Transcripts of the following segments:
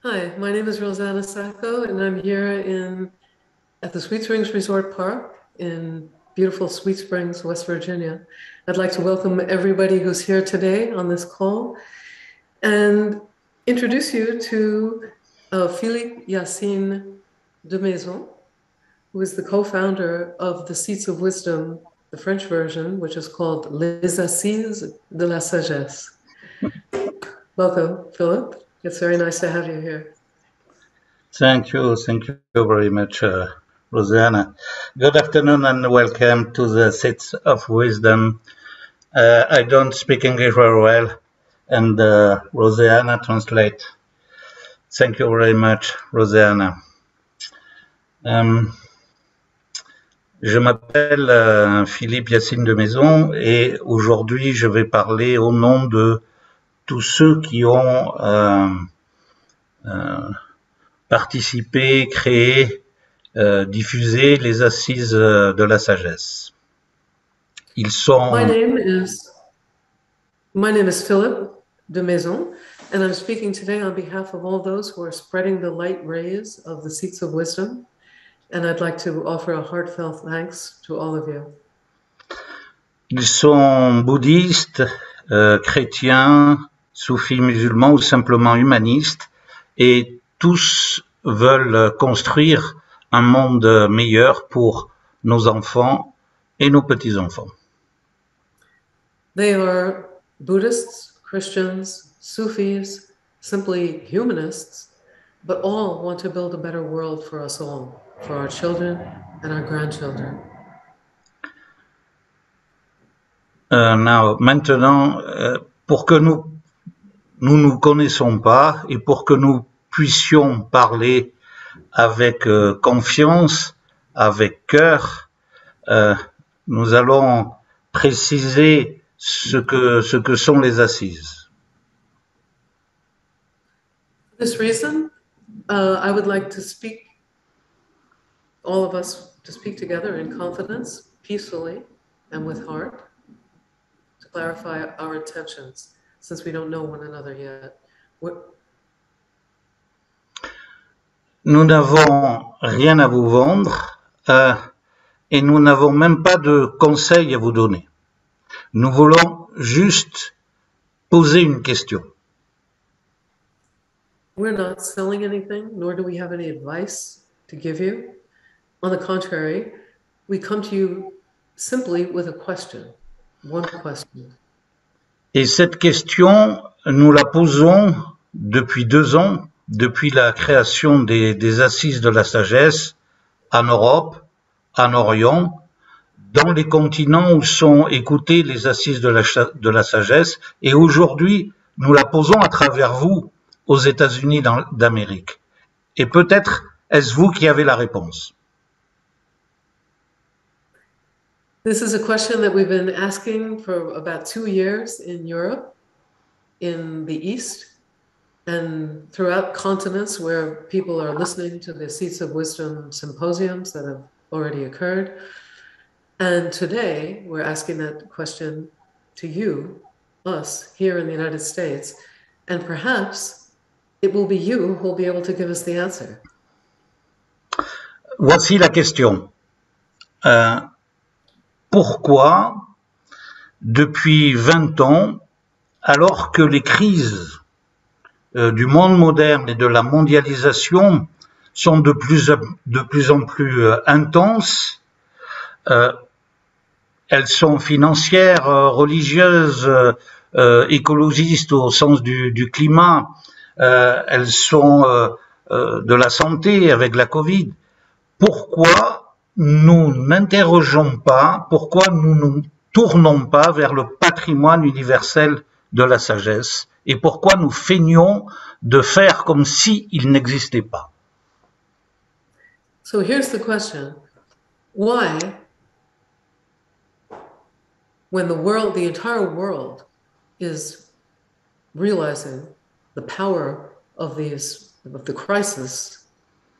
Hi, my name is Rosanna Sacco, and I'm here at the Sweet Springs Resort Park in beautiful Sweet Springs, West Virginia. I'd like to welcome everybody who's here today on this call and introduce you to Philippe Yacine de Maison, who is the co-founder of the Seats of Wisdom, the French version, which is called Les Assises de la Sagesse. Welcome, Philip. It's very nice to have you here. Thank you very much, Rosanna. Good afternoon and welcome to the Seats of Wisdom. I don't speak English very well, and Rosanna translate. Thank you very much, Rosanna. Je m'appelle Philippe Yacine de Maison et aujourd'hui je vais parler au nom de tous ceux qui ont participé, créé, diffusé les Assises de la Sagesse. Ils sont... My name is Philip de Maison, and I'm speaking today on behalf of all those who are spreading the light rays of the Seats of Wisdom, and I'd like to offer a heartfelt thanks to all of you. Ils sont bouddhistes, chrétiens, soufis musulmans ou simplement humanistes, et tous veulent construire un monde meilleur pour nos enfants et nos petits-enfants. They are Buddhists, Christians, Sufis, simply humanists, but all want to build a better world for us all, for our children and our grandchildren. Maintenant, pour que nous nous connaissons pas et pour que nous puissions parler avec confiance, avec cœur, nous allons préciser ce que sont les assises. For this reason, I would like to speak, all of us to speak together in confidence, peacefully, and with heart, to clarify our intentions, since we don't know one another yet. Nous n'avons rien à vous vendre et nous n'avons même pas de conseils à vous donner. Nous voulons juste poser une question. We're not selling anything, nor do we have any advice to give you. On the contrary, we come to you simply with a question, one question. Et cette question, nous la posons depuis 2 ans, depuis la création des Assises de la Sagesse en Europe, en Orient, dans les continents où sont écoutées les Assises de la Sagesse, et aujourd'hui, nous la posons à travers vous aux États-Unis d'Amérique. Et peut-être est-ce vous qui avez la réponse. This is a question that we've been asking for about 2 years in Europe, in the East, and throughout continents where people are listening to the Seats of Wisdom symposiums that have already occurred. And today, we're asking that question to you, us, here in the United States, and perhaps it will be you who will be able to give us the answer. Voici la question. Pourquoi, depuis 20 ans, alors que les crises du monde moderne et de la mondialisation sont de plus en plus intenses, elles sont financières, religieuses, écologistes au sens du climat, elles sont de la santé avec la Covid. Pourquoi nous n'interrogeons pas, pourquoi nous ne tournons pas vers le patrimoine universel de la sagesse et pourquoi nous feignons de faire comme s'il n'existait pas? So here's the question. Why, when the entire world is realizing the power of the crisis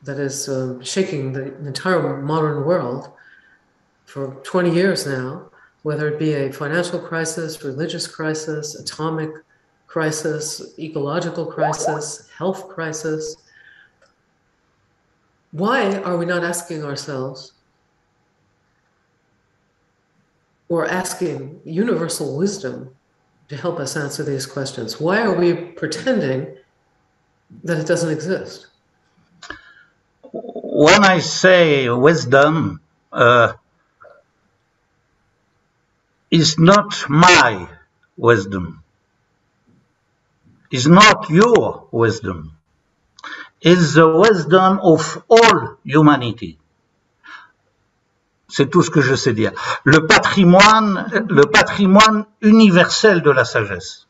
that is shaking the entire modern world for 20 years now, whether it be a financial crisis, religious crisis, atomic crisis, ecological crisis, health crisis. Why are we not asking ourselves or asking universal wisdom to help us answer these questions? Why are we pretending that it doesn't exist? When I say wisdom, is not my wisdom, is not your wisdom, is the wisdom of all humanity. C'est tout ce que je sais dire. Le patrimoine universel de la sagesse.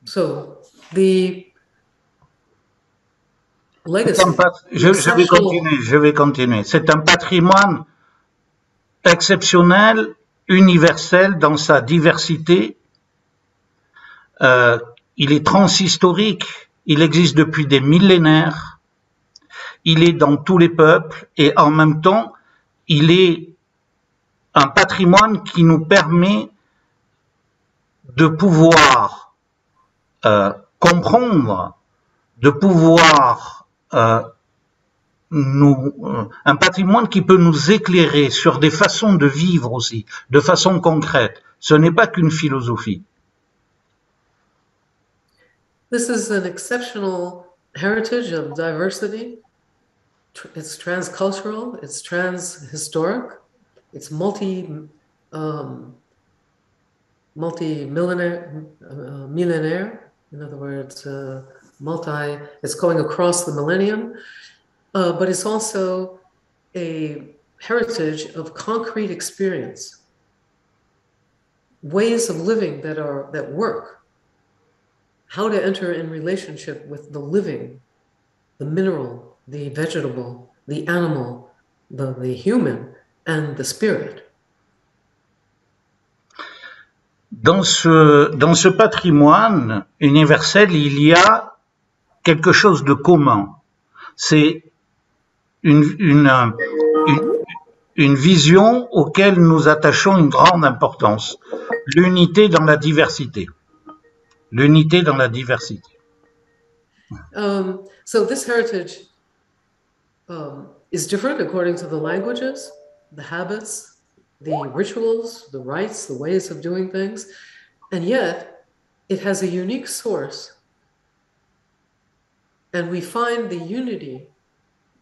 So, the legacy. Je vais continuer. C'est un patrimoine exceptionnel, universel dans sa diversité. Il est transhistorique. Il existe depuis des millénaires, il est dans tous les peuples et en même temps, il est un patrimoine qui nous permet de pouvoir comprendre, de pouvoir un patrimoine qui peut nous éclairer sur des façons de vivre aussi, de façon concrète. Ce n'est pas qu'une philosophie. This is an exceptional heritage of diversity. It's transcultural, it's transhistoric, it's millennaire. In other words, it's going across the millennium, but it's also a heritage of concrete experience, ways of living that work. How to enter in relationship with the living, the mineral, the vegetable, the animal, the human, and the spirit. Dans ce patrimoine universel, il y a quelque chose de commun. C'est une vision auquel nous attachons une grande importance. L'unité dans la diversité. L'unité dans la diversité. So this heritage is different according to the languages, the habits, the rituals, the rites, the ways of doing things, and yet it has a unique source. And we find the unity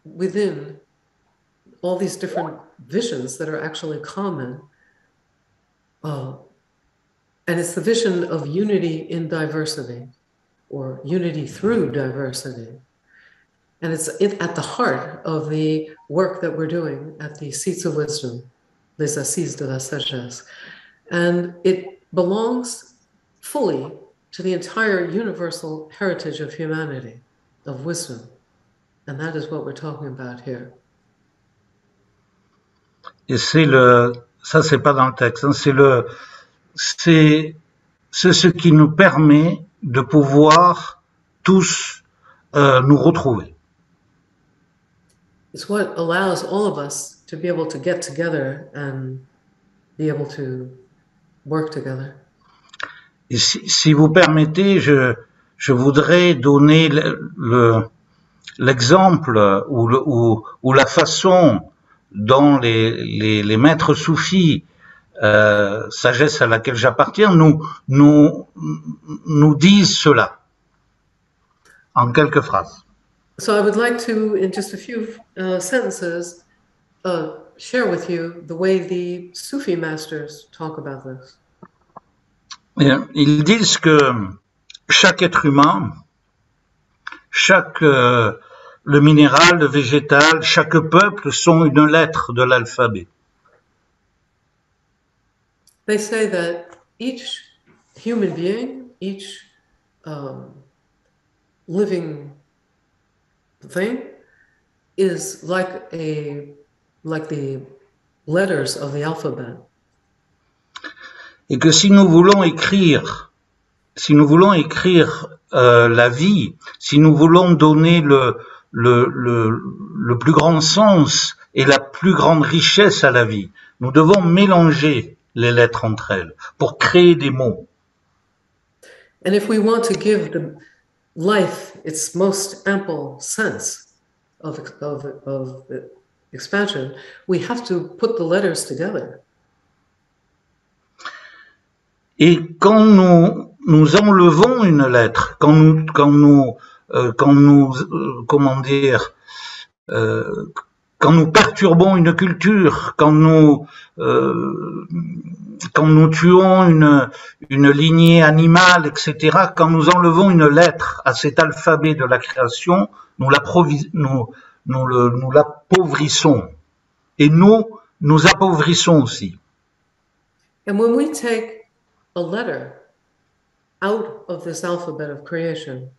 within all these different visions that are actually common. And it's the vision of unity in diversity, or unity through diversity. And it's at the heart of the work that we're doing at the Seats of Wisdom, les Assises de la Sagesse. And it belongs fully to the entire universal heritage of humanity, of wisdom. And that is what we're talking about here. Et ça c'est pas dans le texte, hein, c'est ce qui nous permet de pouvoir tous nous retrouver. It's what allows all of us to be able to get together and be able to work together. Et si vous permettez, je voudrais donner l'exemple ou la façon dont les maîtres soufis, sagesse à laquelle j'appartiens, nous disent cela en quelques phrases. So I would like to, in just a few sentences, share with you the way the Sufi masters talk about this. Ils disent que chaque être humain, le minéral, le végétal, chaque peuple sont une lettre de l'alphabet. They say that each human being, each living thing is like the letters of the alphabet. Et que si nous voulons écrire la vie, si nous voulons donner le plus grand sens et la plus grande richesse à la vie, Nous devons mélanger les lettres entre elles pour créer des mots. And if we want to give the life its most ample sense of expansion, we have to put the letters together. Et quand nous enlevons une lettre, quand nous perturbons une culture, quand nous tuons une lignée animale, etc., quand nous enlevons une lettre à cet alphabet de la création, nous l'appauvrissons. Et nous appauvrissons aussi. And when we take a letter out of this alphabet of creation,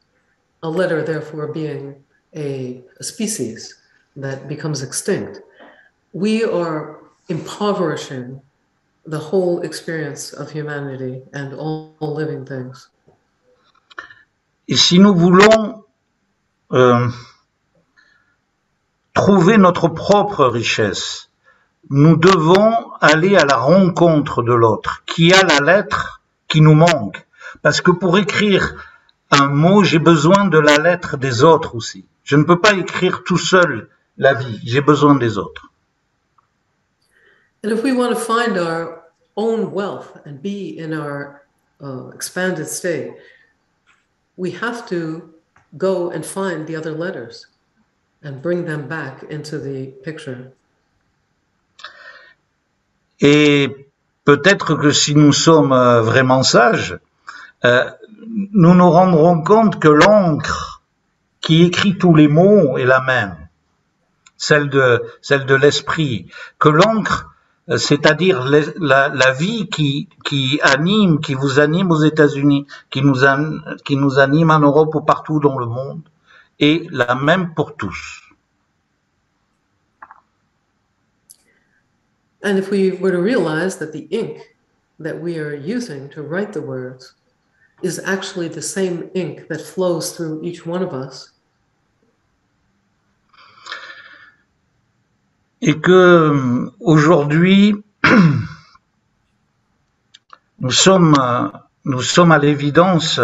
a letter therefore being a species that becomes extinct, we are impoverishing the whole experience of humanity and all living things. Et si nous voulons trouver notre propre richesse, nous devons aller à la rencontre de l'autre, qui a la lettre qui nous manque. Parce que pour écrire un mot, j'ai besoin de la lettre des autres aussi. Je ne peux pas écrire tout seul la vie, j'ai besoin des autres. And if we want to find our own wealth and be in our expanded state, we have to go and find the other letters and bring them back into the picture. Et peut-être que si nous sommes vraiment sages, nous nous rendrons compte que l'encre qui écrit tous les mots est la même, celle de l'esprit, que l'encre, c'est-à-dire la vie qui vous anime aux États-Unis, qui nous anime en Europe ou partout dans le monde, est la même pour tous. And if we were to realize that the ink that we are using to write the words is actually the same ink that flows through each one of us. Et que aujourd'hui, nous sommes à l'évidence,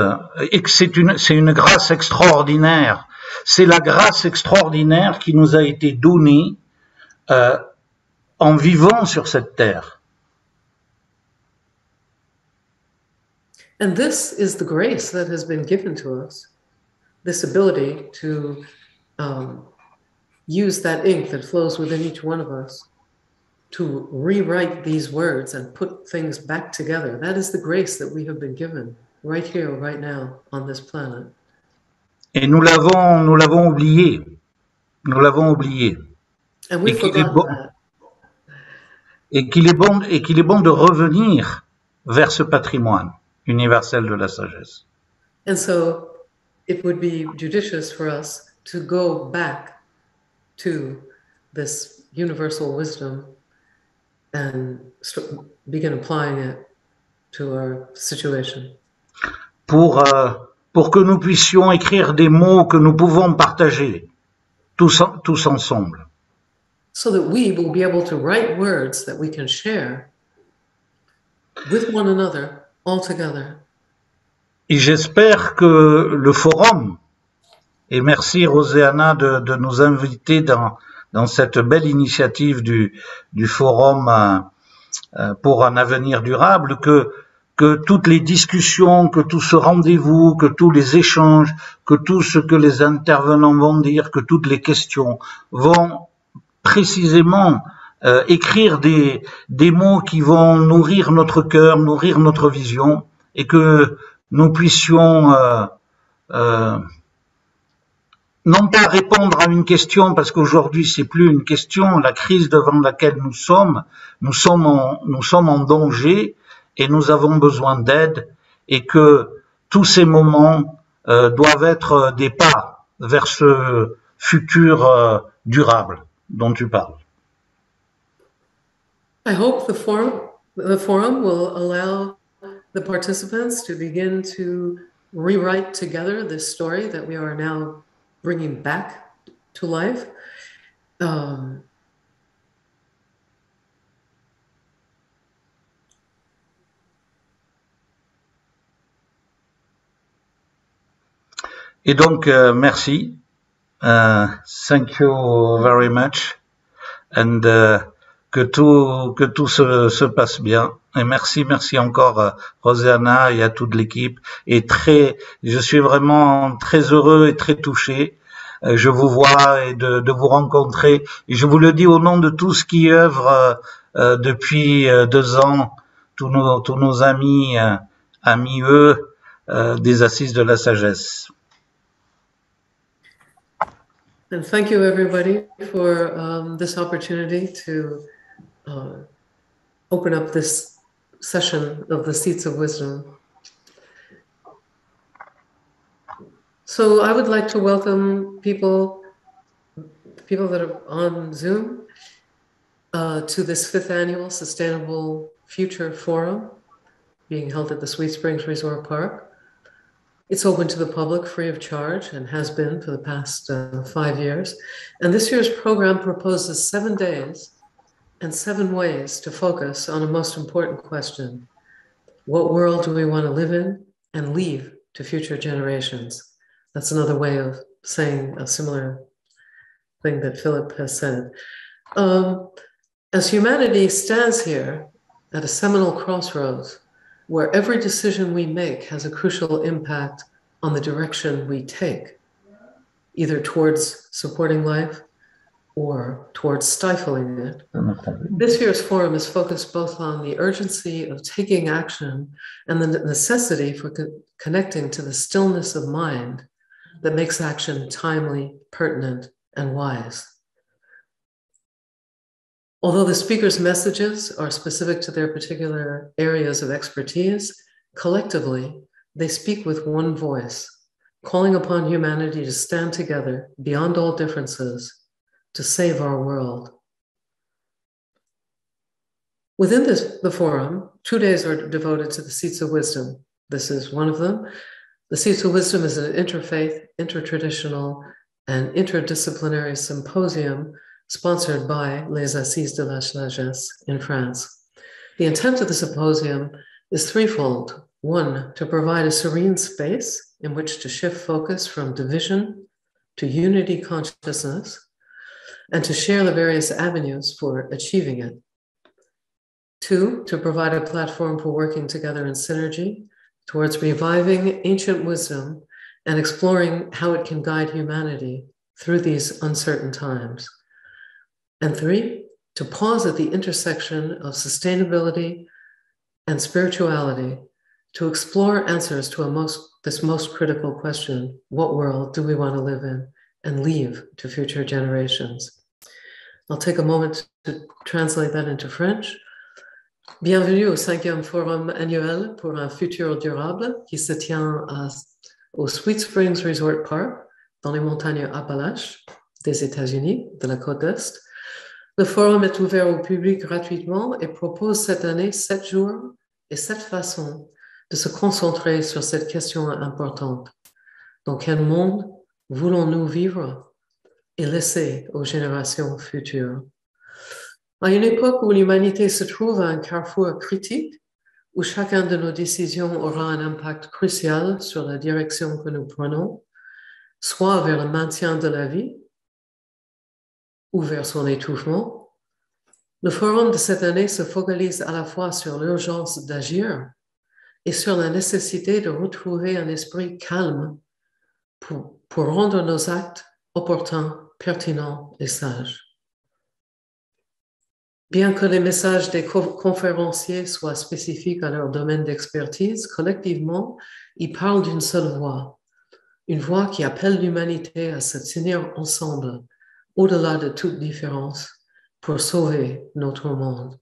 et que c'est une grâce extraordinaire. C'est la grâce extraordinaire qui nous a été donnée en vivant sur cette terre. And this is the grace that has been given to us, this ability to use that ink that flows within each one of us to rewrite these words and put things back together. That is the grace that we have been given right here, right now, on this planet. Et nous l'avons oublié. Nous l'avons oublié. And we've forgotten that. Et qu'il est bon de revenir vers ce patrimoine universel de la sagesse. And so it would be judicious for us to go back to this universal wisdom and begin applying it to our situation. Pour que nous puissions écrire des mots que nous pouvons partager tous ensemble. So that we will be able to write words that we can share with one another all together. Et j'espère que le forum, et merci Roséana de nous inviter dans cette belle initiative du forum pour un avenir durable, que toutes les discussions, que tout ce rendez-vous, que tous les échanges, que tout ce que les intervenants vont dire, que toutes les questions vont précisément écrire des mots qui vont nourrir notre cœur, nourrir notre vision, et que nous puissions non pas répondre à une question, parce qu'aujourd'hui c'est plus une question, la crise devant laquelle nous sommes en danger et nous avons besoin d'aide, et que tous ces moments doivent être des pas vers ce futur durable dont tu parles. I hope the forum will allow the participants to begin to rewrite together this story that we are now bringing back to life. Et donc, merci. Thank you very much. And que tout se passe bien. Et merci encore Rosanna et à toute l'équipe. Et je suis vraiment très heureux et très touché. Je vous vois et de vous rencontrer. Et je vous le dis au nom de tous qui œuvrent depuis 2 ans, tous nos amis, des Assises de la Sagesse. And thank you, everybody, for this opportunity to open up this session of the Seats of Wisdom. So I would like to welcome people that are on Zoom to this 5th annual Sustainable Future Forum being held at the Sweet Springs Resort Park. It's open to the public free of charge and has been for the past 5 years. And this year's program proposes 7 days and 7 ways to focus on a most important question. What world do we want to live in and leave to future generations? That's another way of saying a similar thing that Philip has said. As humanity stands here at a seminal crossroads, where every decision we make has a crucial impact on the direction we take, either towards supporting life or towards stifling it. This year's forum is focused both on the urgency of taking action and the necessity for connecting to the stillness of mind that makes action timely, pertinent, and wise. Although the speakers' messages are specific to their particular areas of expertise, collectively, they speak with one voice, calling upon humanity to stand together beyond all differences to save our world. Within the forum, 2 days are devoted to the Seats of Wisdom. This is one of them. The Seats of Wisdom is an interfaith, intertraditional, and interdisciplinary symposium sponsored by les Assises de la Sagesse in France. The intent of the symposium is threefold. 1, to provide a serene space in which to shift focus from division to unity consciousness and to share the various avenues for achieving it. 2, to provide a platform for working together in synergy towards reviving ancient wisdom and exploring how it can guide humanity through these uncertain times. And 3, to pause at the intersection of sustainability and spirituality to explore answers to this most critical question: what world do we want to live in and leave to future generations? I'll take a moment to translate that into French. Bienvenue au 5e Forum Annuel pour un Futur Durable qui se tient au Sweet Springs Resort Park dans les montagnes Appalaches des États-Unis, de la côte Est. Le forum est ouvert au public gratuitement et propose cette année 7 jours et 7 façons de se concentrer sur cette question importante. Dans quel monde voulons-nous vivre et laisser aux générations futures? À une époque où l'humanité se trouve à un carrefour critique, où chacun de nos décisions aura un impact crucial sur la direction que nous prenons, soit vers le maintien de la vie ou vers son étouffement, le forum de cette année se focalise à la fois sur l'urgence d'agir et sur la nécessité de retrouver un esprit calme pour rendre nos actes opportuns, pertinents et sages. Bien que les messages des conférenciers soient spécifiques à leur domaine d'expertise, collectivement, ils parlent d'une seule voix, une voix qui appelle l'humanité à se tenir ensemble, au-delà de toute différence, pour sauver notre monde.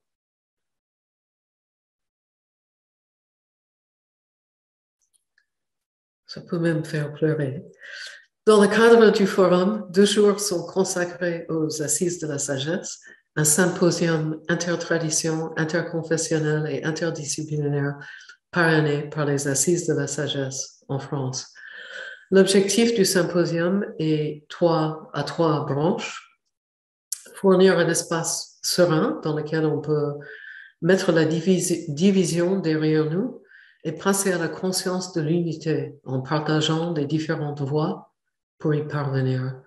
Ça peut même faire pleurer. Dans le cadre du forum, 2 jours sont consacrés aux Assises de la Sagesse, un symposium intertradition, interconfessionnel et interdisciplinaire parrainé par les Assises de la Sagesse en France. L'objectif du symposium est à 3 branches. Fournir un espace serein dans lequel on peut mettre la division derrière nous et passer à la conscience de l'unité en partageant les différentes voies pour y parvenir.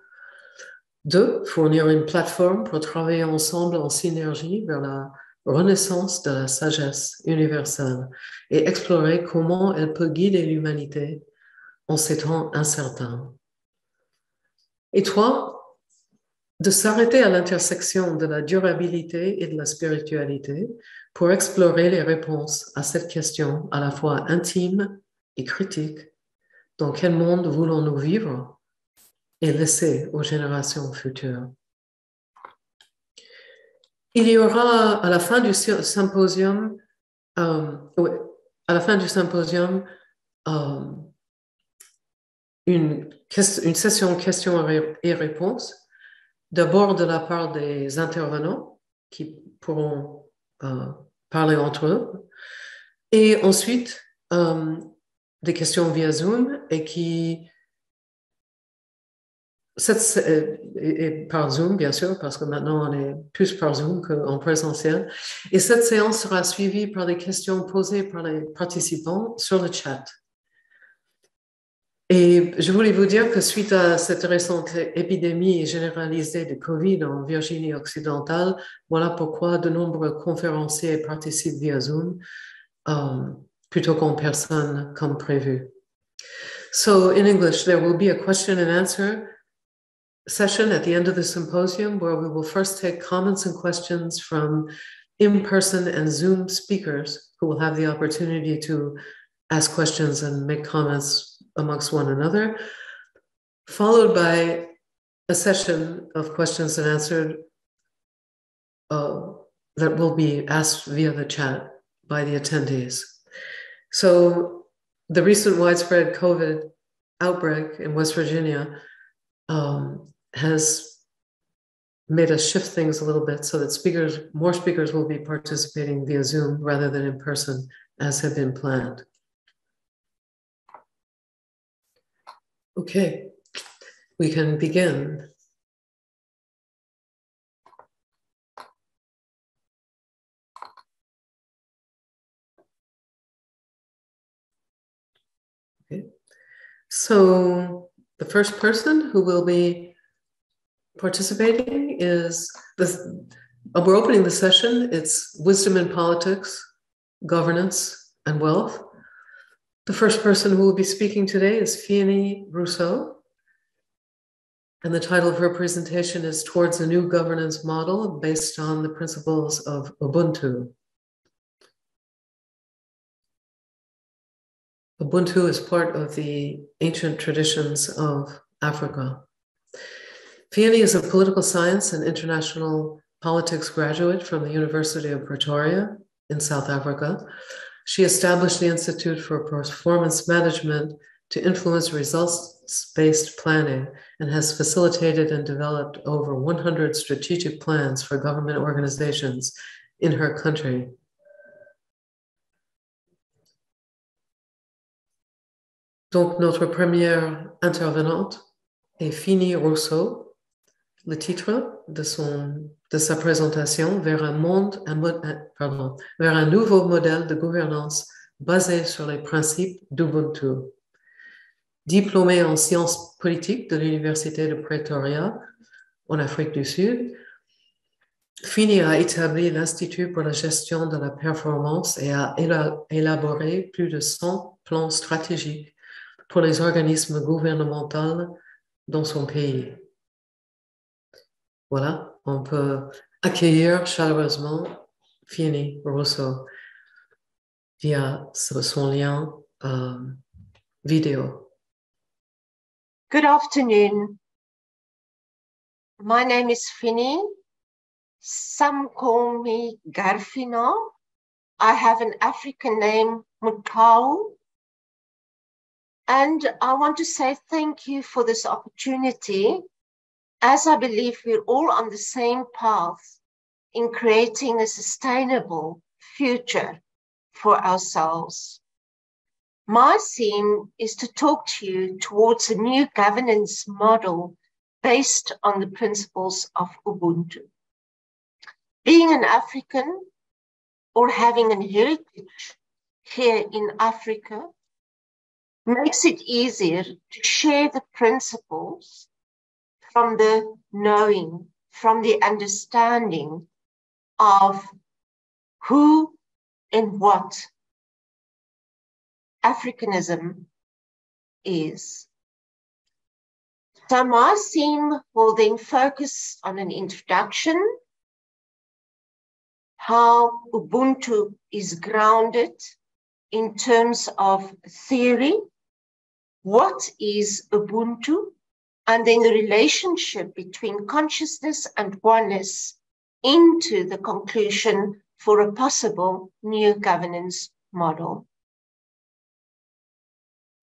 2, fournir une plateforme pour travailler ensemble en synergie vers la renaissance de la sagesse universelle et explorer comment elle peut guider l'humanité en ces temps incertains. Et 3, de s'arrêter à l'intersection de la durabilité et de la spiritualité pour explorer les réponses à cette question à la fois intime et critique. Dans quel monde voulons-nous vivre et laisser aux générations futures? Il y aura à la fin du symposium, une session questions et réponses, d'abord de la part des intervenants qui pourront parler entre eux, et ensuite des questions via Zoom et par Zoom, bien sûr, parce que maintenant on est plus par Zoom qu'en présentiel. Et cette séance sera suivie par des questions posées par les participants sur le chat. Et je voulais vous dire que suite à cette récente épidémie généralisée de Covid en Virginie occidentale, voilà pourquoi de nombreux conférenciers participent via Zoom plutôt qu'en personne comme prévu. So in English, there will be a question and answer session at the end of the symposium where we will first take comments and questions from in-person and Zoom speakers who will have the opportunity to ask questions and make comments amongst one another, followed by a session of questions and answered that will be asked via the chat by the attendees. So the recent widespread COVID outbreak in West Virginia has made us shift things a little bit so that more speakers will be participating via Zoom rather than in person as had been planned. Okay, we can begin. Okay, so the first person who will be participating is we're opening the session. It's Wisdom in Politics, Governance, and Wealth. The first person who will be speaking today is Fienie Rossouw, and the title of her presentation is Towards a New Governance Model Based on the Principles of Ubuntu. Ubuntu is part of the ancient traditions of Africa. Fienie is a political science and international politics graduate from the University of Pretoria in South Africa. She established the Institute for Performance Management to influence results-based planning and has facilitated and developed over 100 strategic plans for government organizations in her country. Donc, notre première intervenante est Fienie Rossouw. Le titre de sa présentation vers un nouveau modèle de gouvernance basé sur les principes d'Ubuntu. Diplômée en sciences politiques de l'Université de Pretoria, en Afrique du Sud, Fienie a établi l'Institut pour la gestion de la performance et a élaboré plus de 100 plans stratégiques pour les organismes gouvernementaux dans son pays. Voilà, on peut accueillir chaleureusement Fienie Rossouw via son lien vidéo. Good afternoon. My name is Fienie. Some call me Garfina. I have an African name, Mutau. And I want to say thank you for this opportunity, as I believe we're all on the same path in creating a sustainable future for ourselves. My theme is to talk to you towards a new governance model based on the principles of Ubuntu. Being an African or having a heritage here in Africa makes it easier to share the principles from the knowing, from the understanding of who and what Africanism is. So my theme will then focus on an introduction, how Ubuntu is grounded in terms of theory, what is Ubuntu, and then the relationship between consciousness and oneness into the conclusion for a possible new governance model.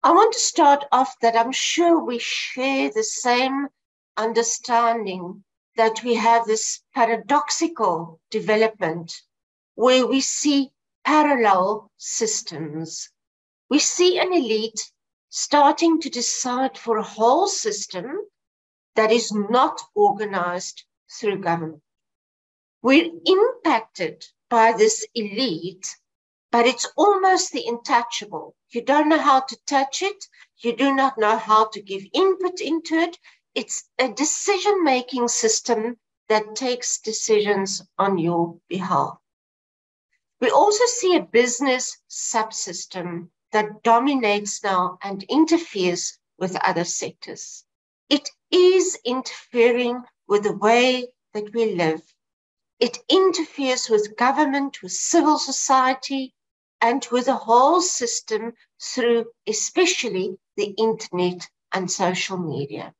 I want to start off that I'm sure we share the same understanding that we have this paradoxical development where we see parallel systems. We see an elite starting to decide for a whole system that is not organized through government. We're impacted by this elite, but it's almost the untouchable. You don't know how to touch it. You do not know how to give input into it. It's a decision-making system that takes decisions on your behalf. We also see a business subsystem that dominates now and interferes with other sectors. It is interfering with the way that we live. It interferes with government, with civil society, and with the whole system through especially the internet and social media.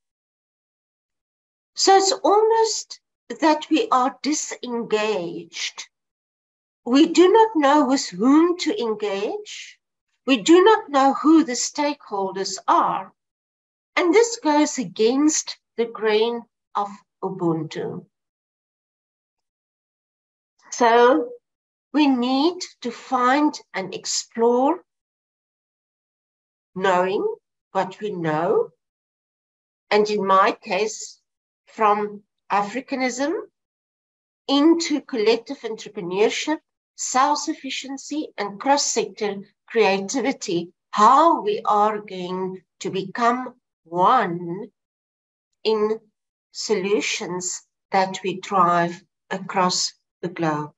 So it's almost that we are disengaged. We do not know with whom to engage. We do not know who the stakeholders are. And this goes against the grain of Ubuntu. So we need to find and explore knowing what we know. And in my case, from Africanism into collective entrepreneurship, self-sufficiency, and cross-sector creativity, how we are going to become one in solutions that we drive across the globe.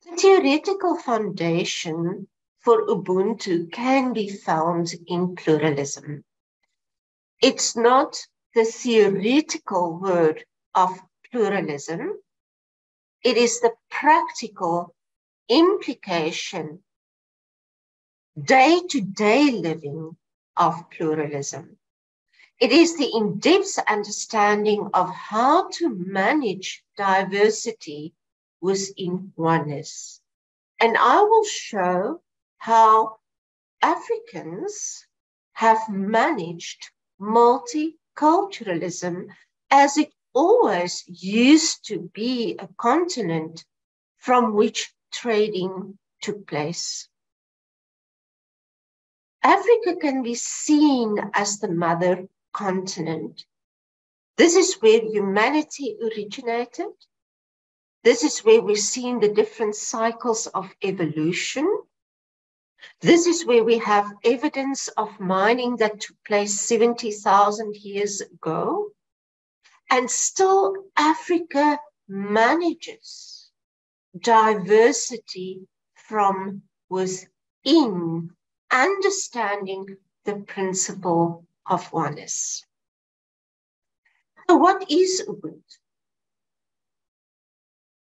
The theoretical foundation for Ubuntu can be found in pluralism. It's not the theoretical word of pluralism. It is the practical implication, day-to-day living of pluralism. It is the in-depth understanding of how to manage diversity within oneness. And I will show how Africans have managed multiculturalism as it always used to be a continent from which trading took place. Africa can be seen as the mother continent. This is where humanity originated. This is where we've seen the different cycles of evolution. This is where we have evidence of mining that took place 70,000 years ago. And still Africa manages diversity from within, understanding the principle of oneness. So what is Ubuntu?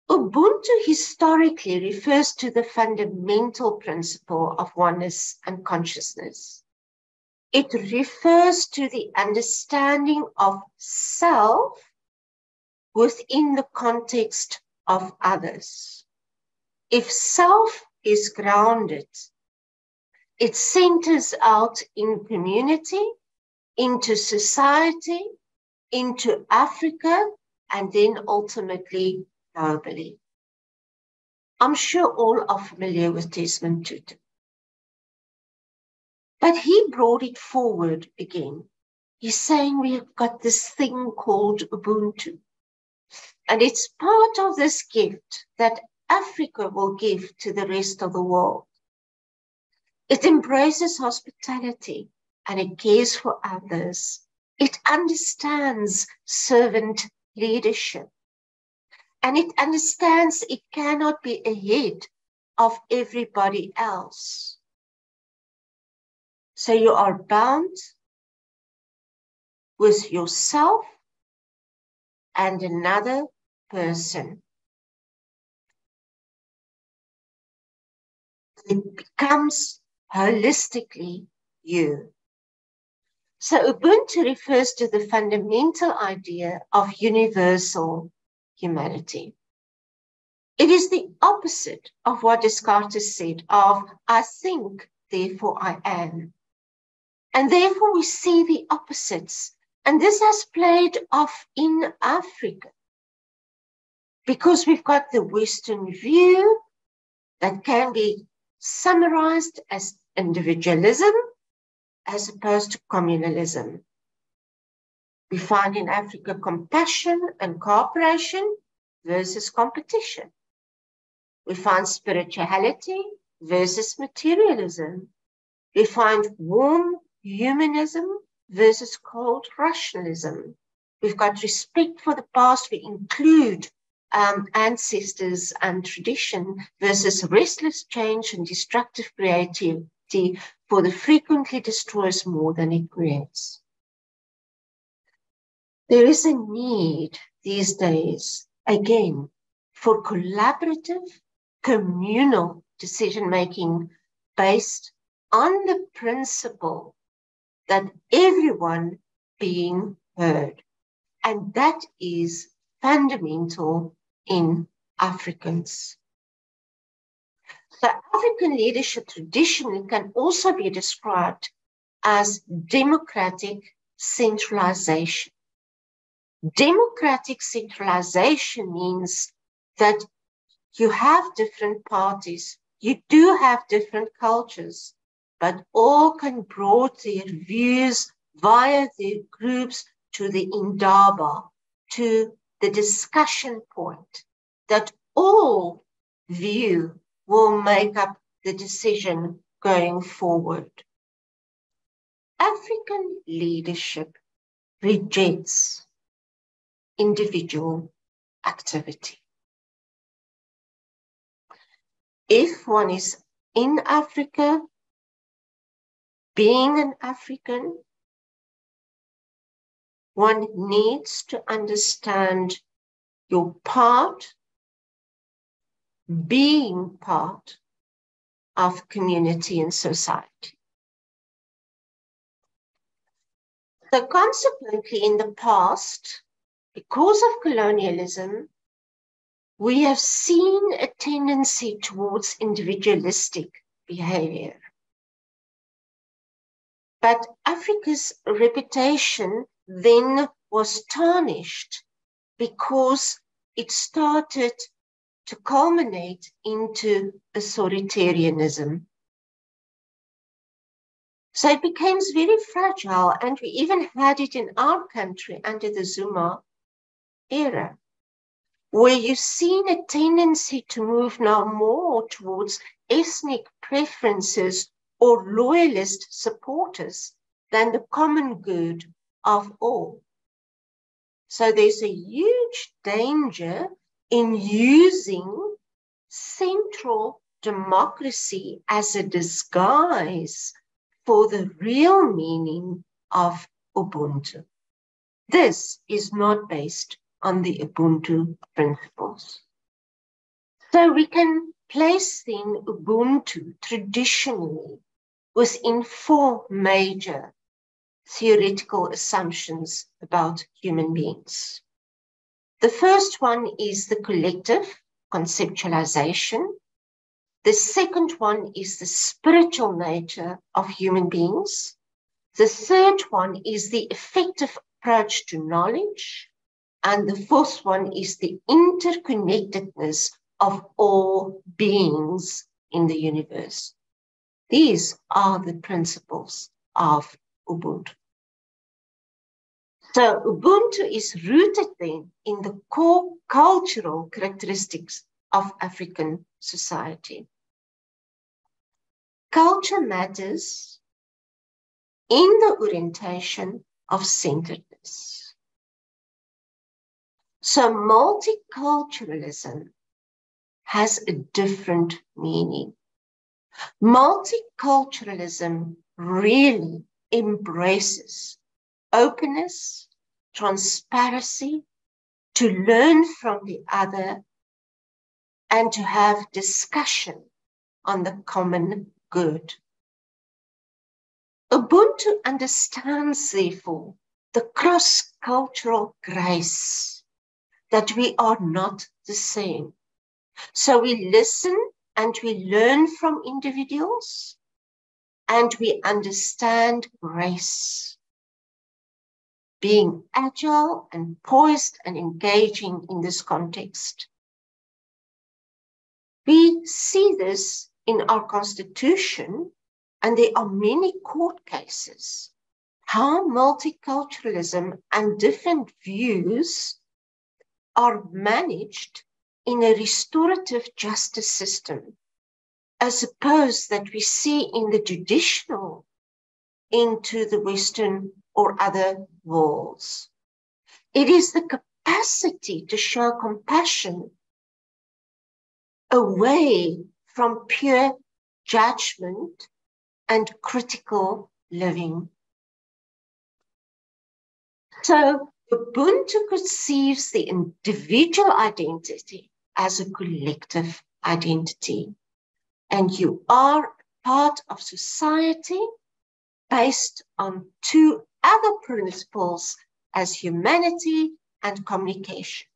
Ubuntu historically refers to the fundamental principle of oneness and consciousness. It refers to the understanding of self within the context of others. If self is grounded, it centers out in community, into society, into Africa, and then ultimately globally. I'm sure all are familiar with Desmond Tutu. But he brought it forward again. He's saying we have got this thing called Ubuntu. And it's part of this gift that Africa will give to the rest of the world. It embraces hospitality and it cares for others. It understands servant leadership. And it understands it cannot be ahead of everybody else. So you are bound with yourself and another person. It becomes holistically you. So Ubuntu refers to the fundamental idea of universal humanity. It is the opposite of what Descartes said of I think, therefore I am. And therefore we see the opposites. And this has played off in Africa because we've got the Western view that can be summarized as individualism as opposed to communalism. We find in Africa compassion and cooperation versus competition. We find spirituality versus materialism. We find warm humanism versus cold rationalism. We've got respect for the past. We include ancestors and tradition versus restless change and destructive creativity, for the frequently destroys more than it creates. There is a need these days, again, for collaborative, communal decision-making based on the principle that everyone being heard. And that is fundamental in Africans. So African leadership traditionally can also be described as democratic centralization. Democratic centralization means that you have different parties, you do have different cultures, but all can brought their views via their groups to the indaba, to the discussion point that all view will make up the decision going forward. African leadership rejects individual activity. If one is in Africa, being an African, one needs to understand your part, being part of community and society. So consequently, in the past, because of colonialism, we have seen a tendency towards individualistic behavior. But Africa's reputation then was tarnished because it started to culminate into authoritarianism. So it became very fragile, and we even had it in our country under the Zuma era, where you've seen a tendency to move now more towards ethnic preferences or loyalist supporters than the common good of all. So there's a huge danger in using central democracy as a disguise for the real meaning of Ubuntu. This is not based on the Ubuntu principles. So we can place then Ubuntu traditionally within four major theoretical assumptions about human beings. The first one is the collective conceptualization. The second one is the spiritual nature of human beings. The third one is the effective approach to knowledge. And the fourth one is the interconnectedness of all beings in the universe. These are the principles of Ubuntu. So Ubuntu is rooted then in the core cultural characteristics of African society. Culture matters in the orientation of centeredness. So multiculturalism has a different meaning. Multiculturalism really embraces openness, transparency, to learn from the other, and to have discussion on the common good. Ubuntu understands, therefore, the cross-cultural grace that we are not the same. So we listen and we learn from individuals, and we understand grace, being agile and poised and engaging in this context. We see this in our Constitution, and there are many court cases, how multiculturalism and different views are managed in a restorative justice system, as opposed that we see in the judicial into the Western or other worlds. It is the capacity to show compassion away from pure judgment and critical living. So Ubuntu conceives the individual identity as a collective identity, and you are part of society based on two other principles as humanity and communication.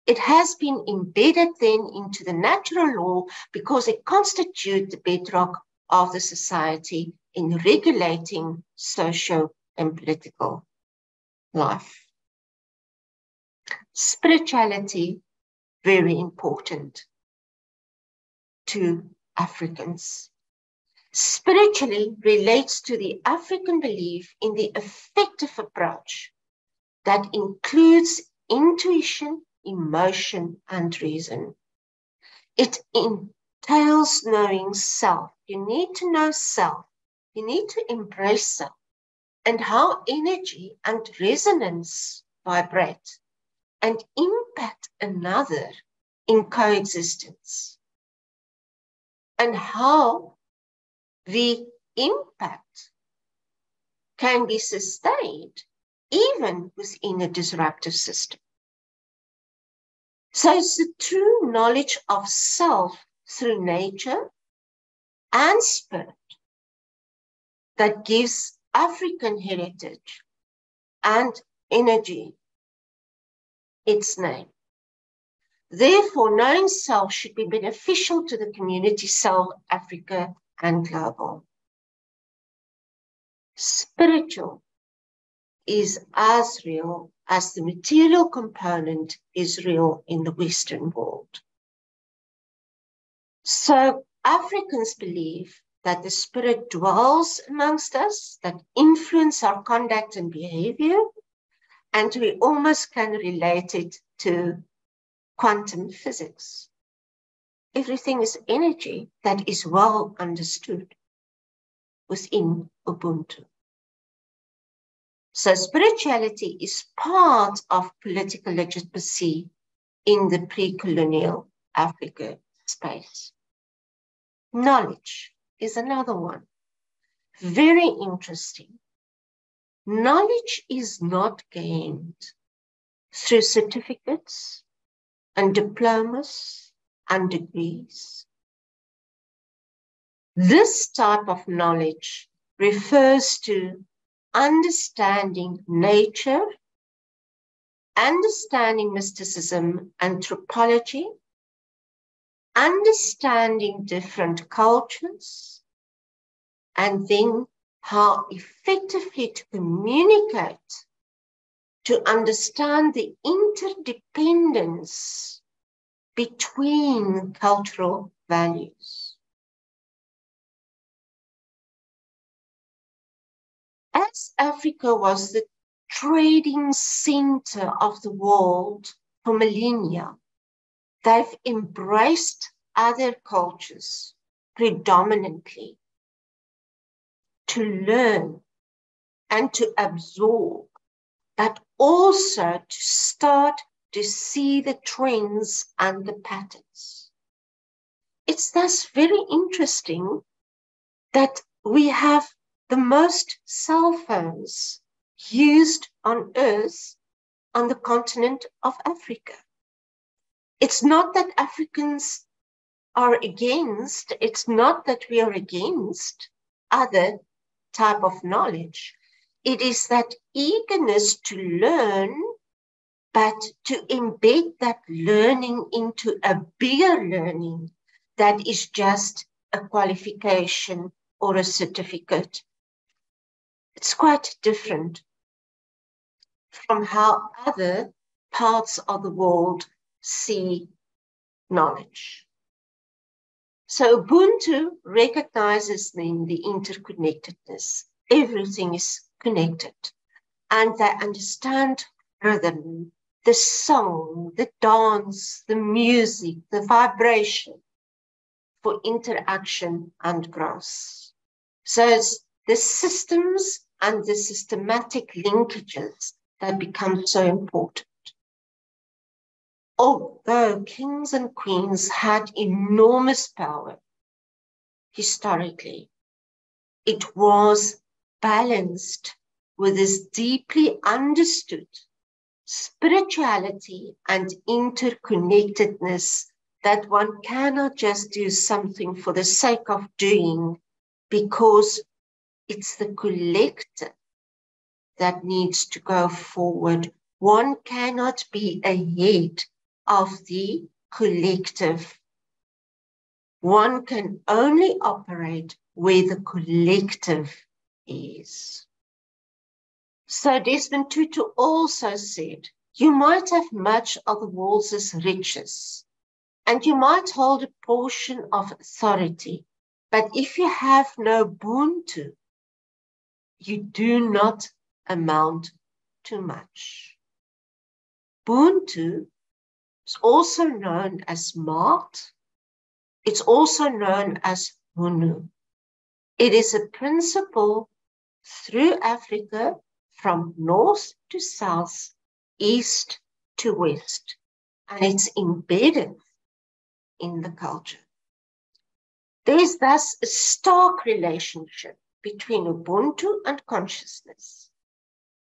It has been embedded then into the natural law because it constitutes the bedrock of the society in regulating social and political life. Spirituality, very important to Africans. Spiritually relates to the African belief in the effective approach that includes intuition, emotion, and reason. It entails knowing self. You need to know self. You need to embrace self and how energy and resonance vibrate and impact another in coexistence, and how the impact can be sustained even within a disruptive system. So it's the true knowledge of self through nature and spirit that gives African heritage and energy its name. Therefore, knowing self should be beneficial to the community, South Africa and global. Spiritual is as real as the material component is real in the Western world. So Africans believe that the spirit dwells amongst us, that influence our conduct and behavior, and we almost can relate it to quantum physics. Everything is energy that is well understood within Ubuntu. So spirituality is part of political legitimacy in the pre-colonial Africa space. Knowledge is another one. Very interesting. Knowledge is not gained through certificates and diplomas and degrees. This type of knowledge refers to understanding nature, understanding mysticism, anthropology, understanding different cultures, and then how effectively to communicate, to understand the interdependence between cultural values. As Africa was the trading center of the world for millennia, they've embraced other cultures predominantly to learn and to absorb, but also to start to see the trends and the patterns. It's thus very interesting that we have the most cell phones used on Earth on the continent of Africa. It's not that Africans are against, it's not that we are against other type of knowledge. It is that eagerness to learn, but to embed that learning into a bigger learning that is just a qualification or a certificate. It's quite different from how other parts of the world see knowledge. So Ubuntu recognizes then the interconnectedness. Everything is connected, and they understand rhythm, the song, the dance, the music, the vibration for interaction and growth. So it's the systems and the systematic linkages that become so important. Although kings and queens had enormous power historically, it was balanced with this deeply understood spirituality and interconnectedness, that one cannot just do something for the sake of doing, because it's the collective that needs to go forward. One cannot be ahead of the collective. One can only operate where the collective is. So Desmond Tutu also said, you might have much of the world's riches, and you might hold a portion of authority, but if you have no Ubuntu, you do not amount to much. Ubuntu is also known as Maat. It's also known as Hunu. It is a principle through Africa from north to south, east to west, and it's embedded in the culture. There is thus a stark relationship between Ubuntu and consciousness.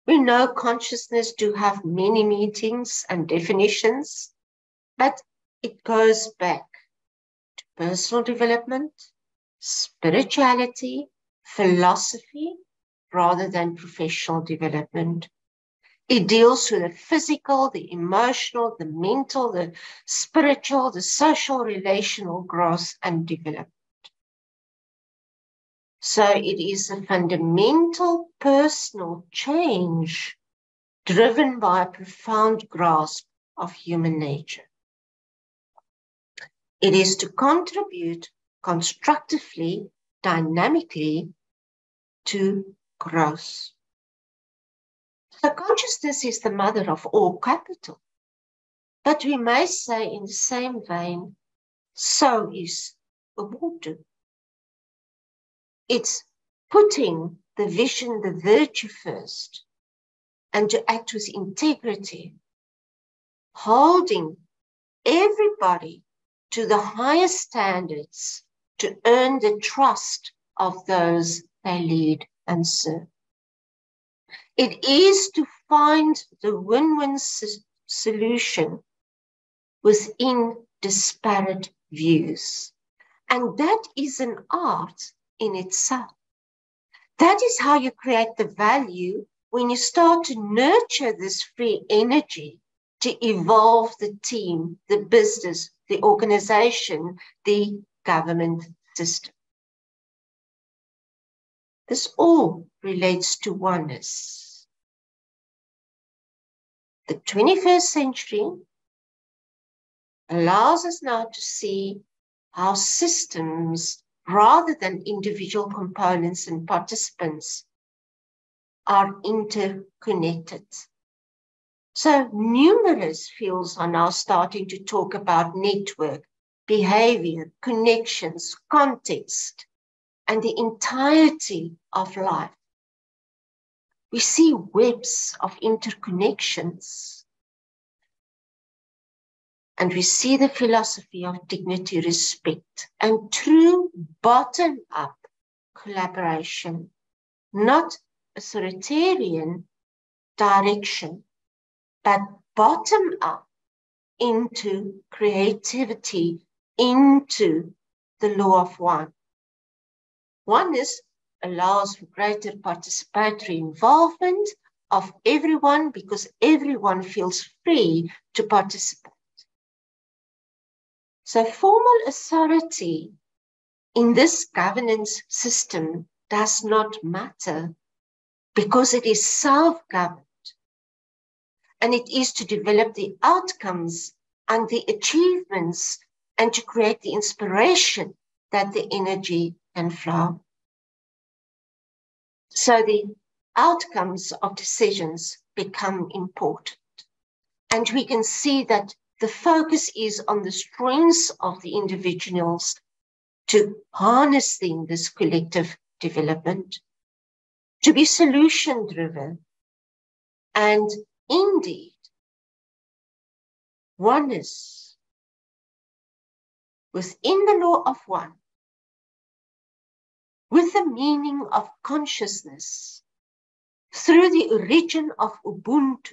We know consciousness do have many meanings and definitions, but it goes back to personal development, spirituality, philosophy, rather than professional development. It deals with the physical, the emotional, the mental, the spiritual, the social, relational growth and development. So it is a fundamental personal change driven by a profound grasp of human nature. It is to contribute constructively, dynamically to growth. So consciousness is the mother of all capital. But we may say in the same vein, so is Ubuntu. It's putting the vision, the virtue first, and to act with integrity, holding everybody to the highest standards to earn the trust of those they lead and serve. It is to find the win-win solution within disparate views. And that is an art in itself. That is how you create the value when you start to nurture this free energy to evolve the team, the business, the organization, the government system. This all relates to oneness. The 21st century allows us now to see how systems, rather than individual components and participants, are interconnected. So numerous fields are now starting to talk about network, behavior, connections, context, and the entirety of life. We see webs of interconnections, and we see the philosophy of dignity, respect, and true bottom-up collaboration, not authoritarian direction, but bottom-up into creativity, into the law of one. Oneness allows for greater participatory involvement of everyone because everyone feels free to participate. So formal authority in this governance system does not matter because it is self-governed, and it is to develop the outcomes and the achievements and to create the inspiration that the energy can flow. So the outcomes of decisions become important. And we can see that the focus is on the strengths of the individuals to harnessing this collective development, to be solution-driven, and indeed, oneness within the law of one, with the meaning of consciousness through the origin of Ubuntu,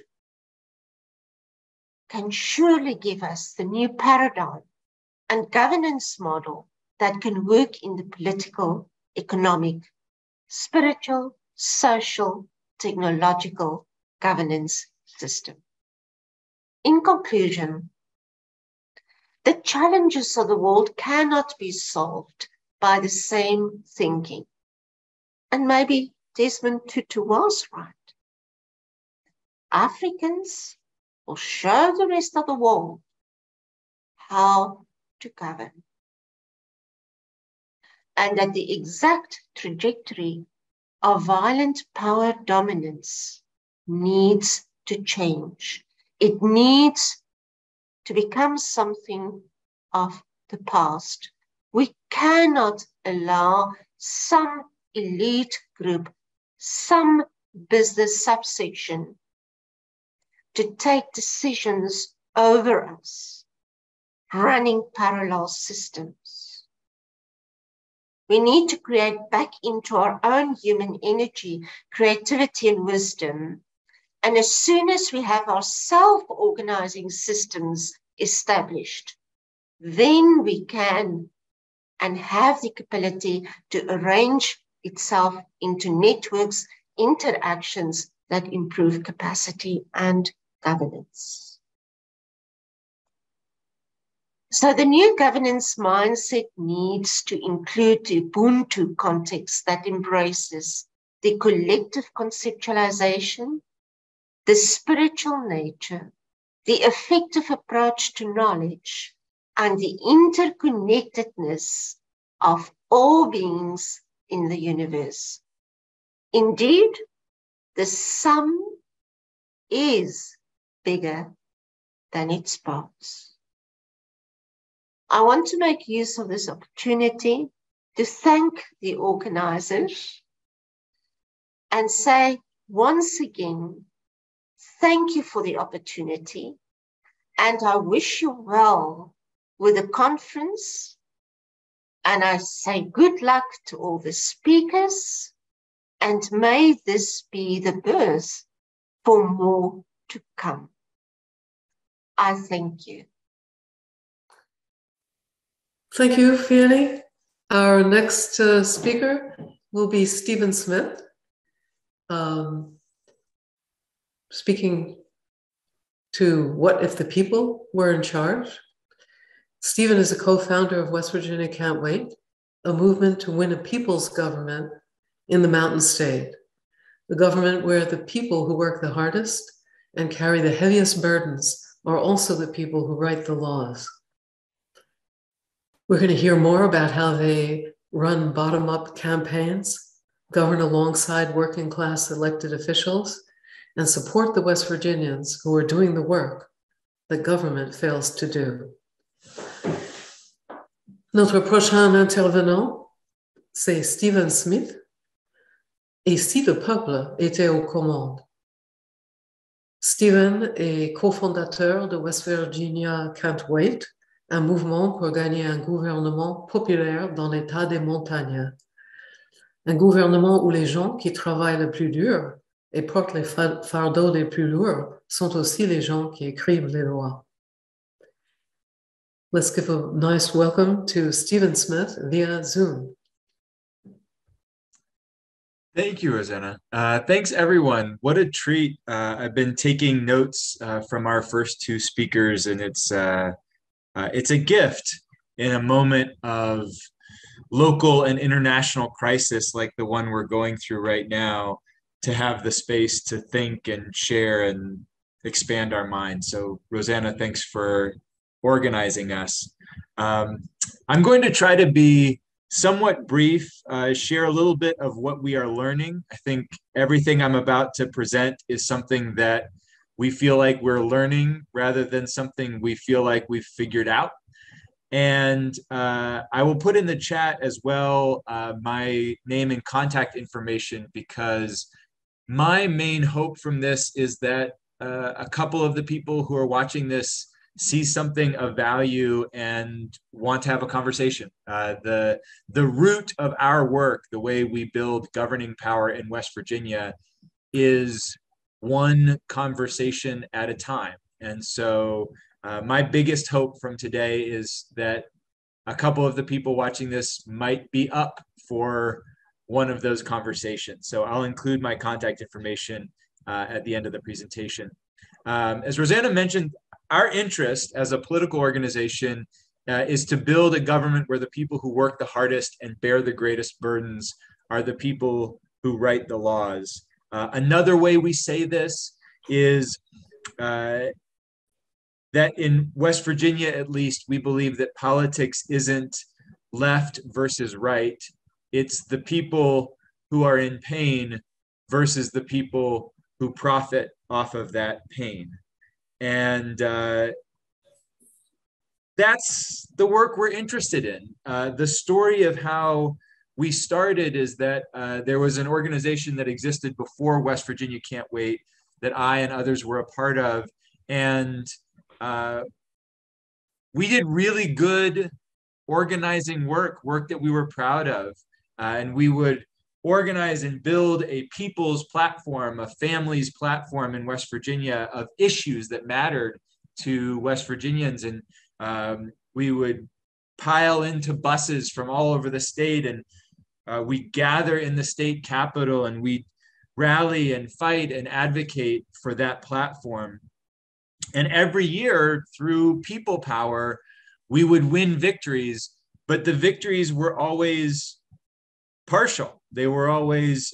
can surely give us the new paradigm and governance model that can work in the political, economic, spiritual, social, technological governance system. In conclusion, the challenges of the world cannot be solved by the same thinking. And maybe Desmond Tutu was right. Africans will show the rest of the world how to govern. And that the exact trajectory of violent power dominance needs to change. It needs to become something of the past. We cannot allow some elite group, some business subsection to take decisions over us, running parallel systems. We need to create back into our own human energy, creativity and wisdom. And as soon as we have our self-organizing systems established, then we can and have the capability to arrange itself into networks, interactions that improve capacity and governance. So the new governance mindset needs to include the Ubuntu context that embraces the collective conceptualization, the spiritual nature, the effective approach to knowledge, and the interconnectedness of all beings in the universe. Indeed, the sum is bigger than its parts. I want to make use of this opportunity to thank the organizers and say once again, thank you for the opportunity, and I wish you well with the conference, and I say good luck to all the speakers, and may this be the birth for more to come. I thank you. Thank you, Fienie. Our next speaker will be Stephen Smith, speaking to What If the People Were in Charge. Stephen is a co-founder of West Virginia Can't Wait, a movement to win a people's government in the Mountain State, the government where the people who work the hardest and carry the heaviest burdens are also the people who write the laws. We're going to hear more about how they run bottom-up campaigns, govern alongside working class elected officials, and support the West Virginians who are doing the work the government fails to do. Notre prochain intervenant, c'est Stephen Smith, et si le peuple était aux commandes. Stephen est cofondateur de West Virginia Can't Wait, un mouvement pour gagner un gouvernement populaire dans l'État des montagnes. Un gouvernement où les gens qui travaillent le plus dur et portent les fardeaux les plus lourds sont aussi les gens qui écrivent les lois. Let's give a nice welcome to Stephen Smith via Zoom. Thank you, Rosanna. Thanks, everyone. What a treat. I've been taking notes from our first two speakers, and it's a gift in a moment of local and international crisis like the one we're going through right now, to have the space to think and share and expand our minds. So, Rosanna, thanks for organizing us. I'm going to try to be somewhat brief, share a little bit of what we are learning. I think everything I'm about to present is something that we feel like we're learning rather than something we feel like we've figured out. And I will put in the chat as well my name and contact information, because my main hope from this is that a couple of the people who are watching this see something of value and want to have a conversation. The root of our work, the way we build governing power in West Virginia, is one conversation at a time. And so my biggest hope from today is that a couple of the people watching this might be up for one of those conversations. So I'll include my contact information at the end of the presentation. As Rosanna mentioned, our interest as a political organization is to build a government where the people who work the hardest and bear the greatest burdens are the people who write the laws. Another way we say this is that in West Virginia, at least, we believe that politics isn't left versus right. It's the people who are in pain versus the people who profit off of that pain. And that's the work we're interested in. The story of how we started is that there was an organization that existed before West Virginia Can't Wait that I and others were a part of. And we did really good organizing work that we were proud of. And we would organize and build a people's platform, a family's platform in West Virginia of issues that mattered to West Virginians. And we would pile into buses from all over the state, and we gather in the state capitol, and we rally and fight and advocate for that platform. And every year, through people power, we would win victories, but the victories were always partial. They were always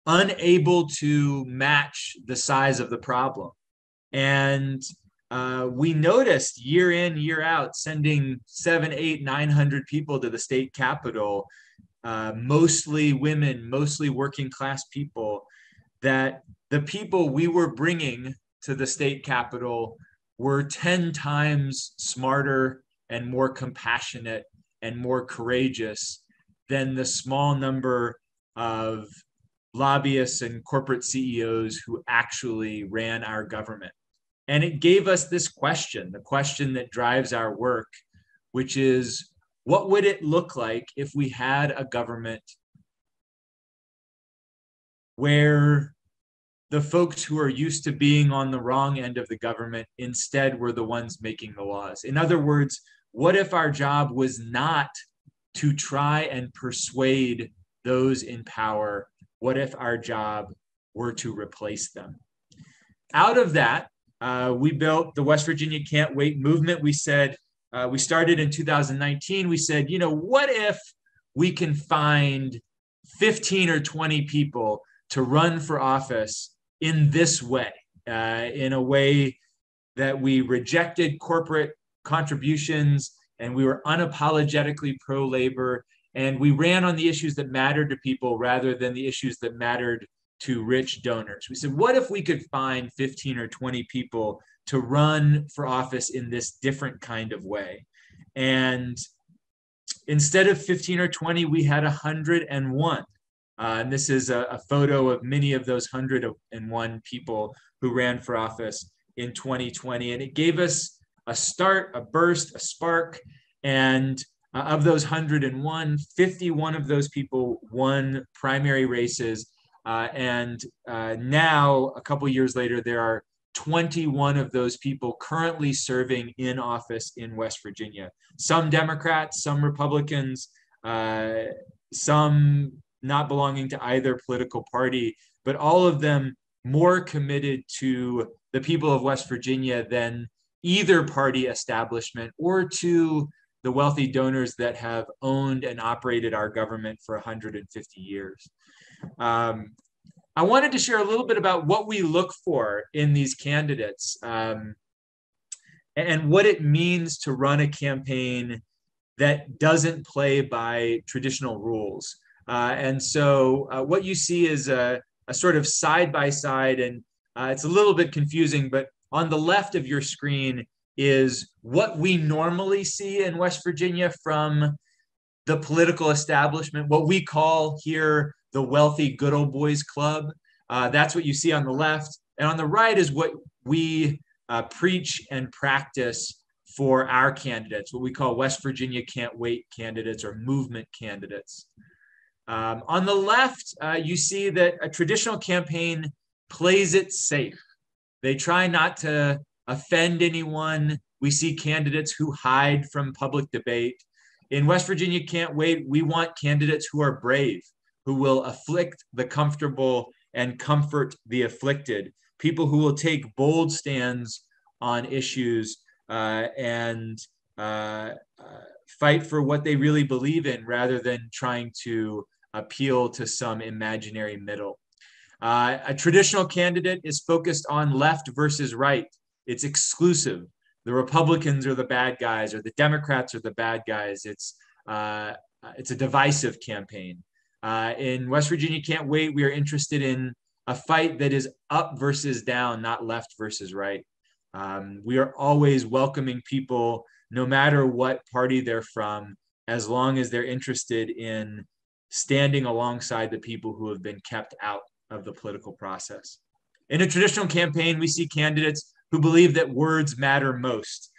unable to match the size of the problem. And we noticed year in, year out, sending 700, 800, 900 people to the state capitol, mostly women, mostly working class people, that the people we were bringing to the state capitol were 10 times smarter and more compassionate and more courageous than the small number of lobbyists and corporate CEOs who actually ran our government. And it gave us this question, the question that drives our work, which is, what would it look like if we had a government where the folks who are used to being on the wrong end of the government instead were the ones making the laws? In other words, what if our job was not to try and persuade those in power? What if our job were to replace them? Out of that, we built the West Virginia Can't Wait movement. We said, we started in 2019. We said, you know, what if we can find 15 or 20 people to run for office in this way, in a way that we rejected corporate contributions and we were unapologetically pro-labor, and we ran on the issues that mattered to people rather than the issues that mattered to rich donors. We said, what if we could find 15 or 20 people to run for office in this different kind of way? And instead of 15 or 20, we had 101. And this is a photo of many of those 101 people who ran for office in 2020. And it gave us a start, a burst, a spark. And of those 101, 51 of those people won primary races. And now, a couple years later, there are 21 of those people currently serving in office in West Virginia. Some Democrats, some Republicans, some not belonging to either political party, but all of them more committed to the people of West Virginia than either party establishment or to the wealthy donors that have owned and operated our government for 150 years. I wanted to share a little bit about what we look for in these candidates and what it means to run a campaign that doesn't play by traditional rules. And so what you see is a sort of side-by-side, and it's a little bit confusing, but on the left of your screen is what we normally see in West Virginia from the political establishment, what we call here the wealthy good old boys club. That's what you see on the left. And on the right is what we preach and practice for our candidates, what we call West Virginia Can't Wait candidates or movement candidates. On the left, you see that a traditional campaign plays it safe. They try not to offend anyone. We see candidates who hide from public debate. In West Virginia Can't Wait, we want candidates who are brave, who will afflict the comfortable and comfort the afflicted, people who will take bold stands on issues and fight for what they really believe in rather than trying to appeal to some imaginary middle. A traditional candidate is focused on left versus right. It's exclusive. The Republicans are the bad guys or the Democrats are the bad guys. It's a divisive campaign. In West Virginia Can't Wait, we are interested in a fight that is up versus down, not left versus right. We are always welcoming people, no matter what party they're from, as long as they're interested in standing alongside the people who have been kept out of the political process. In a traditional campaign, we see candidates who believe that words matter most.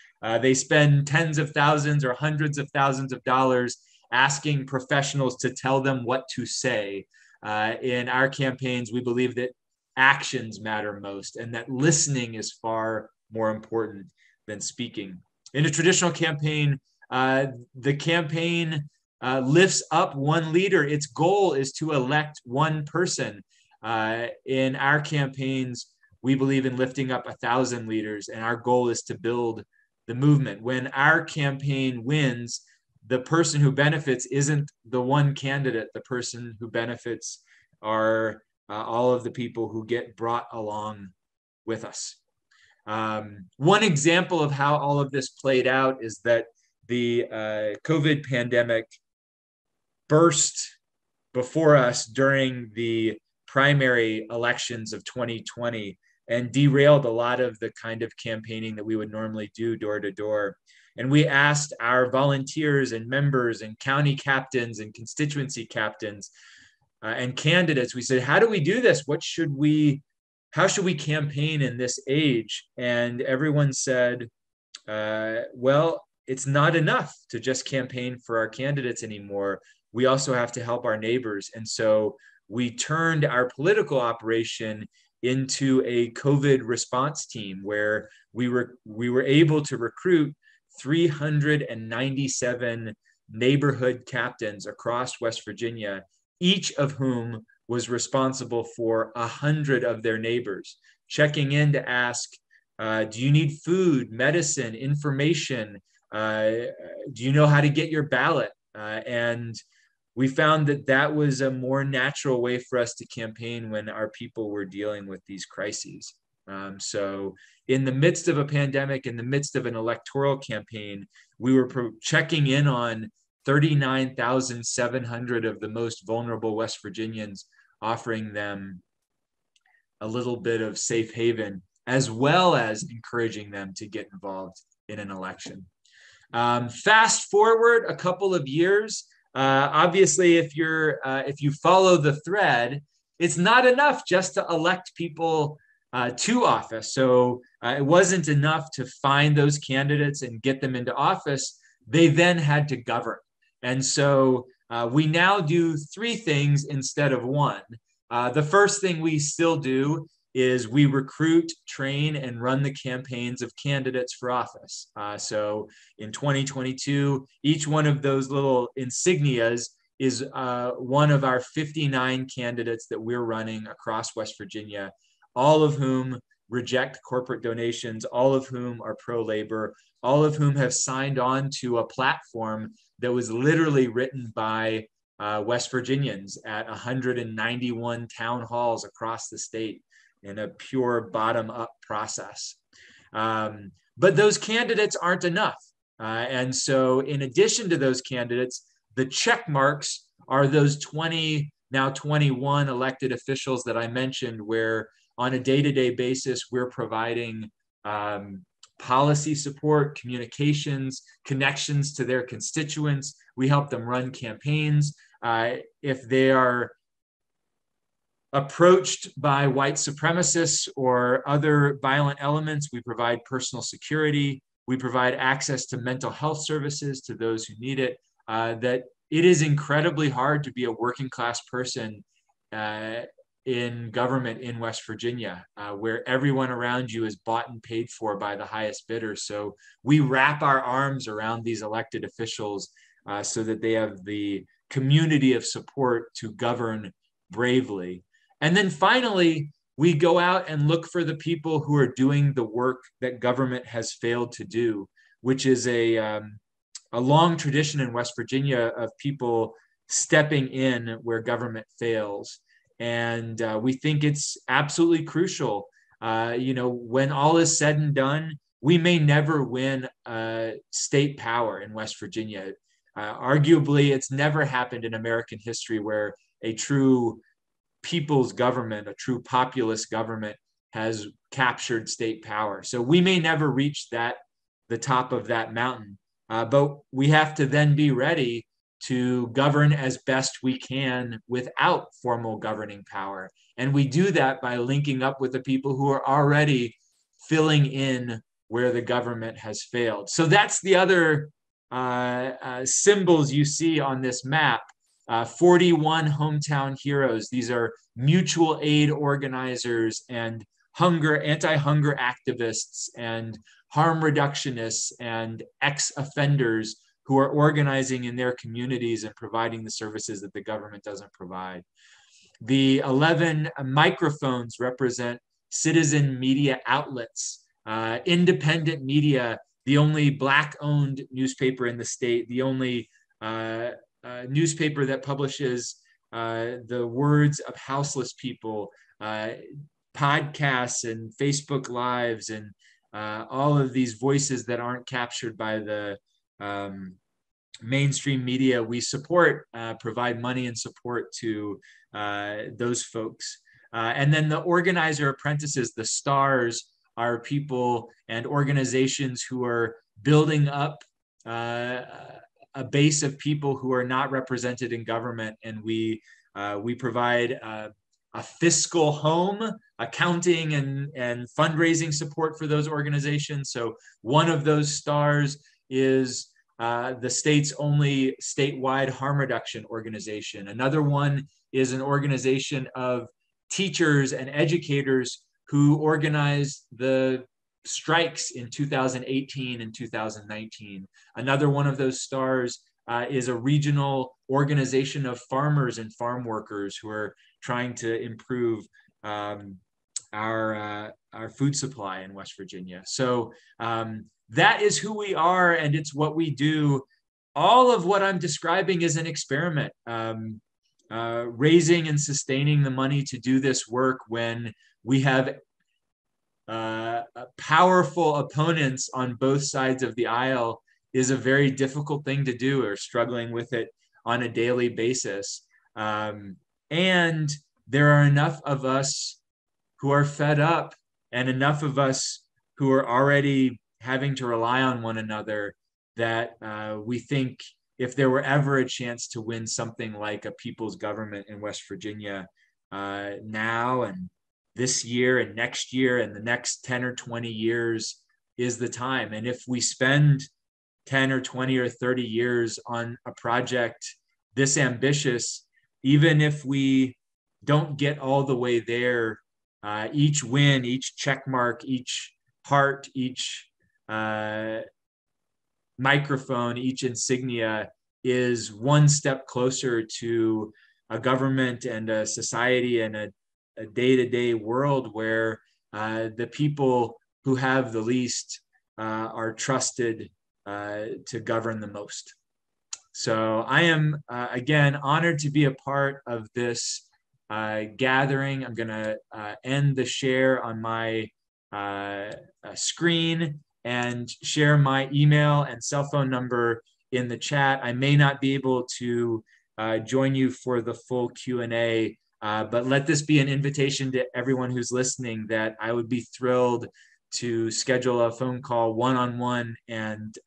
They spend tens of thousands or hundreds of thousands of dollars asking professionals to tell them what to say. In our campaigns, we believe that actions matter most and that listening is far more important than speaking. In a traditional campaign, the campaign lifts up one leader. Its goal is to elect one person. In our campaigns, we believe in lifting up 1,000 leaders, and our goal is to build the movement. When our campaign wins, the person who benefits isn't the one candidate. The person who benefits are all of the people who get brought along with us. One example of how all of this played out is that the COVID pandemic burst before us during the primary elections of 2020 and derailed a lot of the kind of campaigning that we would normally do door to door. And we asked our volunteers and members and county captains and constituency captains and candidates, we said, how do we do this? How should we campaign in this age? And everyone said, well, it's not enough to just campaign for our candidates anymore. We also have to help our neighbors. And so we turned our political operation into a COVID response team where we were able to recruit 397 neighborhood captains across West Virginia, each of whom was responsible for 100 of their neighbors, checking in to ask, do you need food, medicine, information? Do you know how to get your ballot? And we found that that was a more natural way for us to campaign when our people were dealing with these crises. So in the midst of a pandemic, in the midst of an electoral campaign, we were checking in on 39,700 of the most vulnerable West Virginians, offering them a little bit of safe haven, as well as encouraging them to get involved in an election. Fast forward a couple of years, obviously, if you follow the thread, it's not enough just to elect people to office. So it wasn't enough to find those candidates and get them into office. They then had to govern. And so we now do three things instead of one. The first thing we still do is we recruit, train, and run the campaigns of candidates for office. So in 2022, each one of those little insignias is one of our 59 candidates that we're running across West Virginia, all of whom reject corporate donations, all of whom are pro-labor, all of whom have signed on to a platform that was literally written by West Virginians at 191 town halls across the state in a pure bottom-up process. But those candidates aren't enough. And so in addition to those candidates, the check marks are those 20, now 21 elected officials that I mentioned, where on a day-to-day basis, we're providing policy support, communications, connections to their constituents. We help them run campaigns. If they are approached by white supremacists or other violent elements, we provide personal security. We provide access to mental health services to those who need it. That it is incredibly hard to be a working class person in government in West Virginia, where everyone around you is bought and paid for by the highest bidder. So we wrap our arms around these elected officials so that they have the community of support to govern bravely. And then finally, we go out and look for the people who are doing the work that government has failed to do, which is a long tradition in West Virginia of people stepping in where government fails. And we think it's absolutely crucial. When all is said and done, we may never win state power in West Virginia. Arguably, it's never happened in American history where a true people's government, a true populist government, has captured state power. So we may never reach the top of that mountain, but we have to then be ready to govern as best we can without formal governing power. And we do that by linking up with the people who are already filling in where the government has failed. So that's the other symbols you see on this map. 41 hometown heroes. These are mutual aid organizers and anti-hunger activists and harm reductionists and ex-offenders who are organizing in their communities and providing the services that the government doesn't provide. The 11 microphones represent citizen media outlets, independent media, the only Black-owned newspaper in the state, the only newspaper that publishes the words of houseless people, podcasts and Facebook Lives, and all of these voices that aren't captured by the mainstream media. We support, provide money and support to those folks. And then the organizer apprentices, the stars, are people and organizations who are building up a base of people who are not represented in government. And we provide a fiscal home, accounting and fundraising support for those organizations. So one of those stars is the state's only statewide harm reduction organization. Another one is an organization of teachers and educators who organized the strikes in 2018 and 2019. Another one of those stars is a regional organization of farmers and farm workers who are trying to improve our food supply in West Virginia. So that is who we are, and it's what we do. All of what I'm describing is an experiment. Raising and sustaining the money to do this work when we have powerful opponents on both sides of the aisle is a very difficult thing to do, or struggling with it on a daily basis. And there are enough of us who are fed up, and enough of us who are already having to rely on one another that we think if there were ever a chance to win something like a people's government in West Virginia now and this year and next year and the next 10 or 20 years is the time. And if we spend 10 or 20 or 30 years on a project this ambitious, even if we don't get all the way there, each win, each check mark, each heart, each microphone, each insignia is one step closer to a government and a society and a day-to-day world where the people who have the least are trusted to govern the most. So I am, again, honored to be a part of this gathering. I'm going to end the share on my screen and share my email and cell phone number in the chat. I may not be able to join you for the full Q&A, but let this be an invitation to everyone who's listening that I would be thrilled to schedule a phone call one-on-one and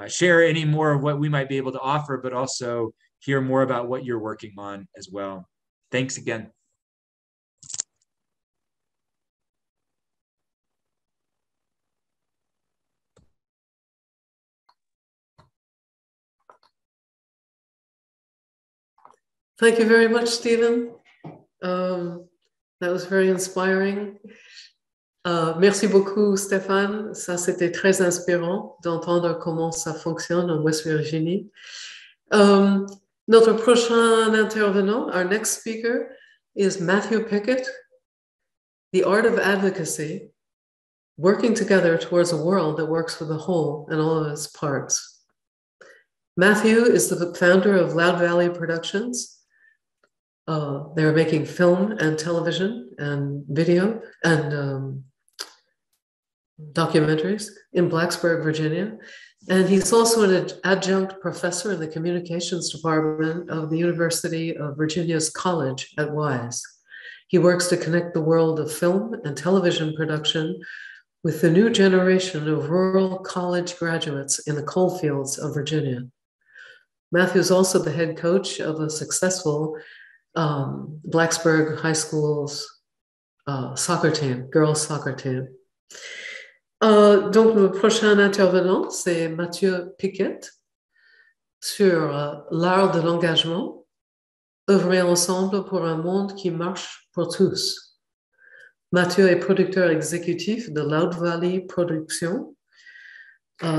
share any more of what we might be able to offer, but also hear more about what you're working on as well. Thanks again. Thank you very much, Stephen. That was very inspiring. Merci beaucoup, Stéphane. Ça, c'était très inspirant d'entendre comment ça fonctionne en West Virginie. Notre prochain intervenant, our next speaker, is Mathew Pickett, The Art of Advocacy, Working Together Towards a World That Works for the Whole and All of Its Parts. Mathew is the founder of Loud Valley Productions. They're making film and television and video and documentaries in Blacksburg, Virginia. And he's also an adjunct professor in the communications department of the University of Virginia's College at Wise. He works to connect the world of film and television production with the new generation of rural college graduates in the coal fields of Virginia. Mathew is also the head coach of a successful Blacksburg High School's soccer team, girls soccer team. Donc, le prochain intervenant, c'est Mathew Pickett sur l'art de l'engagement, œuvrer ensemble pour un monde qui marche pour tous. Mathew est producteur exécutif de Loud Valley Productions.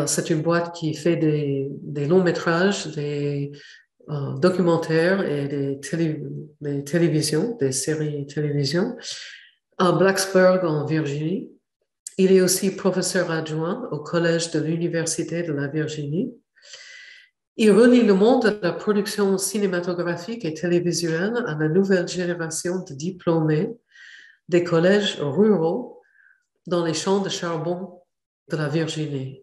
C'est une boîte qui fait des longs métrages, des documentaires et des télévisions, des séries télévision à Blacksburg en Virginie. Il est aussi professeur adjoint au Collège de l'Université de la Virginie. Il relie le monde de la production cinématographique et télévisuelle à la nouvelle génération de diplômés des collèges ruraux dans les champs de charbon de la Virginie.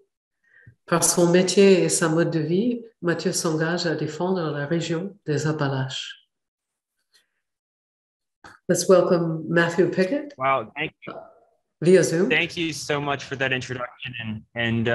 Par son métier et sa mode de vie, Mathew s'engage à défendre la région des Appalaches. Let's welcome Mathew Pickett. Wow, thank you. Via Zoom. Thank you so much for that introduction. And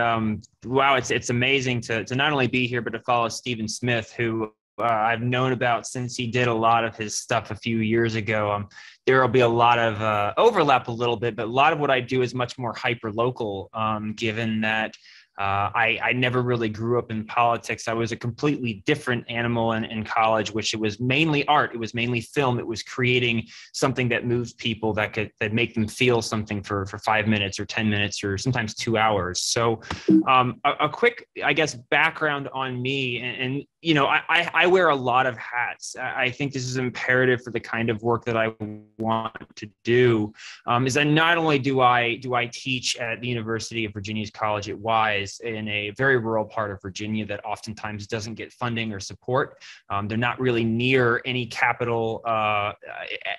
wow, it's amazing to not only be here, but to follow Stephen Smith, who I've known about since he did a lot of his stuff a few years ago. There will be a lot of overlap a little bit, but a lot of what I do is much more hyper-local, given that I never really grew up in politics. I was a completely different animal in college, which it was mainly art. It was mainly film. It was creating something that moves people, that make them feel something for 5 minutes or 10 minutes or sometimes 2 hours. So a quick, I guess, background on me. And you know, I wear a lot of hats. I think this is imperative for the kind of work that I want to do, is that not only do I teach at the University of Virginia's College at Wise, in a very rural part of Virginia that oftentimes doesn't get funding or support. They're not really near any capital of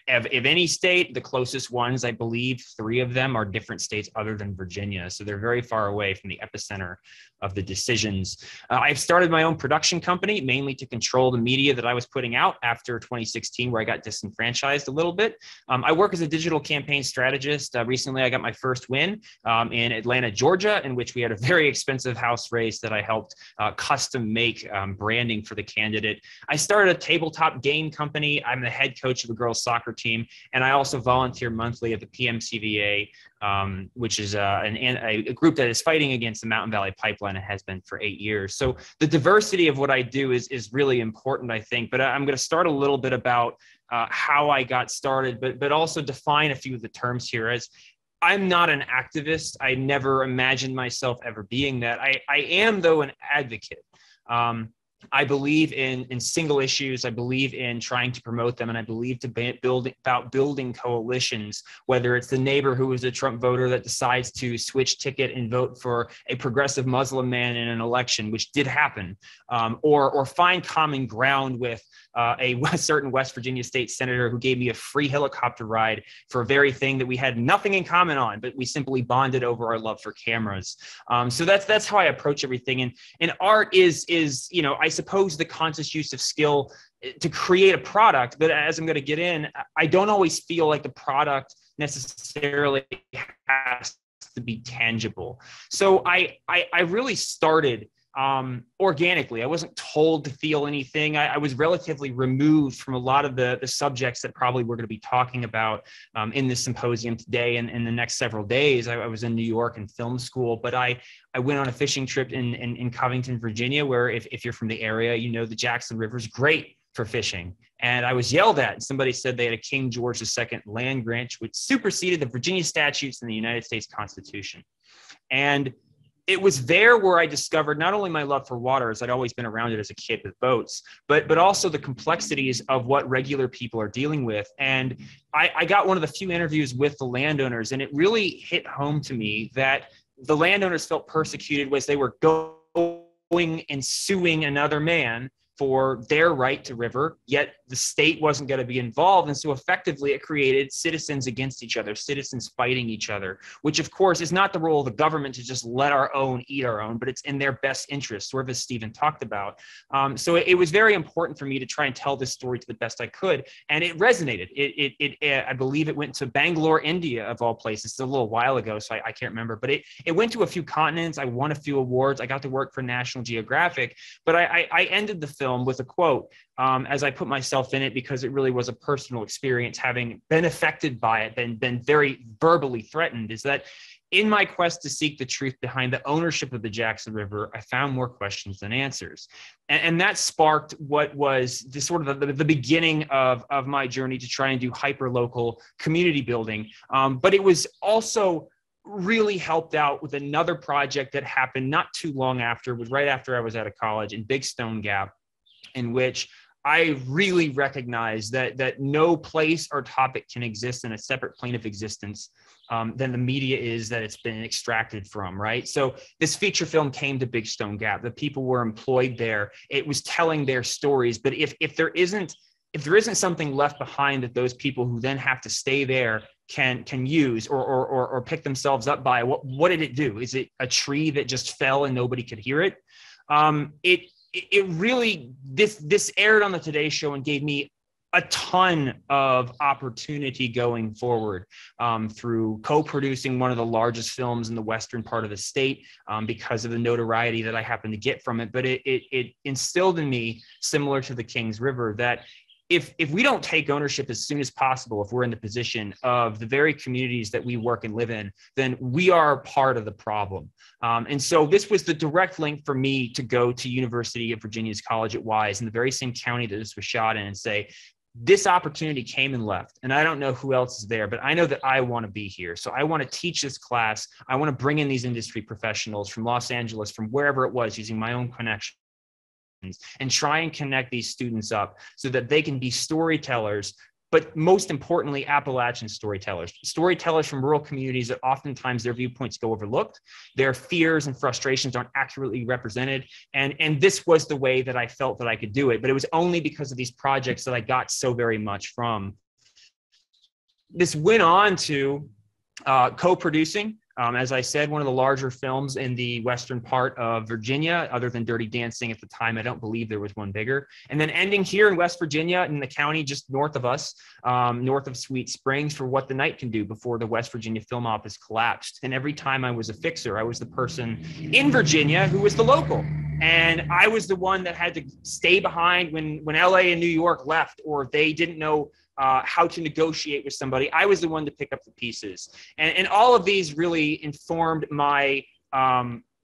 any state. The closest ones, I believe, 3 of them are different states other than Virginia. So they're very far away from the epicenter of the decisions. I've started my own production company. company, mainly to control the media that I was putting out after 2016, where I got disenfranchised a little bit. I work as a digital campaign strategist. Recently, I got my first win in Atlanta, Georgia, in which we had a very expensive house race that I helped custom make branding for the candidate. I started a tabletop game company. I'm the head coach of a girls' soccer team, and I also volunteer monthly at the PMCVA, which is a group that is fighting against the Mountain Valley Pipeline and has been for 8 years. So the diversity of what I do is really important, I think. But I'm going to start a little bit about how I got started, but also define a few of the terms here. As I'm not an activist. I never imagined myself ever being that. I am, though, an advocate. I believe in single issues. I believe in trying to promote them, and I believe about building coalitions, whether it's the neighbor who is a Trump voter that decides to switch ticket and vote for a progressive Muslim man in an election, which did happen, or find common ground with a certain West Virginia state senator who gave me a free helicopter ride for a very thing that we had nothing in common on, but we simply bonded over our love for cameras. So that's how I approach everything. And art is I suppose the conscious use of skill to create a product, but as I'm going to get in, I don't always feel like the product necessarily has to be tangible. So I really started organically. I wasn't told to feel anything. I was relatively removed from a lot of the subjects that probably we're going to be talking about in this symposium today and in the next several days. I was in New York in film school, but I went on a fishing trip in Covington, Virginia, where if you're from the area, you know the Jackson River is great for fishing. And I was yelled at. Somebody said they had a King George II land grant, which superseded the Virginia statutes and the United States Constitution. And it was there where I discovered not only my love for water, as I'd always been around it as a kid with boats, but also the complexities of what regular people are dealing with. And I got one of the few interviews with the landowners, and it really hit home to me that the landowners felt persecuted as they were going and suing another man for their right to river, yet the state wasn't going to be involved. And so effectively it created citizens against each other, citizens fighting each other, which of course is not the role of the government to just let our own eat our own, but it's in their best interest, sort of as Stephen talked about. So it was very important for me to try and tell this story to the best I could. And it resonated. I believe it went to Bangalore, India, of all places. It's a little while ago, so I can't remember, but it went to a few continents. I won a few awards. I got to work for National Geographic, but I ended the film with a quote as I put myself in it, because it really was a personal experience, having been affected by it, been very verbally threatened, is that in my quest to seek the truth behind the ownership of the Jackson River, I found more questions than answers. And that sparked what was the sort of the beginning of my journey to try and do hyper-local community building. But it was also really helped out with another project that happened not too long after, was right after I was out of college, in Big Stone Gap, in which I really recognized that no place or topic can exist in a separate plane of existence than the media is that it's been extracted from, right? So this feature film came to Big Stone Gap. The people were employed there. It was telling their stories. But if there isn't something left behind that those people who then have to stay there can use or pick themselves up by, what did it do? Is it a tree that just fell and nobody could hear it? It really, this aired on the Today Show and gave me a ton of opportunity going forward through co-producing one of the largest films in the western part of the state because of the notoriety that I happened to get from it. But it instilled in me, similar to the Kings River, that if we don't take ownership as soon as possible, if we're in the position of the very communities that we work and live in, then we are part of the problem. And so this was the direct link for me to go to University of Virginia's College at Wise, in the very same county that this was shot in, and say, this opportunity came and left, and I don't know who else is there, but I know that I want to be here. So I want to teach this class. I want to bring in these industry professionals from Los Angeles, from wherever it was, using my own connection, and try and connect these students up so that they can be storytellers, but most importantly, Appalachian storytellers from rural communities that oftentimes their viewpoints go overlooked, their fears and frustrations aren't accurately represented. And this was the way that I felt that I could do it. But it was only because of these projects that I got so very much from. This went on to co-producing As I said, one of the larger films in the western part of Virginia, other than Dirty Dancing at the time. I don't believe there was one bigger. And then ending here in West Virginia, in the county just north of us, north of Sweet Springs, for What the Night Can Do before the West Virginia Film Office collapsed. And every time I was a fixer, I was the person in Virginia who was the local. And I was the one that had to stay behind when LA and New York left, or they didn't know how to negotiate with somebody. I was the one to pick up the pieces. And all of these really informed my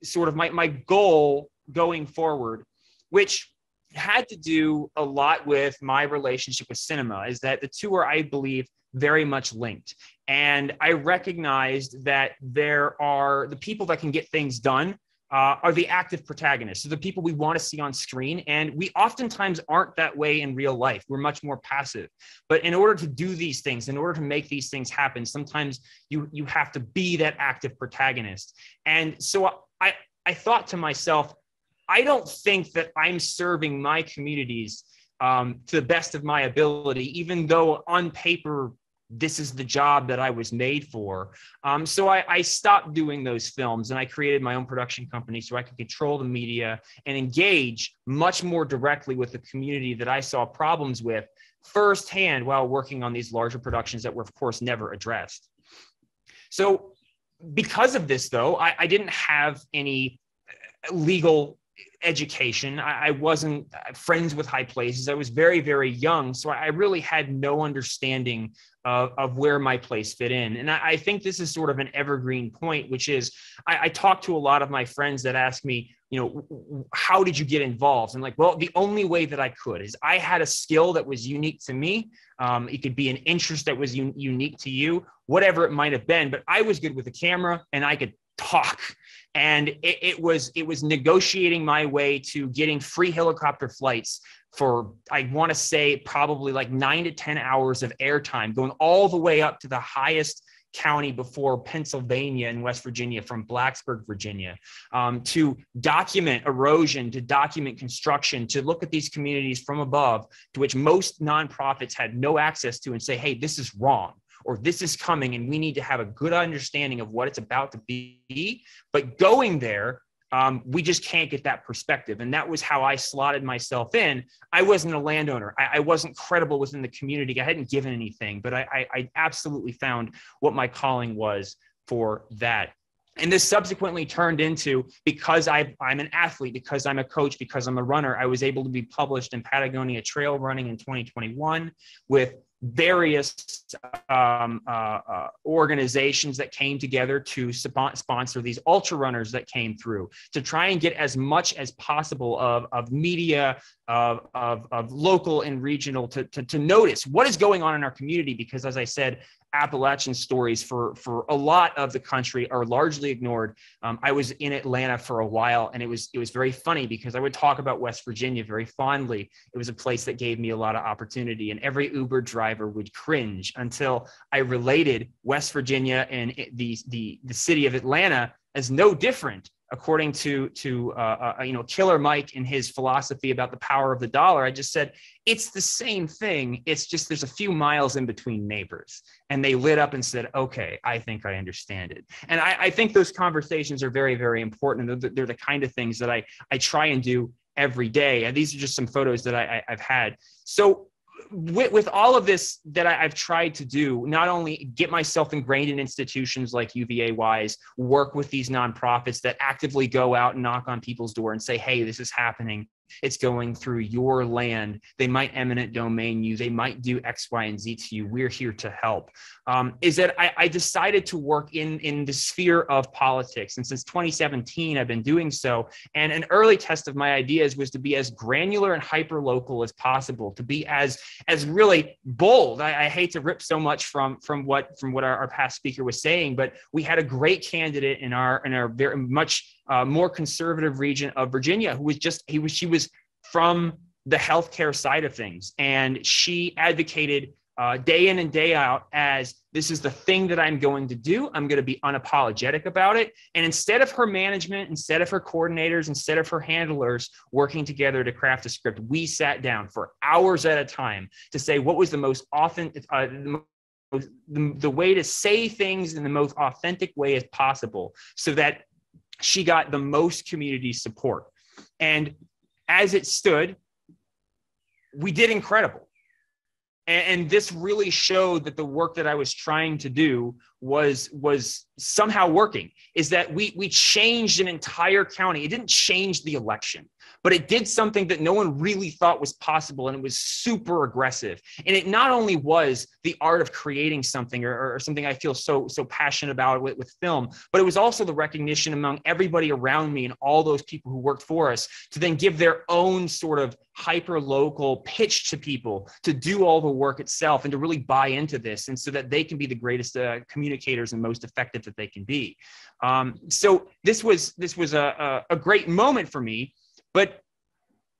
sort of my goal going forward, which had to do a lot with my relationship with cinema, is that the two are, I believe, very much linked. And I recognized that there are the people that can get things done are the active protagonists, so the people we want to see on screen. And we oftentimes aren't that way in real life. We're much more passive. But in order to do these things, in order to make these things happen, sometimes you have to be that active protagonist. And so I thought to myself, I don't think that I'm serving my communities to the best of my ability, even though on paper, this is the job that I was made for. So I stopped doing those films, and I created my own production company so I could control the media and engage much more directly with the community that I saw problems with firsthand while working on these larger productions that were, of course, never addressed. So because of this, though, I didn't have any legal education. I wasn't friends with high places. I was very, very young. So I really had no understanding of where my place fit in. And I think this is sort of an evergreen point, which is I talk to a lot of my friends that ask me, you know, how did you get involved? I'm like, well, the only way that I could is I had a skill that was unique to me. It could be an interest that was unique to you, whatever it might have been. But I was good with the camera and I could talk. And it was negotiating my way to getting free helicopter flights for, I want to say, probably like 9 to 10 hours of airtime, going all the way up to the highest county before Pennsylvania and West Virginia, from Blacksburg, Virginia, to document erosion, to document construction, to look at these communities from above, to which most nonprofits had no access to, and say, hey, this is wrong, or this is coming, and we need to have a good understanding of what it's about to be. But going there, we just can't get that perspective. And that was how I slotted myself in. I wasn't a landowner. I wasn't credible within the community. I hadn't given anything, but I absolutely found what my calling was for that. And this subsequently turned into, because I'm an athlete, because I'm a coach, because I'm a runner, I was able to be published in Patagonia Trail Running in 2021 with various organizations that came together to sponsor these ultra runners that came through, to try and get as much as possible of media, of local and regional to notice what is going on in our community. Because, as I said, Appalachian stories for a lot of the country are largely ignored. I was in Atlanta for a while, and it was very funny because I would talk about West Virginia very fondly. It was a place that gave me a lot of opportunity, and every Uber driver would cringe until I related West Virginia and the city of Atlanta as no different, according to Killer Mike and his philosophy about the power of the dollar. I just said, it's the same thing. It's just there's a few miles in between neighbors. And they lit up and said, okay, I think I understand it. And I think those conversations are very, very important. They're the kind of things that I try and do every day. And these are just some photos that I've had. So with all of this that I've tried to do, not only get myself ingrained in institutions like UVA-wise, work with these nonprofits that actively go out and knock on people's door and say, hey, this is happening. It's going through your land. They might eminent domain you. They might do X, Y, and Z to you. We're here to help. Is that I decided to work in the sphere of politics. And since 2017, I've been doing so. And an early test of my ideas was to be as granular and hyper-local as possible, to be as really bold. I hate to rip so much from what our past speaker was saying, but we had a great candidate in our very much more conservative region of Virginia she was from the healthcare side of things. And she advocated day in and day out as, this is the thing that I'm going to do. I'm going to be unapologetic about it. And instead of her management, instead of her coordinators, instead of her handlers working together to craft a script, we sat down for hours at a time to say what was the most the way to say things in the most authentic way as possible so that she got the most community support. And as it stood, we did incredible. And this really showed that the work that I was trying to do was somehow working, is that we changed an entire county. It didn't change the election, but it did something that no one really thought was possible, and it was super aggressive. And it not only was the art of creating something or something I feel so passionate about with film, but it was also the recognition among everybody around me and all those people who worked for us to then give their own sort of hyper-local pitch to people to do all the work itself and to really buy into this, and so that they can be the greatest communicators and most effective that they can be. So this was a great moment for me, but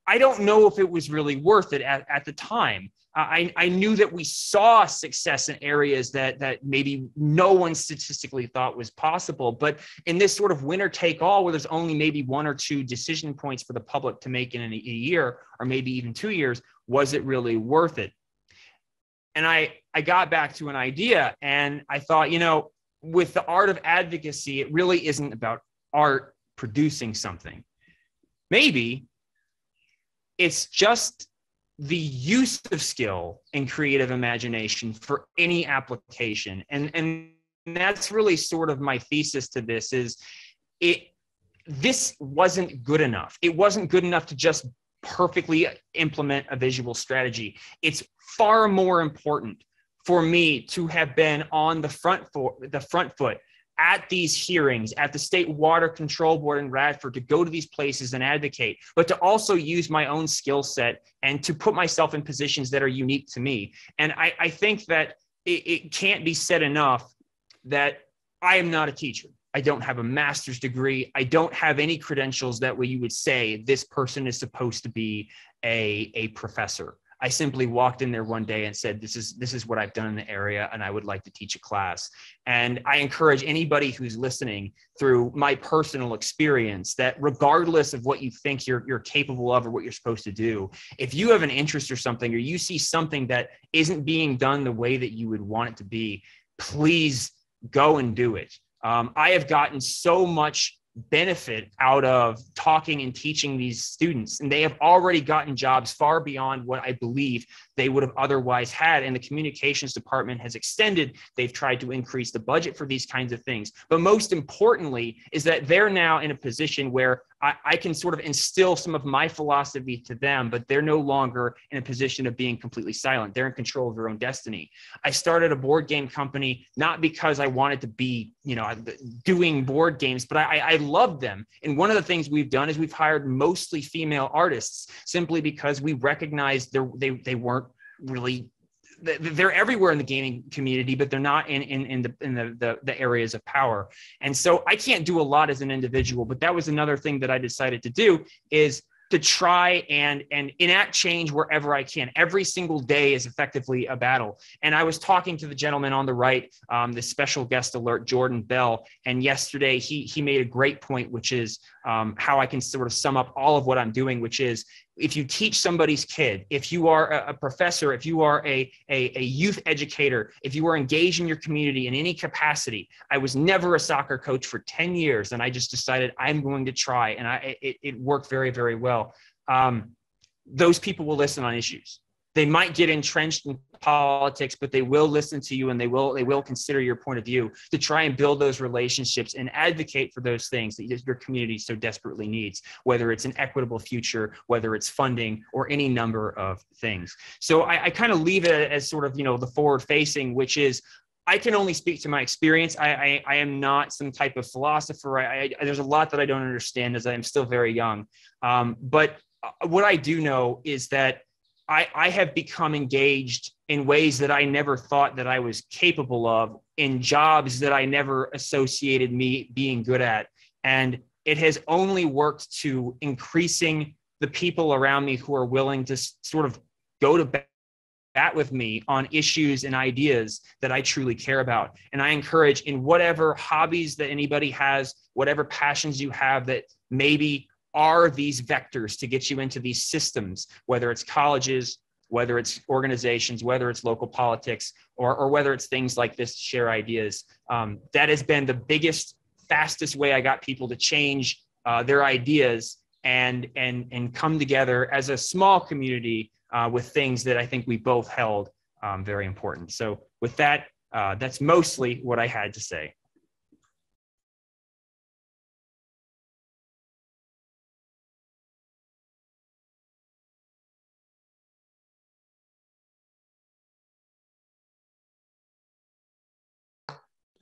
I don't know if it was really worth it at the time. I knew that we saw success in areas that maybe no one statistically thought was possible. But in this sort of winner take all, where there's only maybe 1 or 2 decision points for the public to make in a year, or maybe even 2 years, was it really worth it? And I got back to an idea, and I thought, with the art of advocacy, it really isn't about art producing something. Maybe it's just the use of skill and creative imagination for any application. And that's really sort of my thesis to this, is this wasn't good enough. It wasn't good enough to just perfectly implement a visual strategy. It's far more important for me to have been on the front foot at these hearings, at the State Water Control Board in Radford, to go to these places and advocate, but to also use my own skill set and to put myself in positions that are unique to me. And I think that it can't be said enough that I am not a teacher. I don't have a master's degree. I don't have any credentials that way you would say this person is supposed to be a professor. I simply walked in there one day and said, this is what I've done in the area, and I would like to teach a class. And I encourage anybody who's listening, through my personal experience, that regardless of what you think you're capable of or what you're supposed to do, if you have an interest or something, or you see something that isn't being done the way that you would want it to be, please go and do it. I have gotten so much benefit out of talking and teaching these students, and they have already gotten jobs far beyond what I believe they would have otherwise had. And the communications department has extended. They've tried to increase the budget for these kinds of things. But most importantly is that they're now in a position where I can sort of instill some of my philosophy to them, but they're no longer in a position of being completely silent. They're in control of their own destiny. I started a board game company, not because I wanted to be, doing board games, but I loved them. And one of the things we've done is we've hired mostly female artists, simply because we recognized they weren't really, they're everywhere in the gaming community, but they're not in the areas of power. And so I can't do a lot as an individual, but that was another thing that I decided to do, is to try and enact change wherever I can. Every single day is effectively a battle. And I was talking to the gentleman on the right, the special guest alert, Jordan Bell. And yesterday he made a great point, which is how I can sort of sum up all of what I'm doing, which is, if you teach somebody's kid, if you are a professor, if you are a youth educator, if you are engaged in your community in any capacity. I was never a soccer coach for 10 years, and I just decided I'm going to try, and it worked very, very well. Those people will listen on issues. They might get entrenched in politics, but they will listen to you, and they will consider your point of view to try and build those relationships and advocate for those things that your community so desperately needs, whether it's an equitable future, whether it's funding, or any number of things. So I kind of leave it as sort of, the forward facing, which is, I can only speak to my experience. I am not some type of philosopher. There's a lot that I don't understand, as I am still very young. But what I do know is that I have become engaged in ways that I never thought that I was capable of, in jobs that I never associated me being good at. And it has only worked to increasing the people around me who are willing to sort of go to bat with me on issues and ideas that I truly care about. And I encourage, in whatever hobbies that anybody has, whatever passions you have that maybe are these vectors to get you into these systems, whether it's colleges, whether it's organizations, whether it's local politics, or whether it's things like this to share ideas. That has been the biggest, fastest way I got people to change their ideas and come together as a small community with things that I think we both held very important. So with that, that's mostly what I had to say.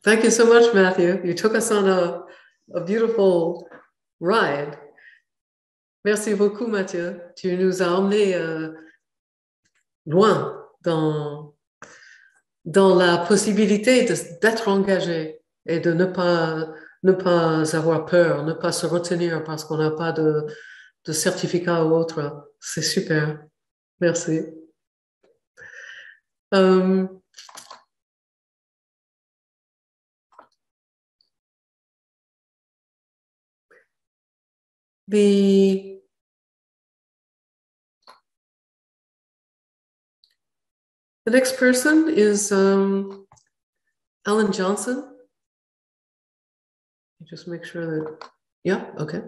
Thank you so much, Matthew. You took us on a beautiful ride. Merci beaucoup, Mathieu. Tu nous as emmenés loin dans la possibilité d'être engagé et de ne pas avoir peur, ne pas se retenir parce qu'on n'a pas de certificat ou autre. C'est super. Merci. The next person is Alan Johnson. Just make sure that, yeah, okay.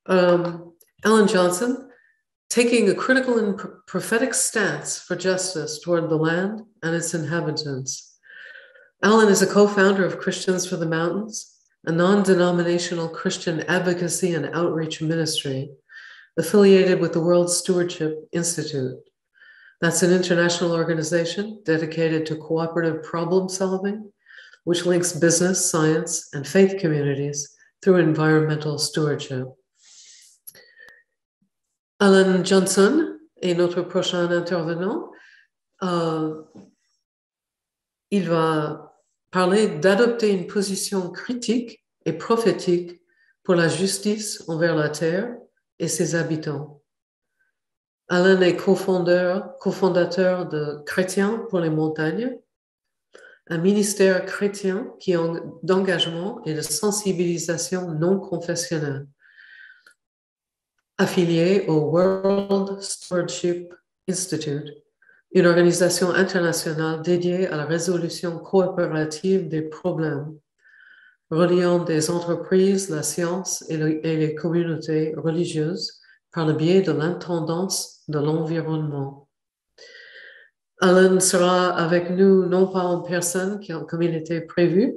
Alan Johnson, taking a critical and prophetic stance for justice toward the land and its inhabitants. Alan is a co-founder of Christians for the Mountains, a non-denominational Christian advocacy and outreach ministry affiliated with the World Stewardship Institute. That's an international organization dedicated to cooperative problem solving, which links business, science, and faith communities through environmental stewardship. Alan Johnson est notre prochain intervenant. Il va parler d'adopter une position critique et prophétique pour la justice envers la terre et ses habitants. Alan est cofondateur de Chrétiens pour les montagnes, un ministère chrétien d'engagement et de sensibilisation non confessionnelle, affilié au World Stewardship Institute, une organisation internationale dédiée à la résolution coopérative des problèmes, reliant des entreprises, la science et les communautés religieuses par le biais de l'intendance de l'environnement. Alan sera avec nous non pas en personne, comme il était prévu,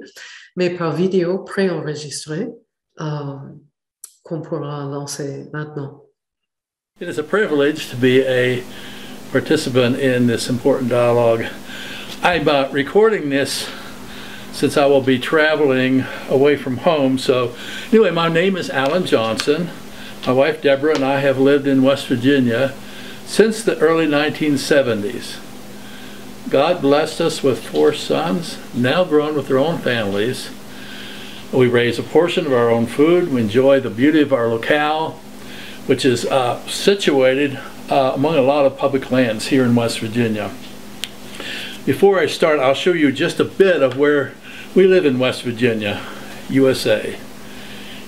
mais par vidéo préenregistrée qu'on pourra lancer maintenant. It is a privilege to be a participant in this important dialogue. I'm recording this since I will be traveling away from home. So anyway, my name is Alan Johnson. My wife Deborah and I have lived in West Virginia since the early 1970s. God blessed us with 4 sons, now grown with their own families. We raise a portion of our own food. We enjoy the beauty of our locale, which is situated among a lot of public lands here in West Virginia. Before I start, I'll show you just a bit of where we live in West Virginia, U.S.A.,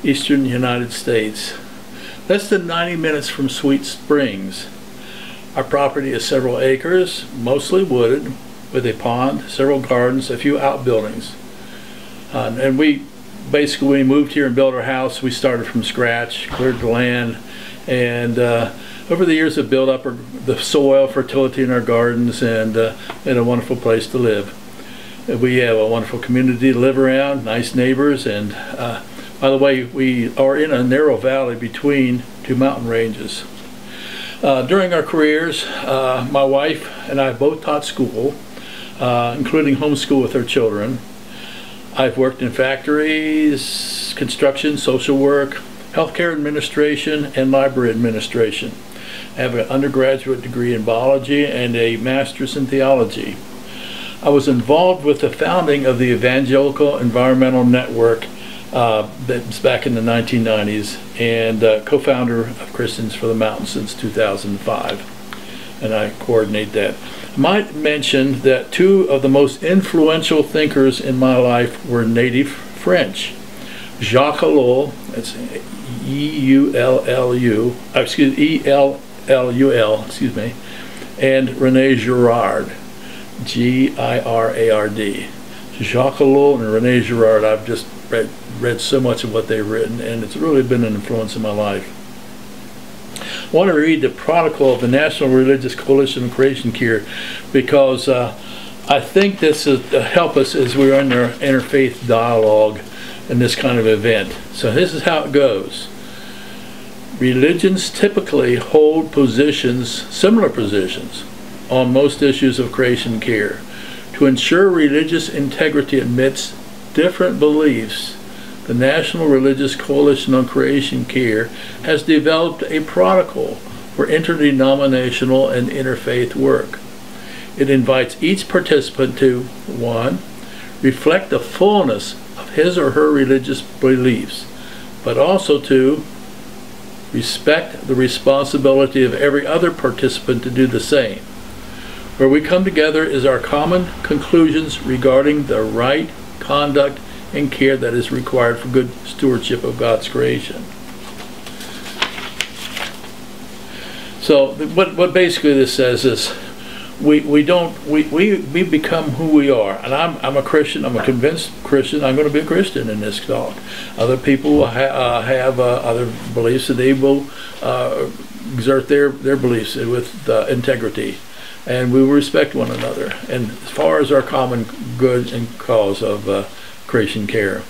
Eastern United States. Less than 90 minutes from Sweet Springs. Our property is several acres, mostly wooded, with a pond, several gardens, a few outbuildings. And we basically, when we moved here and built our house, we started from scratch, cleared the land, and over the years have built up the soil, fertility in our gardens, and a wonderful place to live. We have a wonderful community to live around, nice neighbors, and by the way, we are in a narrow valley between 2 mountain ranges. During our careers, my wife and I both taught school, including homeschool with our children. I've worked in factories, construction, social work, healthcare administration, and library administration. I have an undergraduate degree in biology and a master's in theology. I was involved with the founding of the Evangelical Environmental Network that was back in the 1990s, and co-founder of Christians for the Mountains since 2005, and I coordinate that. I might mention that 2 of the most influential thinkers in my life were native French. Jacques Ellul, that's E-L-L-U, excuse me, and René Girard, G-I-R-A-R-D. Jacques Ellul and René Girard, I've just read so much of what they've written, and it's really been an influence in my life. I want to read the protocol of the National Religious Coalition of Creation Care because I think this will help us as we're in our interfaith dialogue in this kind of event. So this is how it goes. Religions typically hold positions, similar positions, on most issues of creation care. To ensure religious integrity amidst different beliefs, the National Religious Coalition on Creation Care has developed a protocol for interdenominational and interfaith work. It invites each participant to 1. Reflect the fullness of his or her religious beliefs, but also to respect the responsibility of every other participant to do the same. Where we come together is our common conclusions regarding the right conduct and care that is required for good stewardship of God's creation. So what basically this says is we become who we are. And I'm a Christian. I'm a convinced Christian. I'm going to be a Christian in this talk. Other people will have other beliefs, and they will exert their beliefs with integrity. And we will respect one another. And as far as our common good and cause of creation care.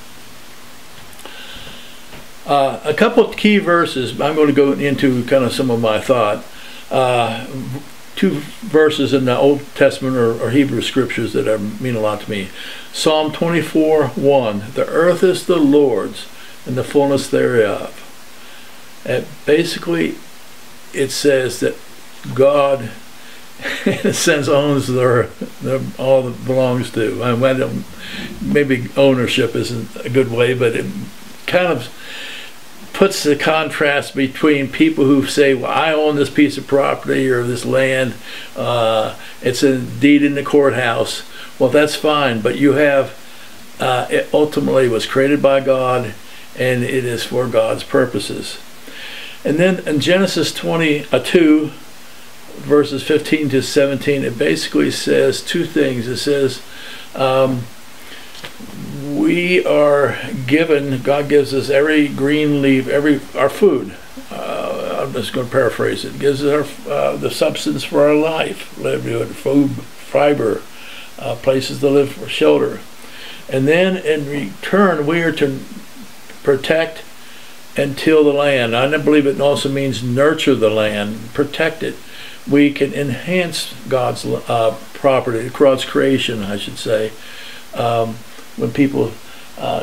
A couple of key verses. I'm going to go into kind of some of my thought. 2 verses in the Old Testament or Hebrew scriptures that mean a lot to me. Psalm 24:1. The earth is the Lord's and the fullness thereof. And basically, it says that God, in a sense, owns all that belongs to. I don't, maybe ownership isn't a good way, but it kind of puts the contrast between people who say, well, I own this piece of property or this land, it's a deed in the courthouse. Well, that's fine, but you have, it ultimately was created by God, and it is for God's purposes. And then in Genesis 22, verses 15 to 17, it basically says 2 things. It says, we are given, God gives us every green leaf, our food. I'm just going to paraphrase it. Gives us the substance for our life, food, fiber, places to live, for shelter. And then in return, we are to protect and till the land. I believe it also means nurture the land, protect it. We can enhance God's property, God's creation, I should say. When people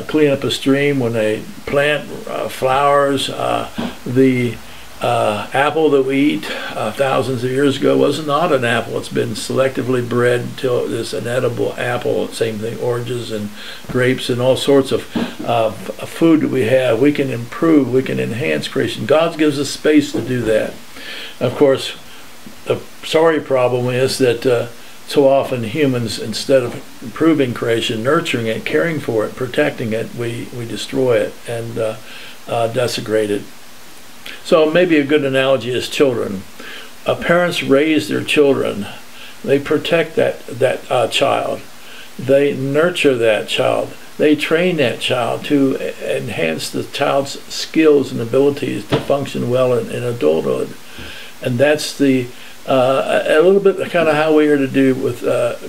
clean up a stream, when they plant flowers, the apple that we eat thousands of years ago was not an apple. It's been selectively bred until it is an edible apple. Same thing, oranges and grapes and all sorts of food that we have. We can improve, we can enhance creation. God gives us space to do that. Of course, the sorry problem is that so often humans, instead of improving creation, nurturing it, caring for it, protecting it, we destroy it and desecrate it. So maybe a good analogy is children. Parents raise their children. They protect that child. They nurture that child. They train that child to enhance the child's skills and abilities to function well in adulthood. And that's the a little bit kind of how we are to do with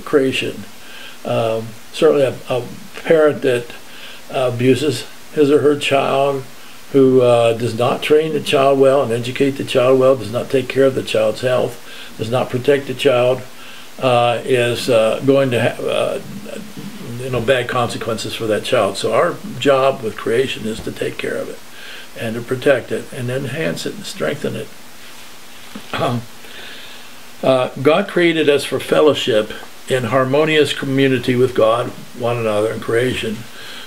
creation. Certainly a parent that abuses his or her child, who does not train the child well and educate the child well, does not take care of the child's health, does not protect the child, is going to have bad consequences for that child. So our job with creation is to take care of it and to protect it and enhance it and strengthen it. God created us for fellowship in harmonious community with God, one another, and creation.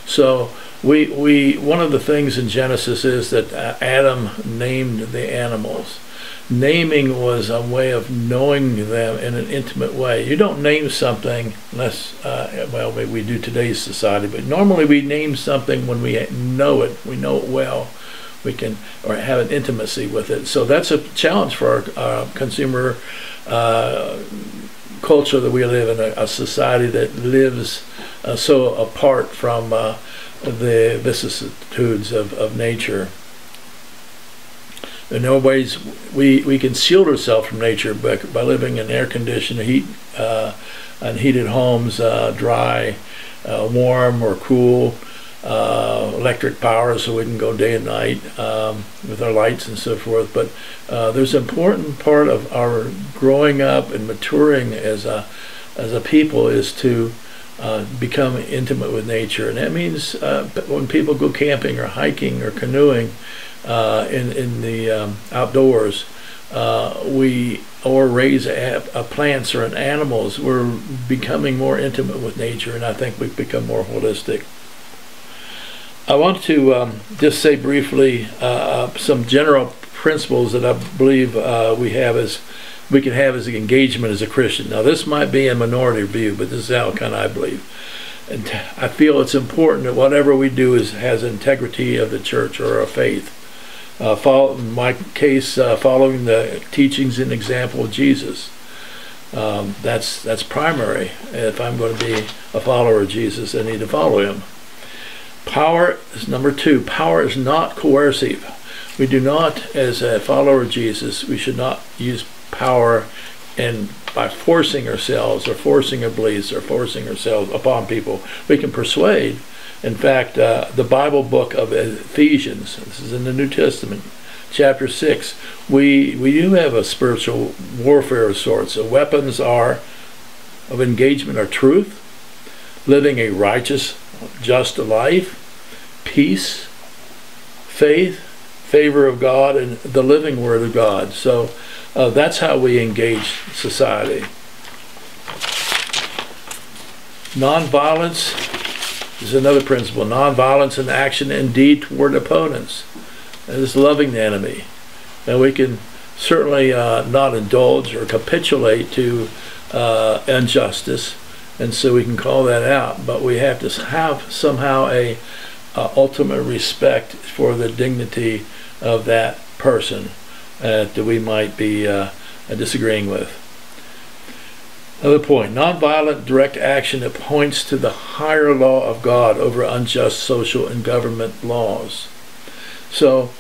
So we one of the things in Genesis is that Adam named the animals. Naming was a way of knowing them in an intimate way. You don't name something unless, well, maybe we do today's society, but normally we name something when we know it well. we can, or have an intimacy with it. So that's a challenge for our consumer culture that we live in, a society that lives so apart from the vicissitudes of nature. In no ways we can shield ourselves from nature by living in air-conditioned, heated homes, dry, warm or cool, electric power so we can go day and night with our lights and so forth. But there's an important part of our growing up and maturing as a people is to become intimate with nature. And that means when people go camping or hiking or canoeing in the outdoors, or raise plants or animals, we're becoming more intimate with nature, and I think we've become more holistic. I want to just say briefly some general principles that I believe we can have as an engagement as a Christian. Now, this might be a minority view, but this is how kind of I believe. And I feel it's important that whatever we do has integrity of the church or our faith. In my case, following the teachings and example of Jesus. That's primary. If I'm going to be a follower of Jesus, I need to follow him. Power is number two. Power is not coercive. We do not, as a follower of Jesus, we should not use power by forcing ourselves or forcing our beliefs or forcing ourselves upon people. We can persuade. In fact, the Bible book of Ephesians, this is in the New Testament, chapter 6, we do have a spiritual warfare of sorts. The weapons of engagement are truth, living a righteous, just life, peace, faith, favor of God, and the living Word of God. So that's how we engage society. Nonviolence is another principle. Nonviolence in action and deed toward opponents. That is loving the enemy. And we can certainly not indulge or capitulate to injustice, and so we can call that out. But we have to have somehow a ultimate respect for the dignity of that person that we might be disagreeing with. Another point, nonviolent direct action that points to the higher law of God over unjust social and government laws. So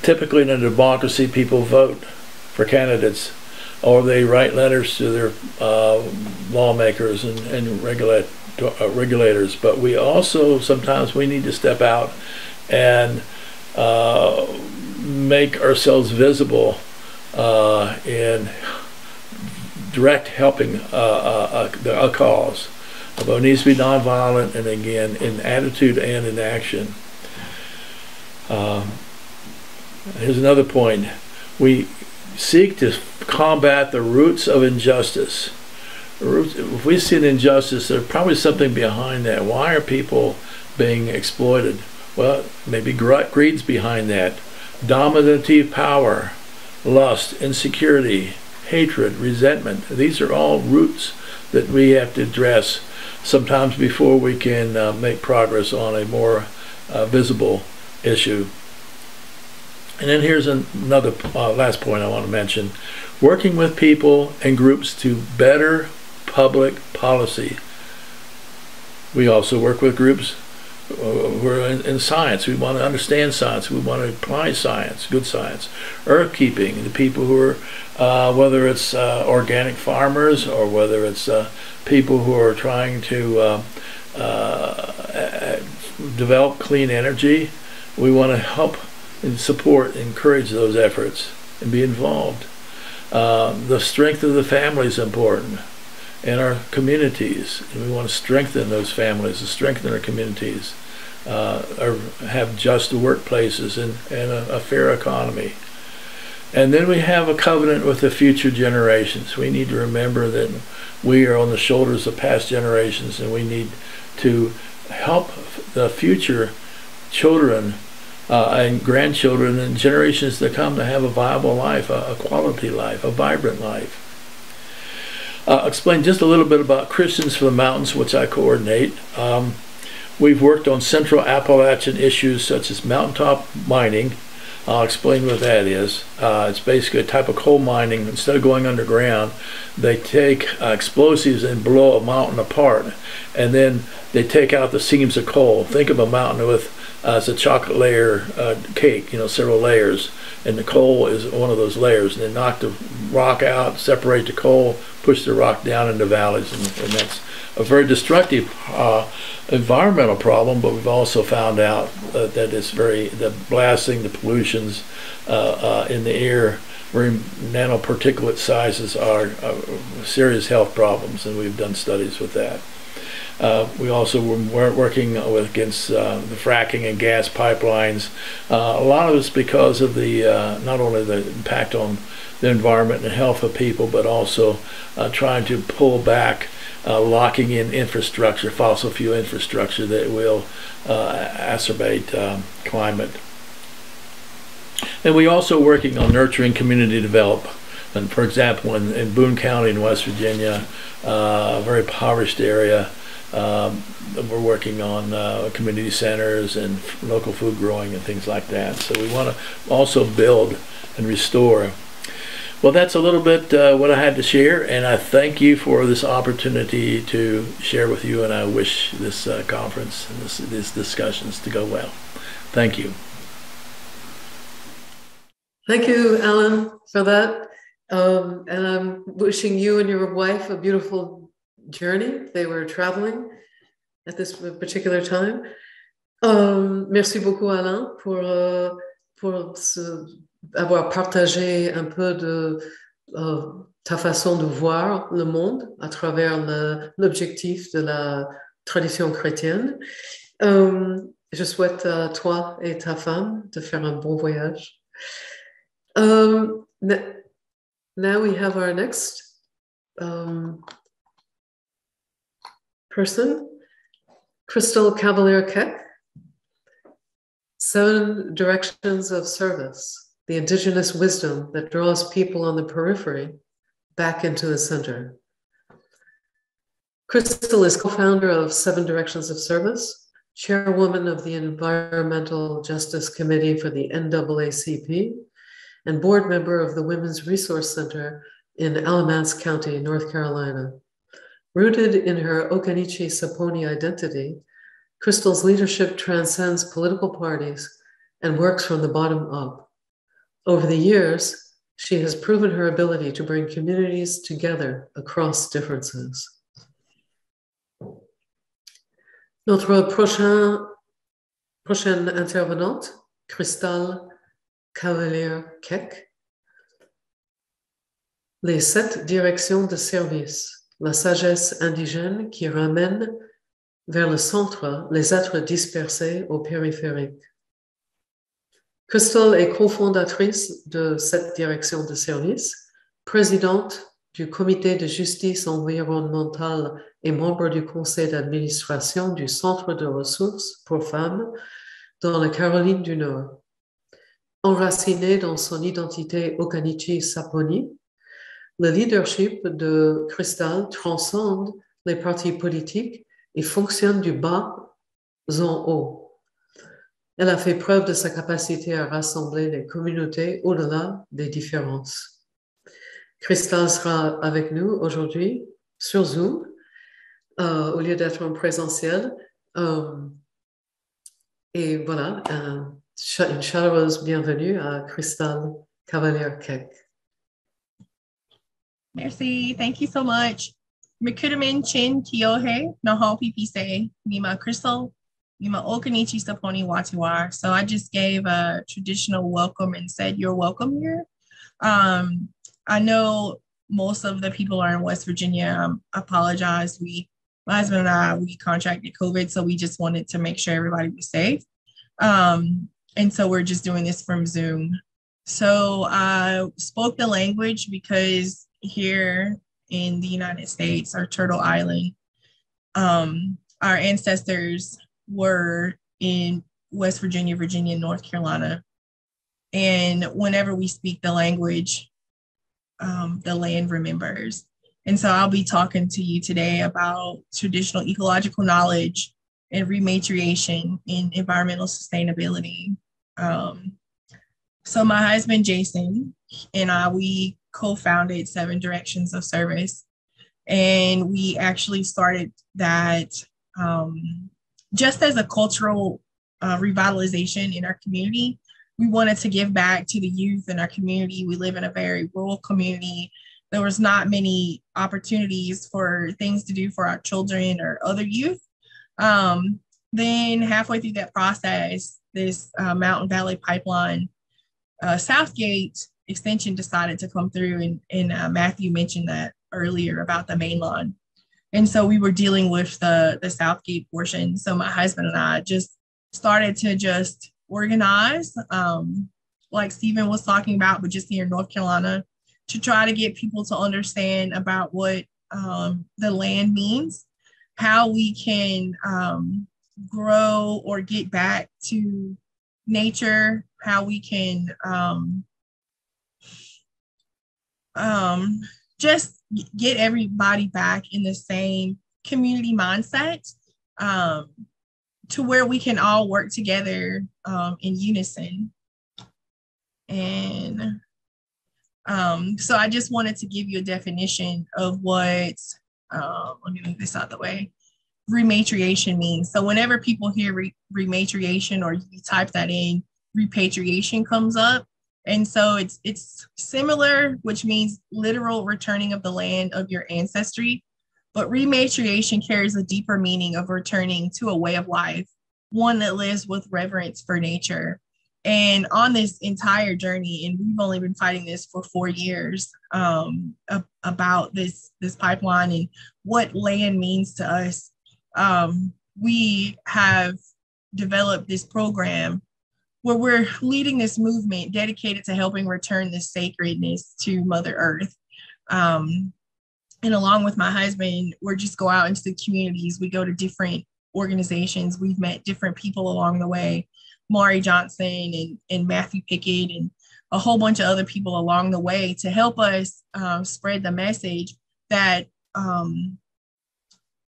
typically in a democracy, people vote for candidates, or they write letters to their lawmakers and regulators. But we also, sometimes we need to step out and make ourselves visible in direct helping a cause. But it needs to be nonviolent, and again, in attitude and in action. Here's another point. We seek to combat the roots of injustice. If we see an injustice, there's probably something behind that. Why are people being exploited? Well, maybe greed's behind that. Dominative power, lust, insecurity, hatred, resentment. These are all roots that we have to address sometimes before we can make progress on a more visible issue. And then here's another last point I want to mention. Working with people and groups to better public policy. We also work with groups who are in science. We want to understand science. We want to apply science, good science. Earth keeping, the people who are, whether it's organic farmers or whether it's people who are trying to develop clean energy. We want to help and support, encourage those efforts and be involved. The strength of the family is important in our communities, and we want to strengthen those families and strengthen our communities, or have just workplaces and a fair economy. And then we have a covenant with the future generations. We need to remember that we are on the shoulders of past generations, and we need to help the future children and grandchildren and generations to come to have a viable life, a quality life, a vibrant life. Explain just a little bit about Christians for the Mountains, which I coordinate. We've worked on central Appalachian issues such as mountaintop mining. I'll explain what that is. It's basically a type of coal mining. Instead of going underground, they take explosives and blow a mountain apart, and then they take out the seams of coal. Think of a mountain with as a chocolate layer cake, you know, several layers, and the coal is one of those layers. And then knock the rock out, separate the coal, push the rock down into valleys, and that's a very destructive environmental problem. But we've also found out that the blasting, the pollutions in the air, very nanoparticulate sizes are serious health problems, and we've done studies with that. We also were working against the fracking and gas pipelines. A lot of it's because of the not only the impact on the environment and health of people, but also trying to pull back, locking in infrastructure, fossil fuel infrastructure that will exacerbate climate. And we also working on nurturing community development. And for example, in Boone County in West Virginia, a very impoverished area, we're working on community centers and local food growing and things like that. So we want to also build and restore. Well, that's a little bit what I had to share, and I thank you for this opportunity to share with you, and I wish this conference and these discussions to go well. Thank you. Thank you, Alan, for that. And I'm wishing you and your wife a beautiful journey. They were traveling at this particular time. Merci beaucoup, Alain, pour avoir partagé un peu de ta façon de voir le monde à travers l'objectif de la tradition chrétienne. Je souhaite à toi et ta femme de faire un bon voyage. Now we have our next person, Crystal Cavalier-Keck. 7 directions of service, the indigenous wisdom that draws people on the periphery back into the center. Crystal is co-founder of 7 Directions of Service, chairwoman of the Environmental Justice Committee for the NAACP, and board member of the Women's Resource Center in Alamance County, North Carolina. Rooted in her Occaneechi Saponi identity, Crystal's leadership transcends political parties and works from the bottom up. Over the years, she has proven her ability to bring communities together across differences. Notre prochaine intervenante, Crystal Cavalier-Keck. Les 7 directions de service, la sagesse indigène qui ramène vers le centre les êtres dispersés au périphérique. Crystal est cofondatrice de cette direction de service, présidente du comité de justice environnementale et membre du conseil d'administration du Centre de ressources pour femmes dans la Caroline du Nord. Enracinée dans son identité Occaneechi Saponi, le leadership de Crystal transcende les partis politiques et fonctionne du bas en haut. Elle a fait preuve de sa capacité à rassembler les communautés au-delà des différences. Crystal sera avec nous aujourd'hui sur Zoom, au lieu d'être en présentiel. Et voilà, une chaleureuse bienvenue à Crystal Cavalier-Keck. Merci, thank you so much. Mikutamin chin kiohe noho pipise nima Crystal nima Occaneechi Saponi watiwar. So I just gave a traditional welcome and said you're welcome here. I know most of the people are in West Virginia. I apologize. My husband and I, we contracted COVID, so we just wanted to make sure everybody was safe. And so we're just doing this from Zoom. So I spoke the language because here in the United States, our Turtle Island, our ancestors were in West Virginia, Virginia, North Carolina. And whenever we speak the language, the land remembers. And so I'll be talking to you today about traditional ecological knowledge and rematriation in environmental sustainability. So my husband, Jason, and I, we co-founded 7 Directions of Service. And we actually started that just as a cultural revitalization in our community. We wanted to give back to the youth in our community. We live in a very rural community. There was not many opportunities for things to do for our children or other youth. Then halfway through that process, this Mountain Valley Pipeline Southgate extension decided to come through, and Mathew mentioned that earlier about the main line. And so we were dealing with the Southgate portion. So my husband and I just started to just organize, like Stephen was talking about, but just here in North Carolina, to try to get people to understand about what the land means, how we can grow or get back to nature, how we can just get everybody back in the same community mindset, to where we can all work together in unison. And so I just wanted to give you a definition of what, let me move this out of the way, rematriation means. So whenever people hear rematriation, or you type that in, repatriation comes up. And so it's similar, which means literal returning of the land of your ancestry. But rematriation carries a deeper meaning of returning to a way of life, one that lives with reverence for nature. And on this entire journey, and we've only been fighting this for 4 years, about this pipeline and what land means to us, we have developed this program where we're leading this movement dedicated to helping return this sacredness to Mother Earth. And along with my husband, we're just go out into the communities. We go to different organizations. We've met different people along the way, Maury Johnson and Mathew Pickett and a whole bunch of other people along the way to help us spread the message that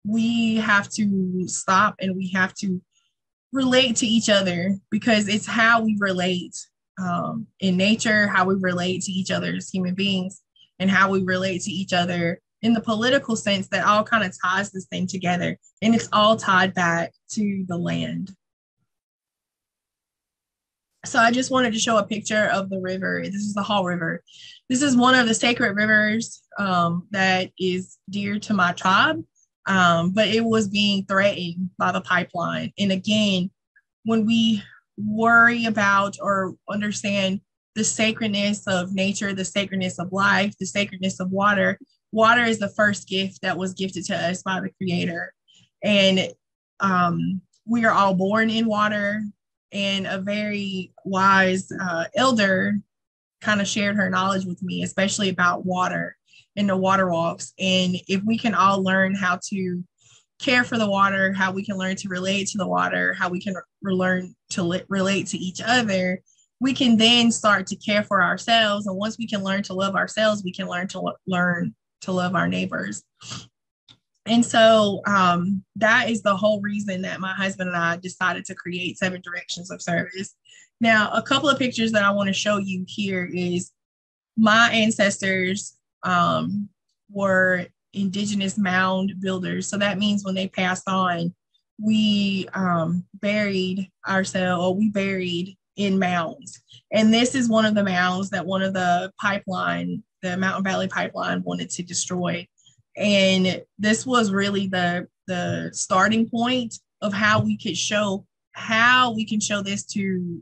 we have to stop and we have to relate to each other, because it's how we relate in nature, how we relate to each other as human beings, and how we relate to each other in the political sense that all kind of ties this thing together. And it's all tied back to the land. So I just wanted to show a picture of the river. This is the Hall River. This is one of the sacred rivers that is dear to my tribe, but it was being threatened by the pipeline. And again, when we worry about or understand the sacredness of nature, the sacredness of life, the sacredness of water, water is the first gift that was gifted to us by the Creator. And we are all born in water. And a very wise elder kind of shared her knowledge with me, especially about water and the water walks. And if we can all learn how to care for the water, how we can learn to relate to the water, how we can learn to relate to each other, we can then start to care for ourselves. And once we can learn to love ourselves, we can learn to love our neighbors. And so that is the whole reason that my husband and I decided to create 7 Directions of Service. Now, a couple of pictures that I want to show you here is my ancestors were indigenous mound builders. So that means when they passed on, we buried ourselves, or we buried in mounds. And this is one of the mounds that one of the Mountain Valley Pipeline wanted to destroy. And this was really the starting point of how we can show this to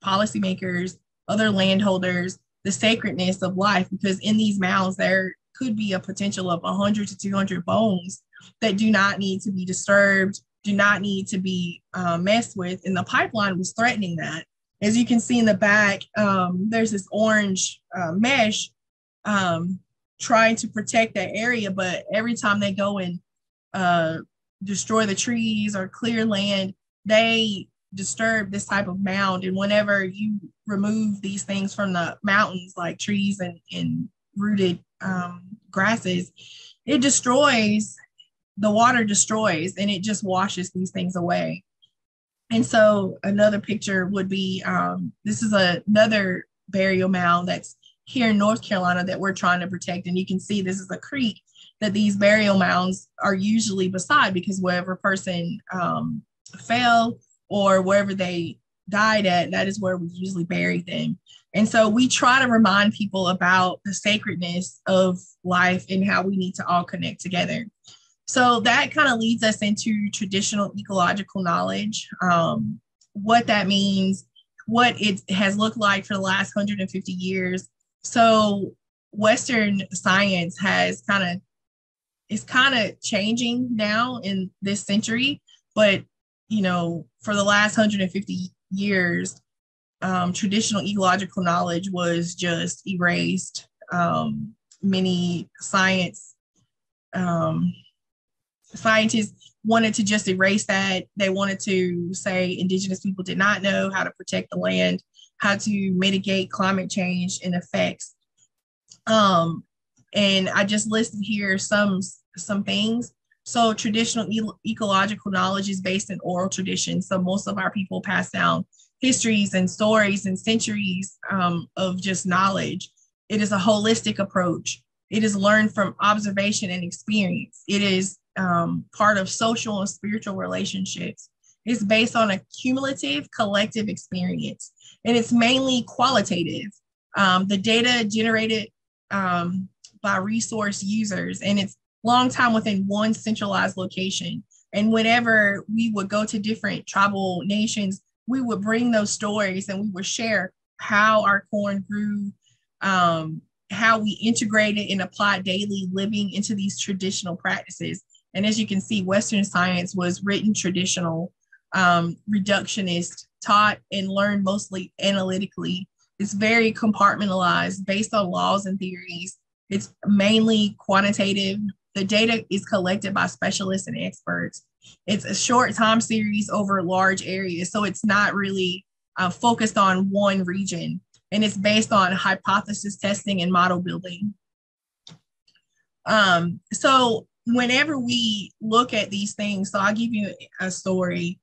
policymakers, other landholders, the sacredness of life, because in these mounds, there could be a potential of 100 to 200 bones that do not need to be disturbed, do not need to be messed with. And the pipeline was threatening that. As you can see in the back, there's this orange mesh trying to protect that area, but every time they go and destroy the trees or clear land, they disturb this type of mound. And whenever you remove these things from the mountains, like trees and rooted grasses, it destroys the water destroys and it just washes these things away. And so another picture would be, this is another burial mound that's here in North Carolina that we're trying to protect. And you can see this is a creek that these burial mounds are usually beside, because wherever a person fell or wherever they died at, that is where we usually bury them. And so we try to remind people about the sacredness of life and how we need to all connect together. So that kind of leads us into traditional ecological knowledge, what that means, what it has looked like for the last 150 years. So Western science is kind of changing now in this century, but for the last 150 years, traditional ecological knowledge was just erased. Many scientists wanted to just erase that. They wanted to say Indigenous people did not know how to protect the land, how to mitigate climate change and effects. And I just listed here some things. So traditional ecological knowledge is based in oral tradition. So most of our people pass down histories and stories and centuries of just knowledge. It is a holistic approach. It is learned from observation and experience. It is part of social and spiritual relationships. It's based on a cumulative collective experience, and it's mainly qualitative. The data generated by resource users, and it's long time within one centralized location. And whenever we would go to different tribal nations, we would bring those stories and we would share how our corn grew, how we integrated and applied daily living into these traditional practices. And as you can see, Western science was written traditional, reductionist, taught and learned mostly analytically. It's very compartmentalized based on laws and theories. It's mainly quantitative. The data is collected by specialists and experts. It's a short time series over large areas. So it's not really focused on one region. And it's based on hypothesis testing and model building. So whenever we look at these things, so I'll give you a story.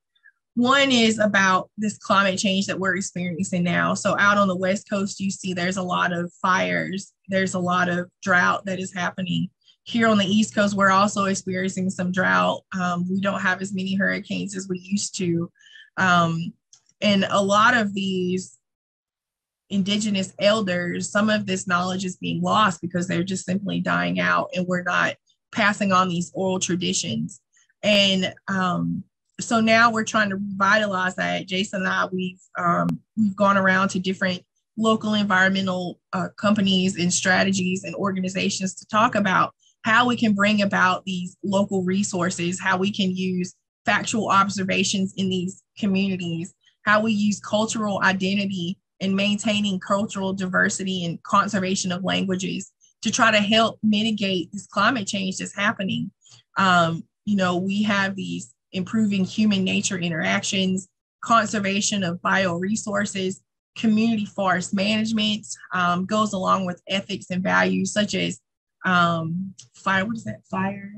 One is about this climate change that we're experiencing now. So out on the West Coast, you see there's a lot of fires. There's a lot of drought that is happening. Here on the East Coast, we're also experiencing some drought. We don't have as many hurricanes as we used to. And a lot of these Indigenous elders, some of this knowledge is being lost because they're just simply dying out and we're not passing on these oral traditions. And so now we're trying to revitalize that. Jason and I, we've gone around to different local environmental companies and strategies and organizations to talk about how we can bring about these local resources, how we can use factual observations in these communities, how we use cultural identity and maintaining cultural diversity and conservation of languages to try to help mitigate this climate change that's happening. We have these improving human nature interactions, conservation of bioresources, community forest management goes along with ethics and values such as fire. What is that? Fire.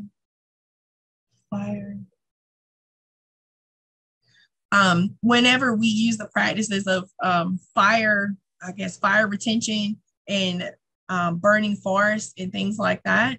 Whenever we use the practices of fire retention and burning forests and things like that,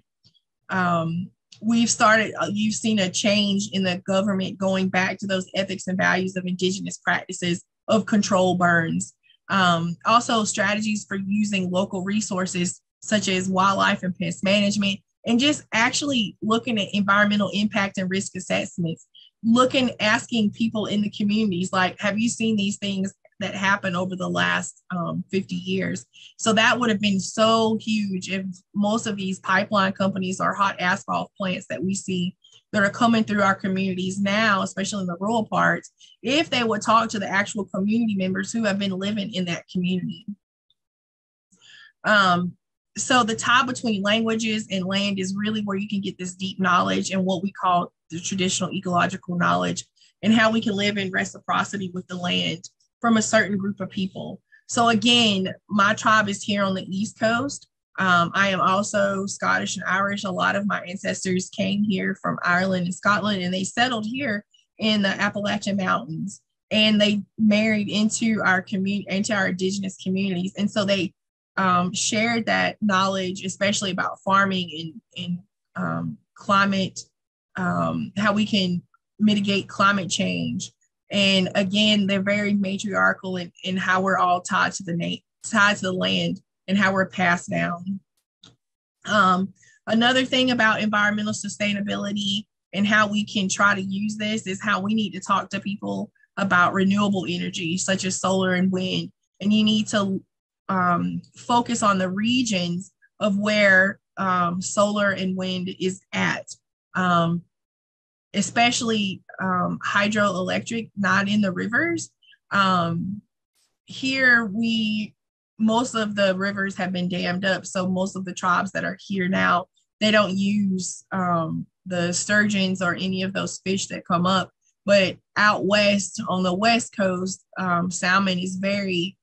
you've seen a change in the government going back to those ethics and values of Indigenous practices of control burns. Also strategies for using local resources such as wildlife and pest management, and just actually looking at environmental impact and risk assessments, asking people in the communities, like, have you seen these things that happened over the last 50 years? So that would have been so huge if most of these pipeline companies or hot asphalt plants that we see that are coming through our communities now, especially in the rural parts, if they would talk to the actual community members who have been living in that community. So the tie between languages and land is really where you can get this deep knowledge and what we call the traditional ecological knowledge, and how we can live in reciprocity with the land from a certain group of people. So again, my tribe is here on the East Coast. I am also Scottish and Irish. A lot of my ancestors came here from Ireland and Scotland, and they settled here in the Appalachian Mountains, and they married into our community, into our indigenous communities. And so they shared that knowledge, especially about farming and climate, how we can mitigate climate change. And again, they're very matriarchal in how we're all tied to the land and how we're passed down. Another thing about environmental sustainability and how we can try to use this is how we need to talk to people about renewable energy, such as solar and wind. And you need to focus on the regions of where solar and wind is at, especially hydroelectric, not in the rivers. Here, most of the rivers have been dammed up. So most of the tribes that are here now, they don't use the sturgeons or any of those fish that come up. But out west, on the West Coast, salmon is very,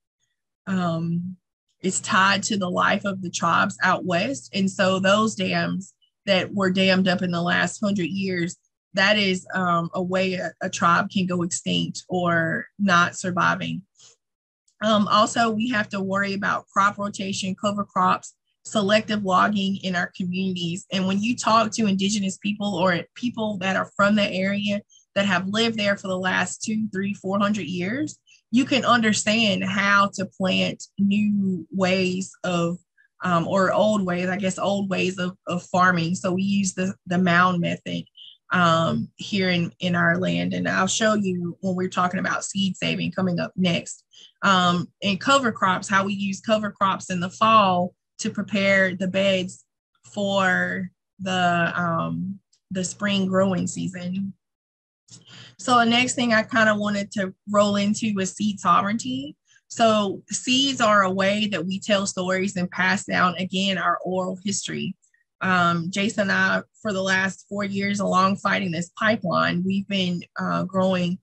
it's tied to the life of the tribes out west. And so those dams that were dammed up in the last 100 years, that is a way a tribe can go extinct or not surviving. Also, we have to worry about crop rotation, cover crops, selective logging in our communities. And when you talk to indigenous people or people that are from the area that have lived there for the last 200, 300, 400 years, you can understand how to plant new ways of, or old ways, I guess, old ways of farming. So we use the mound method here in our land. And I'll show you when we're talking about seed saving coming up next. And cover crops, how we use cover crops in the fall to prepare the beds for the spring growing season. So the next thing I kind of wanted to roll into was seed sovereignty. So seeds are a way that we tell stories and pass down, again, our oral history. Jason and I, for the last 4 years along fighting this pipeline, we've been growing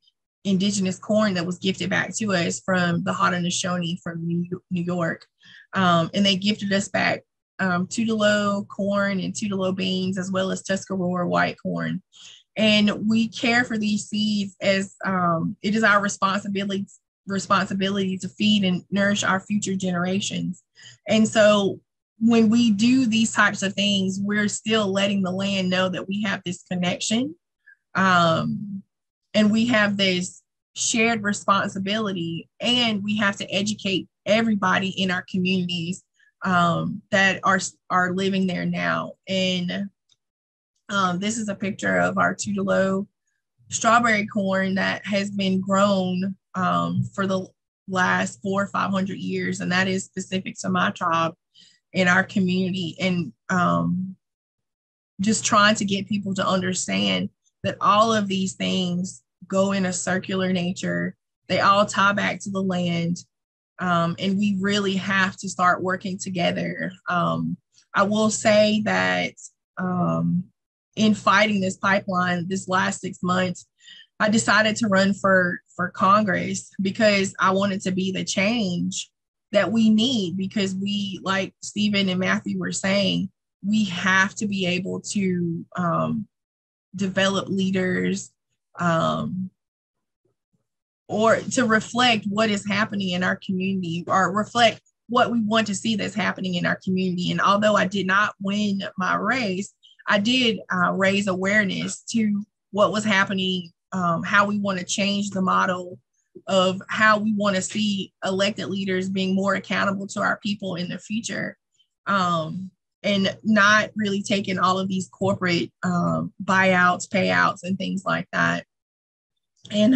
indigenous corn that was gifted back to us from the Haudenosaunee from New York. And they gifted us back Tutelo corn and Tutelo beans, as well as Tuscarora white corn. And we care for these seeds as it is our responsibility to feed and nourish our future generations. And so when we do these types of things, we're still letting the land know that we have this connection, and we have this shared responsibility, and we have to educate everybody in our communities that are living there now. And this is a picture of our Tutelo strawberry corn that has been grown for the last 400 or 500 years, and that is specific to my tribe in our community. And just trying to get people to understand that all of these things go in a circular nature. They all tie back to the land, and we really have to start working together. I will say that in fighting this pipeline this last 6 months, I decided to run for Congress because I wanted to be the change that we need, because we, like Stephen and Mathew were saying, we have to be able to develop leaders or to reflect what is happening in our community, or reflect what we want to see that's happening in our community. And although I did not win my race, I did raise awareness to what was happening, how we want to change the model of how we want to see elected leaders being more accountable to our people in the future, and not really taking all of these corporate buyouts, payouts, and things like that. And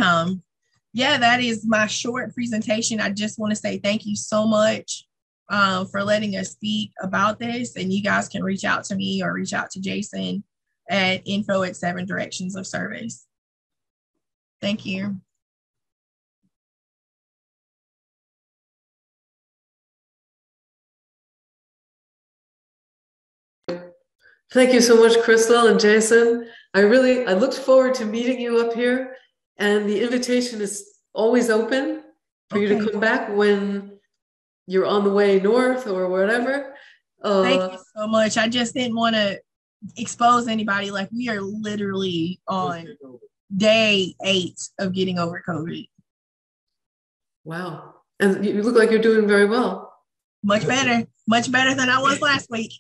yeah, that is my short presentation. I just want to say thank you so much for letting us speak about this. And you guys can reach out to me or reach out to Jason at info@7 Directions of Service. Thank you. Thank you so much, Crystal and Jason. I looked forward to meeting you up here, and the invitation is always open for you to come back when you're on the way north or whatever. Thank you so much. I just didn't want to expose anybody. Like, we are literally on day 8 of getting over COVID. Wow. And you look like you're doing very well. Much better than I was last week.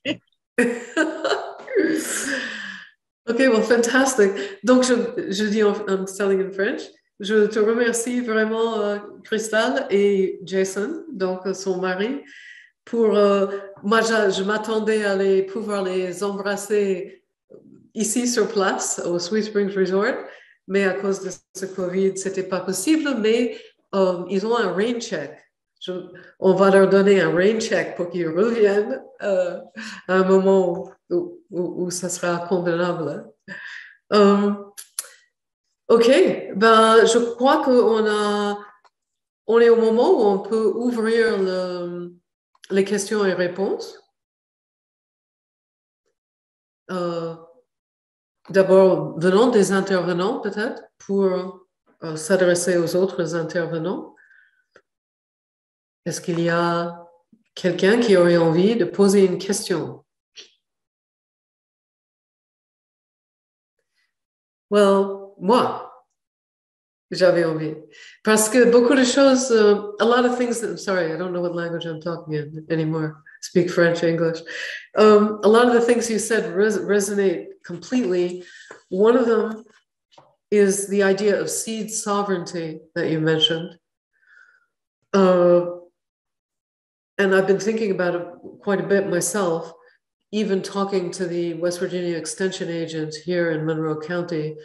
Ok, well, fantastic. Donc, je dis I'm telling in French. Je te remercie vraiment, Crystal et Jason, donc son mari, pour... moi, je m'attendais à pouvoir les embrasser ici sur place, au Sweet Springs Resort, mais à cause de ce COVID, c'était pas possible, mais ils ont un rain check. On va leur donner un rain check pour qu'ils reviennent à un moment où ça sera convenable. OK, ben, je crois qu'on est au moment où on peut ouvrir les questions et réponses. D'abord, venant des intervenants, peut-être, pour s'adresser aux autres intervenants. Est-ce qu'il y a quelqu'un qui aurait envie de poser une question? Well, moi, j'avais envie. Parce que beaucoup de choses, a lot of things that, sorry, I don't know what language I'm talking in anymore. Speak French, English. A lot of the things you said resonate completely. One of them is the idea of seed sovereignty that you mentioned. And I've been thinking about it quite a bit myself, even talking to the West Virginia Extension agent here in Monroe County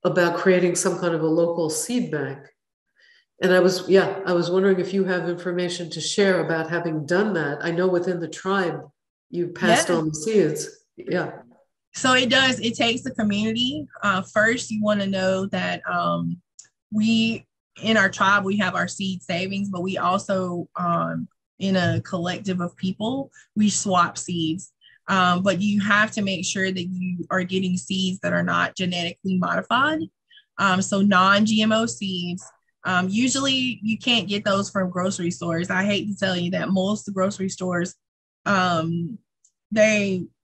about creating some kind of a local seed bank. And I was wondering if you have information to share about having done that. I know within the tribe, you passed on the seeds. Yeah. So it takes the community. First, you want to know that in our tribe, we have our seed savings, but we also, in a collective of people, we swap seeds. But you have to make sure that you are getting seeds that are not genetically modified. So non-GMO seeds. Usually you can't get those from grocery stores. I hate to tell you that most grocery stores,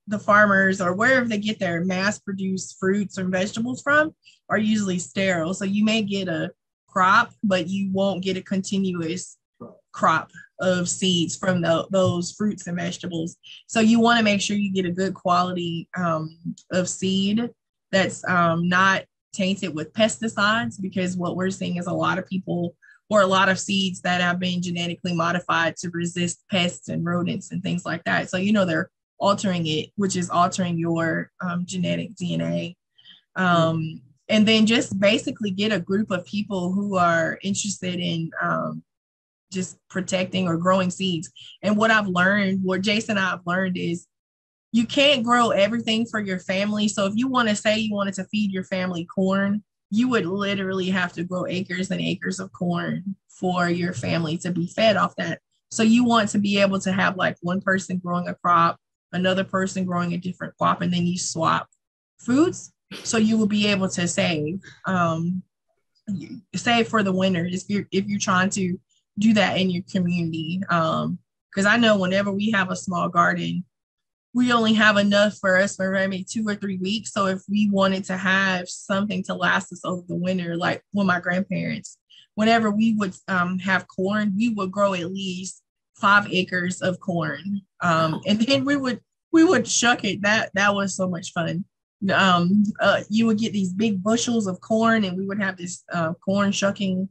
the farmers or wherever they get their mass-produced fruits or vegetables from are usually sterile. So you may get a crop, but you won't get a continuous crop of seeds from those fruits and vegetables. So you want to make sure you get a good quality of seed that's not tainted with pesticides, because what we're seeing is a lot of people or a lot of seeds that have been genetically modified to resist pests and rodents and things like that. So, they're altering it, which is altering your genetic DNA. And then just basically get a group of people who are interested in just protecting or growing seeds. And what Jason and I have learned is you can't grow everything for your family. So if you want to say you wanted to feed your family corn, you would literally have to grow acres and acres of corn for your family to be fed off that. So you want to be able to have like one person growing a crop, another person growing a different crop, and then you swap foods. So you will be able to save for the winter if you're trying to do that in your community. Because I know whenever we have a small garden, we only have enough for us for maybe 2 or 3 weeks. So if we wanted to have something to last us over the winter, like with my grandparents, whenever we would have corn, we would grow at least 5 acres of corn. And then we would shuck it. That was so much fun. You would get these big bushels of corn, and we would have this corn shucking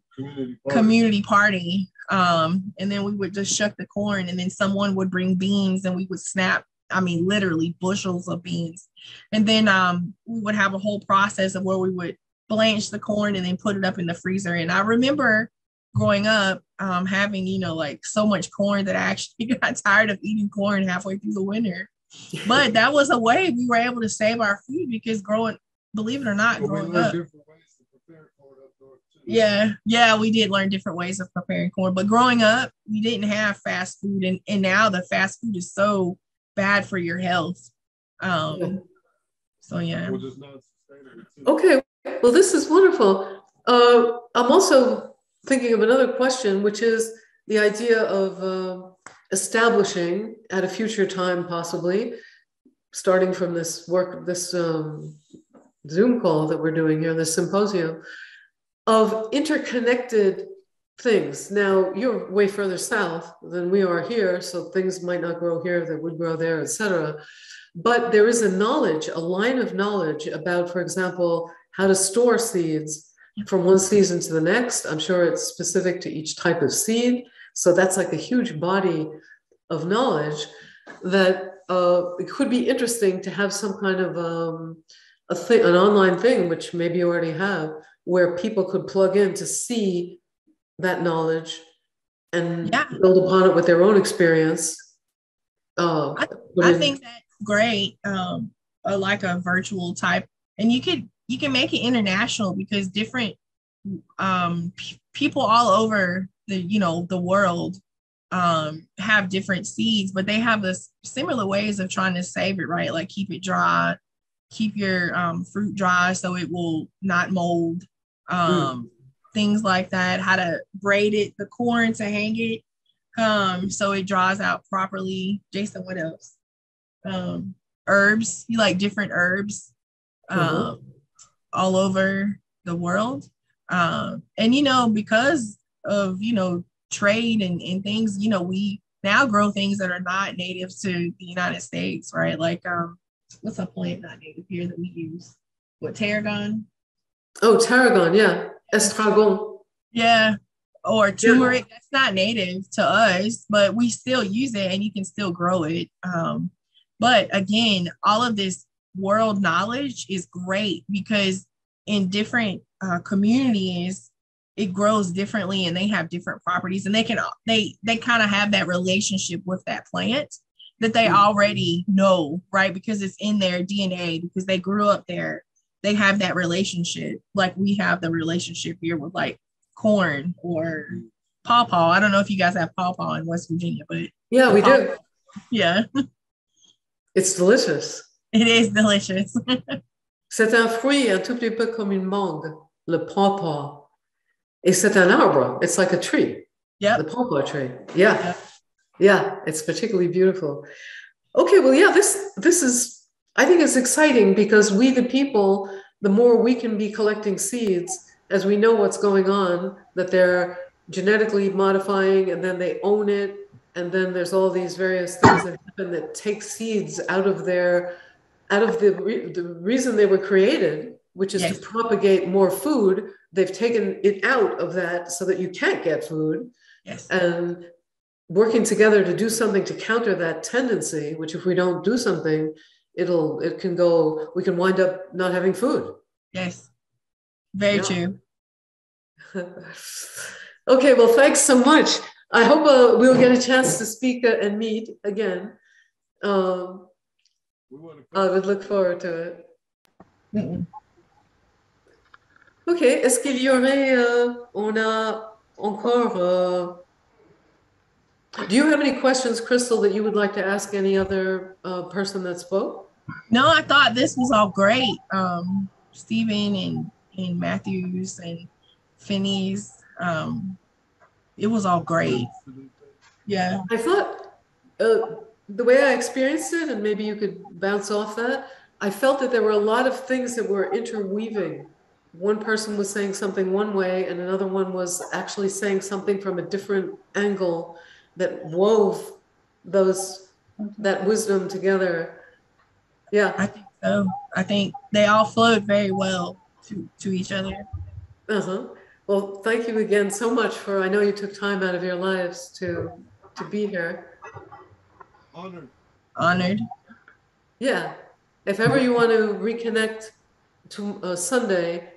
community party. And then we would just shuck the corn, and then someone would bring beans, and we would snap, literally bushels of beans. And then we would have a whole process of where we would blanch the corn and then put it up in the freezer. And I remember growing up having, like so much corn that I actually got tired of eating corn halfway through the winter. But that was a way we were able to save our food, because believe it or not, growing up. Yeah, we did learn different ways of preparing corn. But growing up, we didn't have fast food. And now the fast food is so bad for your health. So, yeah. Okay, well, this is wonderful. I'm also thinking of another question, which is the idea of establishing at a future time, possibly, starting from this work, this Zoom call that we're doing here, this symposium, of interconnected things. Now, you're way further south than we are here, so things might not grow here that would grow there, etc. But there is a knowledge, a line of knowledge about, for example, how to store seeds from one season to the next. I'm sure it's specific to each type of seed. So that's like a huge body of knowledge that it could be interesting to have some kind of an online thing, which maybe you already have, where people could plug in to see that knowledge and build upon it with their own experience. I think that's great. Like a virtual type, and you can make it international, because different people all over the world have different seeds, but they have this similar ways of trying to save it, right? Like keep it dry, keep your fruit dry so it will not mold, things like that, how to braid it, the corn to hang it so it dries out properly. Jason, what else? Herbs, you like different herbs all over the world. And because of trade and things, we now grow things that are not native to the United States, right? Like what's a plant not native here that we use? What, tarragon? Oh, tarragon, yeah. Estragon. Yeah. Or turmeric. That's not native to us, but we still use it and you can still grow it. But again, all of this world knowledge is great, because in different communities, it grows differently and they have different properties, and they kind of have that relationship with that plant that they already know, right? Because it's in their DNA, because they grew up there. They have that relationship, like we have the relationship here with like corn or pawpaw. I don't know if you guys have pawpaw in West Virginia, but yeah, we do. Yeah. It's delicious. It is delicious. C'est un fruit un tout petit peu comme une mangue, le pawpaw. Et c'est un arbre. It's like a tree. Yeah. The pawpaw tree. Yeah. Yeah. It's particularly beautiful. Okay. Well, yeah, this is, I think it's exciting, because we, the people, the more we can be collecting seeds, as we know what's going on, that they're genetically modifying and then they own it. And then there's all these various things that happen that take seeds out of the reason they were created, which is to propagate more food. They've taken it out of that so that you can't get food. Yes. And working together to do something to counter that tendency, which if we don't do something, we can wind up not having food. Yes. Very true. Okay, well, thanks so much. I hope we'll get a chance to speak and meet again. I would look forward to it. Okay, est-ce qu'il y aurait, on a encore, do you have any questions, Crystal, that you would like to ask any other person that spoke? No, I thought this was all great. Stephen and Matthew's and Fiennie's, it was all great. Yeah. I thought the way I experienced it, and maybe you could bounce off that, I felt that there were a lot of things that were interweaving. One person was saying something one way and another one was actually saying something from a different angle that wove that wisdom together. Yeah. I think so. I think they all flowed very well to each other. Well, thank you again so much I know you took time out of your lives to be here. Honored. Yeah. If ever you want to reconnect to Sunday,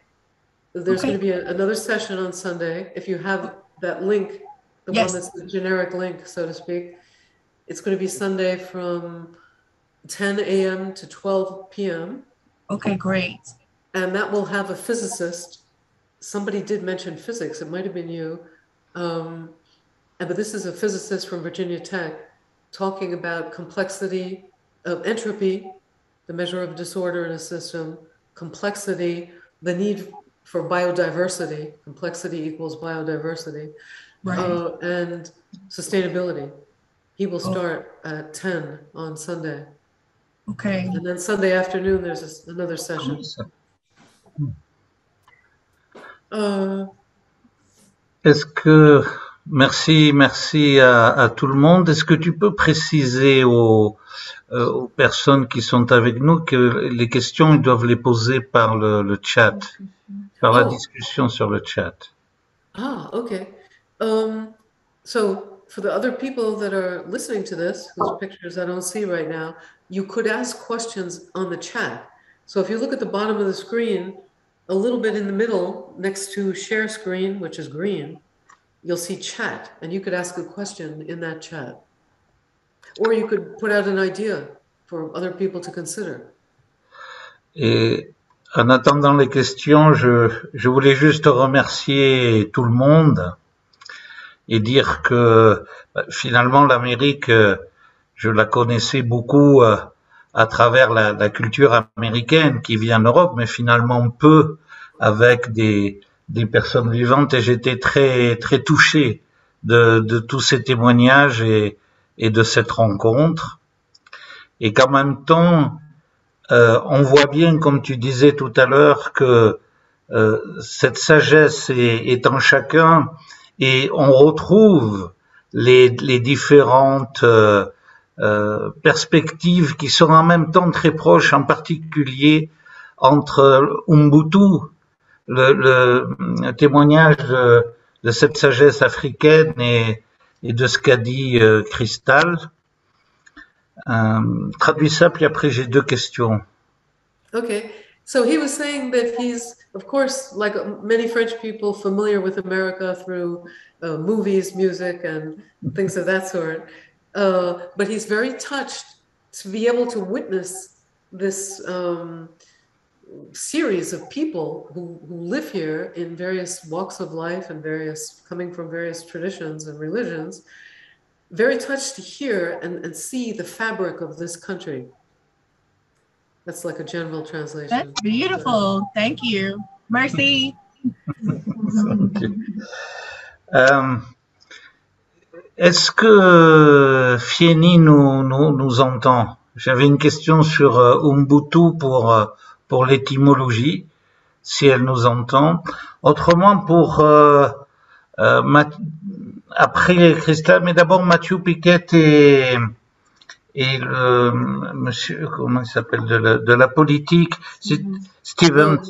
there's going to be another session on Sunday. If you have that link, the one that's the generic link, so to speak, it's going to be Sunday from 10 a.m. to 12 p.m. Okay, great. And that will have a physicist. Somebody did mention physics. It might have been you. But this is a physicist from Virginia Tech talking about complexity of entropy, the measure of disorder in a system, complexity, the need for biodiversity, complexity equals biodiversity, right. And sustainability. He will start at 10 on Sunday. Okay. And then Sunday afternoon, there's another session. Est-ce que, merci à tout le monde. Est-ce que tu peux préciser aux personnes qui sont avec nous que les questions, ils doivent les poser par le chat, par la discussion sur le chat? Ah, okay. So for the other people that are listening to this, whose pictures I don't see right now, you could ask questions on the chat. So if you look at the bottom of the screen, a little bit in the middle, next to share screen, which is green, you'll see chat, and you could ask a question in that chat. Or you could put out an idea for other people to consider. Et en attendant les questions, je voulais juste remercier tout le monde et dire que finalement l'Amérique, je la connaissais beaucoup à travers la culture américaine qui vit en Europe, mais finalement peu avec des personnes vivantes, et j'étais très très touché de tous ces témoignages et de cette rencontre, et qu'en même temps on voit bien, comme tu disais tout à l'heure, que cette sagesse est en chacun, et on retrouve les différentes perspectives qui sont en même temps très proches, en particulier entre Ubuntu, le témoignage de cette sagesse africaine et de ce qu'a dit Cristal. Traduis ça, puis après j'ai deux questions. Okay, so he was saying that he's, of course, like many French people, familiar with America through movies, music, and things of that sort. But he's very touched to be able to witness this series of people who live here in various walks of life and coming from various traditions and religions. Very touched to hear and see the fabric of this country. That's like a general translation. That's beautiful. Thank you. Merci. Est-ce que Fienie nous entend? J'avais une question sur Ubuntu pour l'étymologie, si elle nous entend. Autrement, pour après Cristal, mais d'abord Mathew Pickett et le monsieur, comment il s'appelle, de la politique, Stevens.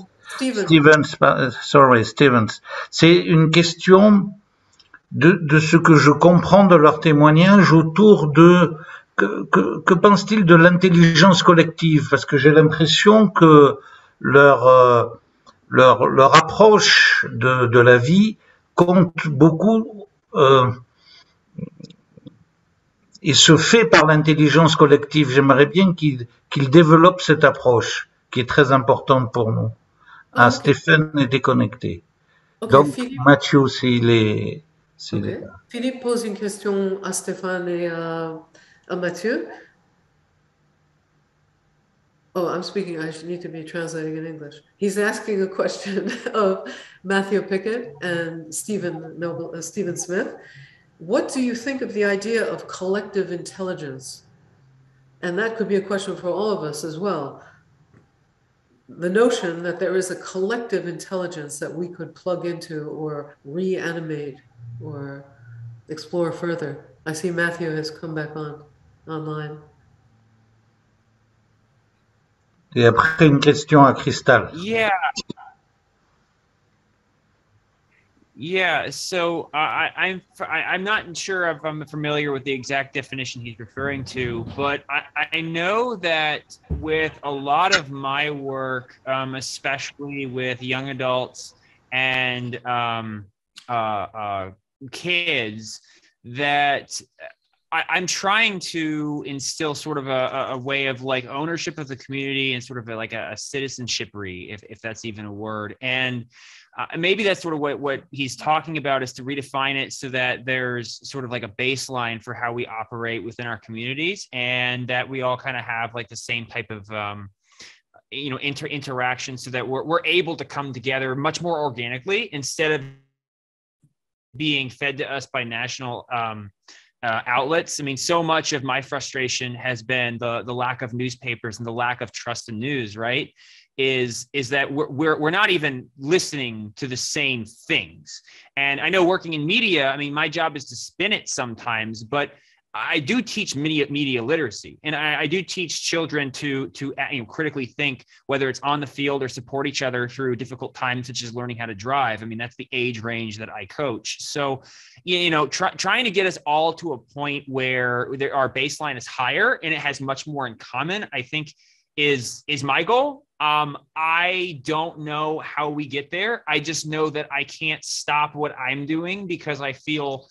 C'est une question de ce que je comprends de leur témoignage autour de que pense-t-il de l'intelligence collective, parce que j'ai l'impression que leur approche de la vie compte beaucoup et se fait par l'intelligence collective. J'aimerais bien qu'il développe cette approche qui est très importante pour nous. Ah, okay. Stéphane est déconnecté. Okay, donc, Philippe, Mathieu, s'il est... Okay. Philippe pose une question à Stéphane et à Mathieu. Oh, I'm speaking, I need to be translating in English. He's asking a question of Mathew Pickett and Stephen Smith. What do you think of the idea of collective intelligence? And that could be a question for all of us as well. The notion that there is a collective intelligence that we could plug into or reanimate or explore further. I see Mathew has come back online. Et après une question à Cristal. Yeah. So I'm not sure if I'm familiar with the exact definition he's referring to, but I know that with a lot of my work, especially with young adults and kids, that I'm trying to instill sort of a way of like ownership of the community and sort of like a citizenshipry, if that's even a word. And maybe that's sort of what he's talking about, is to redefine it so that there's sort of like a baseline for how we operate within our communities, and that we all kind of have like the same type of interaction, so that we're able to come together much more organically instead of being fed to us by national outlets. I mean, so much of my frustration has been the lack of newspapers and the lack of trust in news, right? Is that we're not even listening to the same things. And I know working in media, I mean, my job is to spin it sometimes, but I do teach media literacy, and I do teach children to critically think, whether it's on the field or support each other through difficult times, such as learning how to drive. I mean, that's the age range that I coach. So, trying to get us all to a point where our baseline is higher and it has much more in common, I think is my goal. I don't know how we get there. I just know that I can't stop what I'm doing because I feel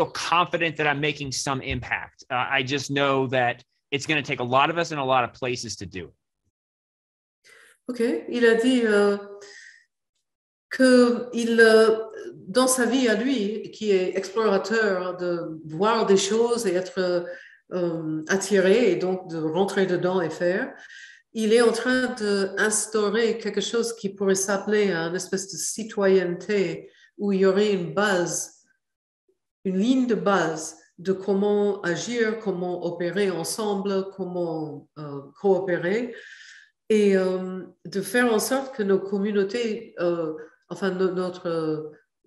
confident that I'm making some impact. I just know that it's going to take a lot of us in a lot of places to do it. Ok, il a dit que dans sa vie à lui, qui est explorateur, de voir des choses et être attiré et donc de rentrer dedans et faire, il est en train d'instaurer quelque chose qui pourrait s'appeler une espèce de citoyenneté où il y aurait une base, une ligne de base de comment agir, comment opérer ensemble, comment coopérer, et de faire en sorte que nos communautés, enfin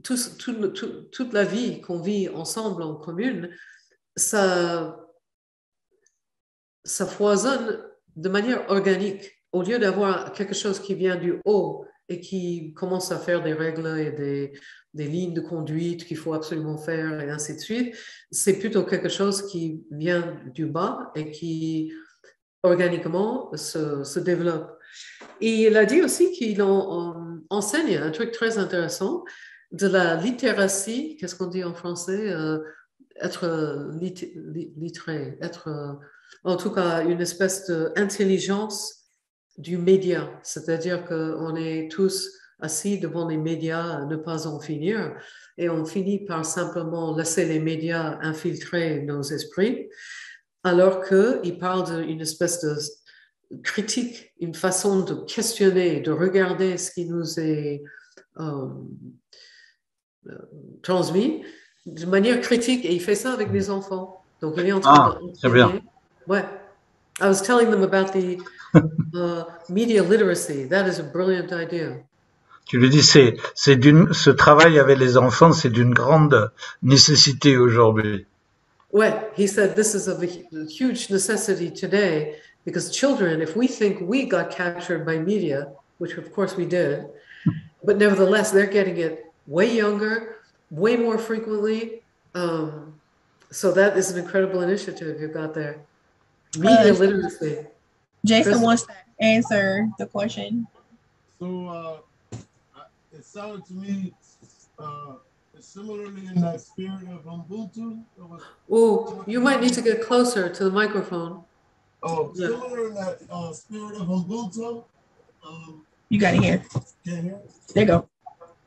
toute la vie qu'on vit ensemble en commune, ça foisonne de manière organique, au lieu d'avoir quelque chose qui vient du haut et qui commence à faire des règles et des lignes de conduite qu'il faut absolument faire et ainsi de suite. C'est plutôt quelque chose qui vient du bas et qui organiquement se développe. Et il a dit aussi qu'il enseigne un truc très intéressant, de la littératie, qu'est-ce qu'on dit en français, être littré, être en tout cas une espèce d'intelligence du média, c'est-à-dire qu'on est tous assis devant les médias à ne pas en finir et on finit par simplement laisser les médias infiltrer nos esprits, alors qu'il parle d'une espèce de critique, une façon de questionner, de regarder ce qui nous est transmis de manière critique, et il fait ça avec les enfants. Donc il est en train de... C'est bien. Ouais. I was telling them about the media literacy. That is a brilliant idea. Tu lui dis, ce travail avec les enfants, c'est d'une grande nécessité aujourd'hui. Ouais, he said this is of a huge necessity today because children, if we think we got captured by media, which of course we did, but nevertheless, they're getting it way younger, way more frequently. So that is an incredible initiative you've got there. Media literacy. Jason wants to answer the question. So it sounded to me similarly in that spirit of Ubuntu. Oh, you might need to get closer to the microphone. Oh, yeah. Similar in that spirit of Ubuntu. You got it here. Can't hear? There you go.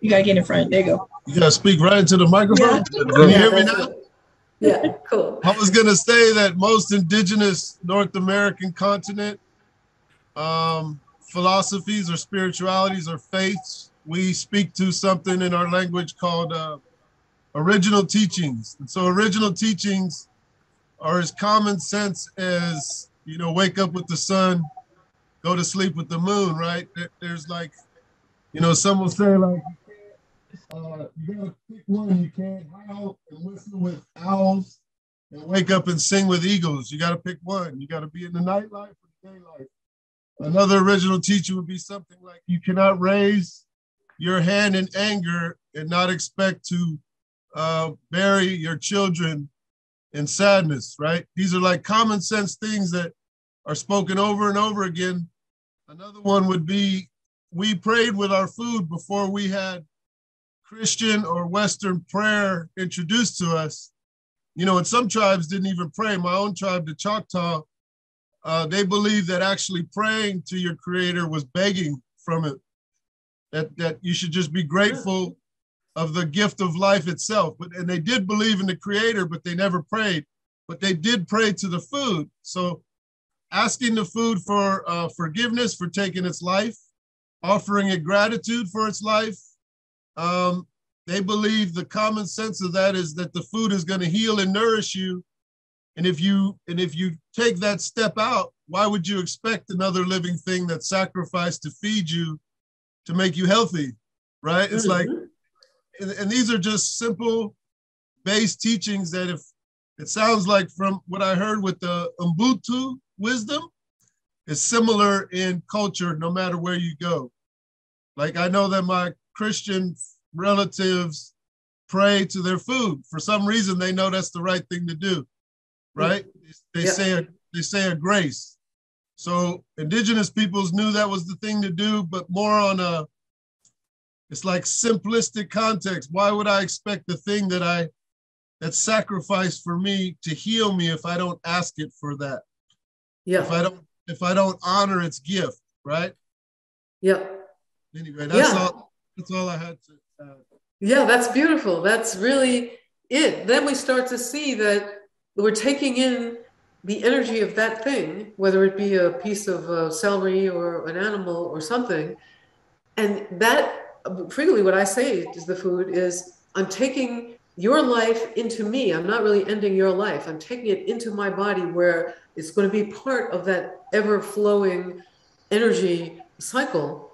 You got to get in front. There you go. You got to speak right into the microphone? Yeah. Can you hear me now? Yeah, cool. I was going to say that most indigenous North American continent philosophies or spiritualities or faiths, we speak to something in our language called original teachings. And so original teachings are as common sense as, wake up with the sun, go to sleep with the moon, right? There's like, some will say like, you gotta pick one. You can't howl and whistle with owls and wake up and sing with eagles. You gotta pick one. You gotta be in the nightlife or the daylife. Another original teaching would be something like, you cannot raise your hand in anger and not expect to bury your children in sadness, right? These are like common sense things that are spoken over and over again. Another one would be, we prayed with our food before we had Christian or Western prayer introduced to us. And some tribes didn't even pray. My own tribe, the Choctaw, they believe that actually praying to your creator was begging from it, that you should just be grateful of the gift of life itself. And they did believe in the creator, but they never prayed, but they did pray to the food. So asking the food for forgiveness for taking its life, offering it gratitude for its life, they believe the common sense of that is that the food is going to heal and nourish you. And if you take that step out, why would you expect another living thing that's sacrificed to feed you to make you healthy, right? It's like, and these are just simple base teachings that, if it sounds like from what I heard with the Ubuntu wisdom, is similar in culture no matter where you go. Like, I know that my Christian relatives pray to their food. For some reason, they know that's the right thing to do, right? They say a grace. So indigenous peoples knew that was the thing to do, but more on a, it's like simplistic context. Why would I expect the thing that's sacrificed for me to heal me if I don't ask it for that? Yeah. If I don't honor its gift, right? Yeah. Anyway, that's all I had to add. Yeah, that's beautiful. That's really it. Then we start to see that we're taking in the energy of that thing, whether it be a piece of celery or an animal or something. And that, frequently what I say is the food is, I'm taking your life into me. I'm not really ending your life. I'm taking it into my body where it's going to be part of that ever-flowing energy cycle.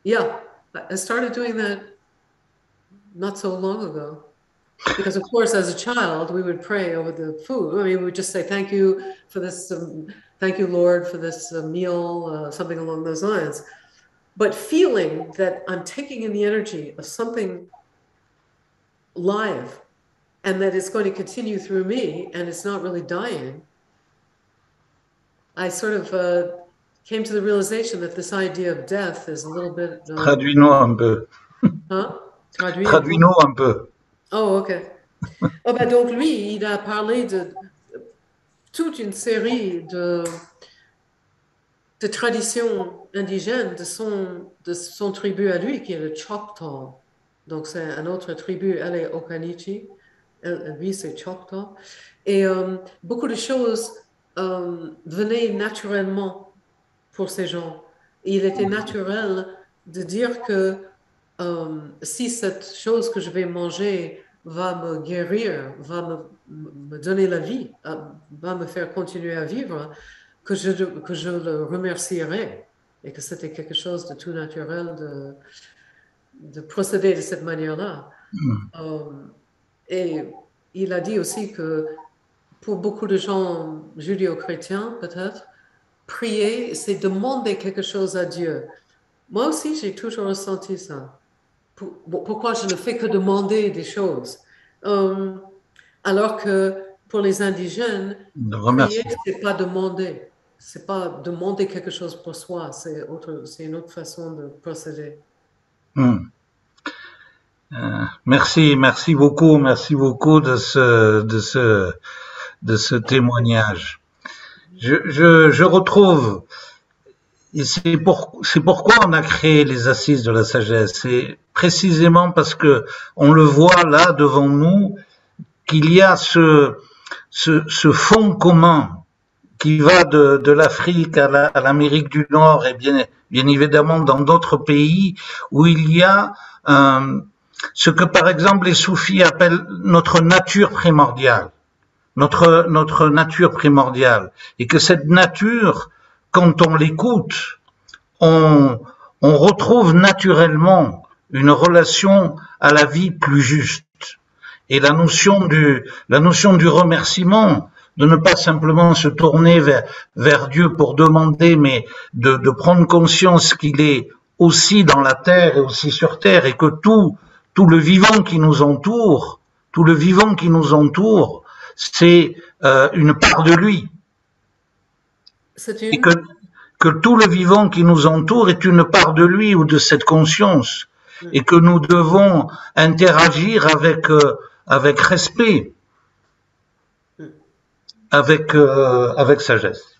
Yeah, I started doing that not so long ago. Because of course, as a child, we would pray over the food. I mean, we would just say, thank you for this, thank you, Lord, for this meal, something along those lines. But feeling that I'm taking in the energy of something live and that it's going to continue through me and it's not really dying, I sort of came to the realization that this idea of death is a little bit... Traduis-nous un peu. Hein? Traduis-nous un peu. Oh, ok. Oh, ben donc lui, il a parlé de toute une série de traditions indigènes de son tribu à lui, qui est le Choctaw. Donc c'est une autre tribu, elle est Ocanichi, lui c'est Choctaw. Et beaucoup de choses venaient naturellement pour ces gens. Et il était naturel de dire que si cette chose que je vais manger va me guérir, va me donner la vie, va me faire continuer à vivre, que je le remercierai et que c'était quelque chose de tout naturel de procéder de cette manière-là. Et il a dit aussi que pour beaucoup de gens judéo-chrétiens, peut-être, prier, c'est demander quelque chose à Dieu. Moi aussi, j'ai toujours ressenti ça. Pourquoi je ne fais que demander des choses? Alors que pour les indigènes, prier, c'est pas demander. C'est pas demander quelque chose pour soi. C'est une autre façon de procéder. Merci beaucoup de ce témoignage. Je retrouve, et c'est pourquoi on a créé les Assises de la sagesse. C'est précisément parce que on le voit là devant nous, qu'il y a ce fond commun qui va de l'Afrique à l'Amérique du Nord et bien évidemment dans d'autres pays où il y a ce que par exemple les soufis appellent notre nature primordiale. Notre nature primordiale. Et que cette nature, quand on l'écoute, on retrouve naturellement une relation à la vie plus juste. Et la notion du remerciement, de ne pas simplement se tourner vers Dieu pour demander, mais de prendre conscience qu'il est aussi dans la terre et aussi sur terre, et que tout le vivant qui nous entoure, c'est une part de lui. Et que tout le vivant qui nous entoure est une part de lui ou de cette conscience. Et que nous devons interagir avec respect, avec sagesse.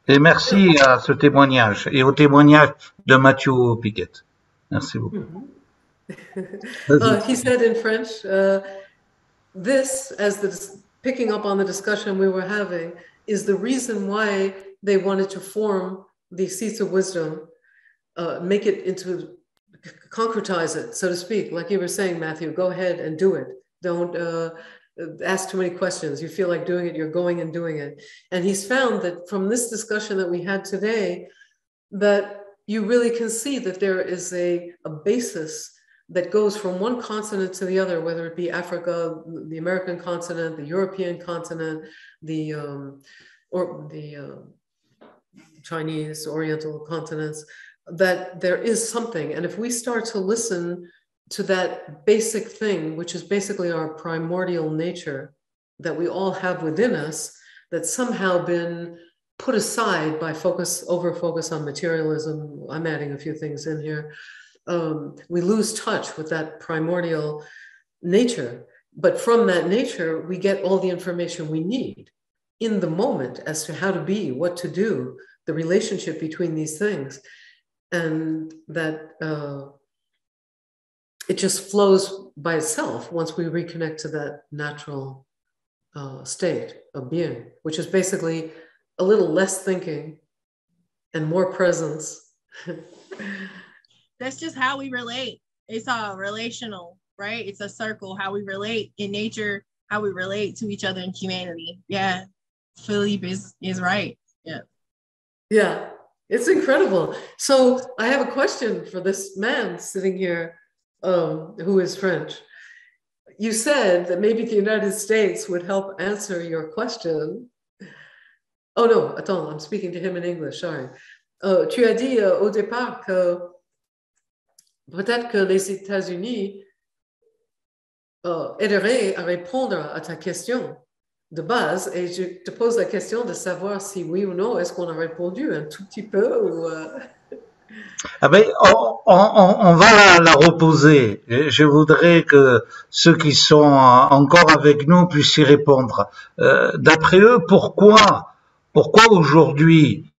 Et merci à ce témoignage et au témoignage de Mathew Pickett. Merci beaucoup. He said in French, this, picking up on the discussion we were having, is the reason why they wanted to form the seats of wisdom, make it into concretize it, so to speak. Like you were saying, Mathew, go ahead and do it. Don't ask too many questions. You feel like doing it, you're going and doing it. And he's found that from this discussion that we had today, that you really can see that there is a basis that goes from one continent to the other, whether it be Africa, the American continent, the European continent, or the Chinese, Oriental continents, that there is something. And if we start to listen to that basic thing, which is basically our primordial nature that we all have within us, that's somehow been put aside by over-focus on materialism. I'm adding a few things in here. We lose touch with that primordial nature. But from that nature, we get all the information we need in the moment as to how to be, what to do, the relationship between these things. And that it just flows by itself once we reconnect to that natural state of being, which is basically a little less thinking and more presence. That's just how we relate. It's all relational, right? It's a circle, how we relate in nature, how we relate to each other in humanity. Yeah, Philippe is right. Yeah. Yeah, it's incredible. So I have a question for this man sitting here who is French. You said that maybe the United States would help answer your question. Oh no, attends, I'm speaking to him in English, sorry. Tu as dit au départ que peut-être que les États-Unis aideraient à répondre à ta question de base, et je te pose la question de savoir si oui ou non, est-ce qu'on a répondu un tout petit peu ou Ah ben, on va la reposer. Je voudrais que ceux qui sont encore avec nous puissent y répondre. D'après eux, pourquoi aujourd'hui,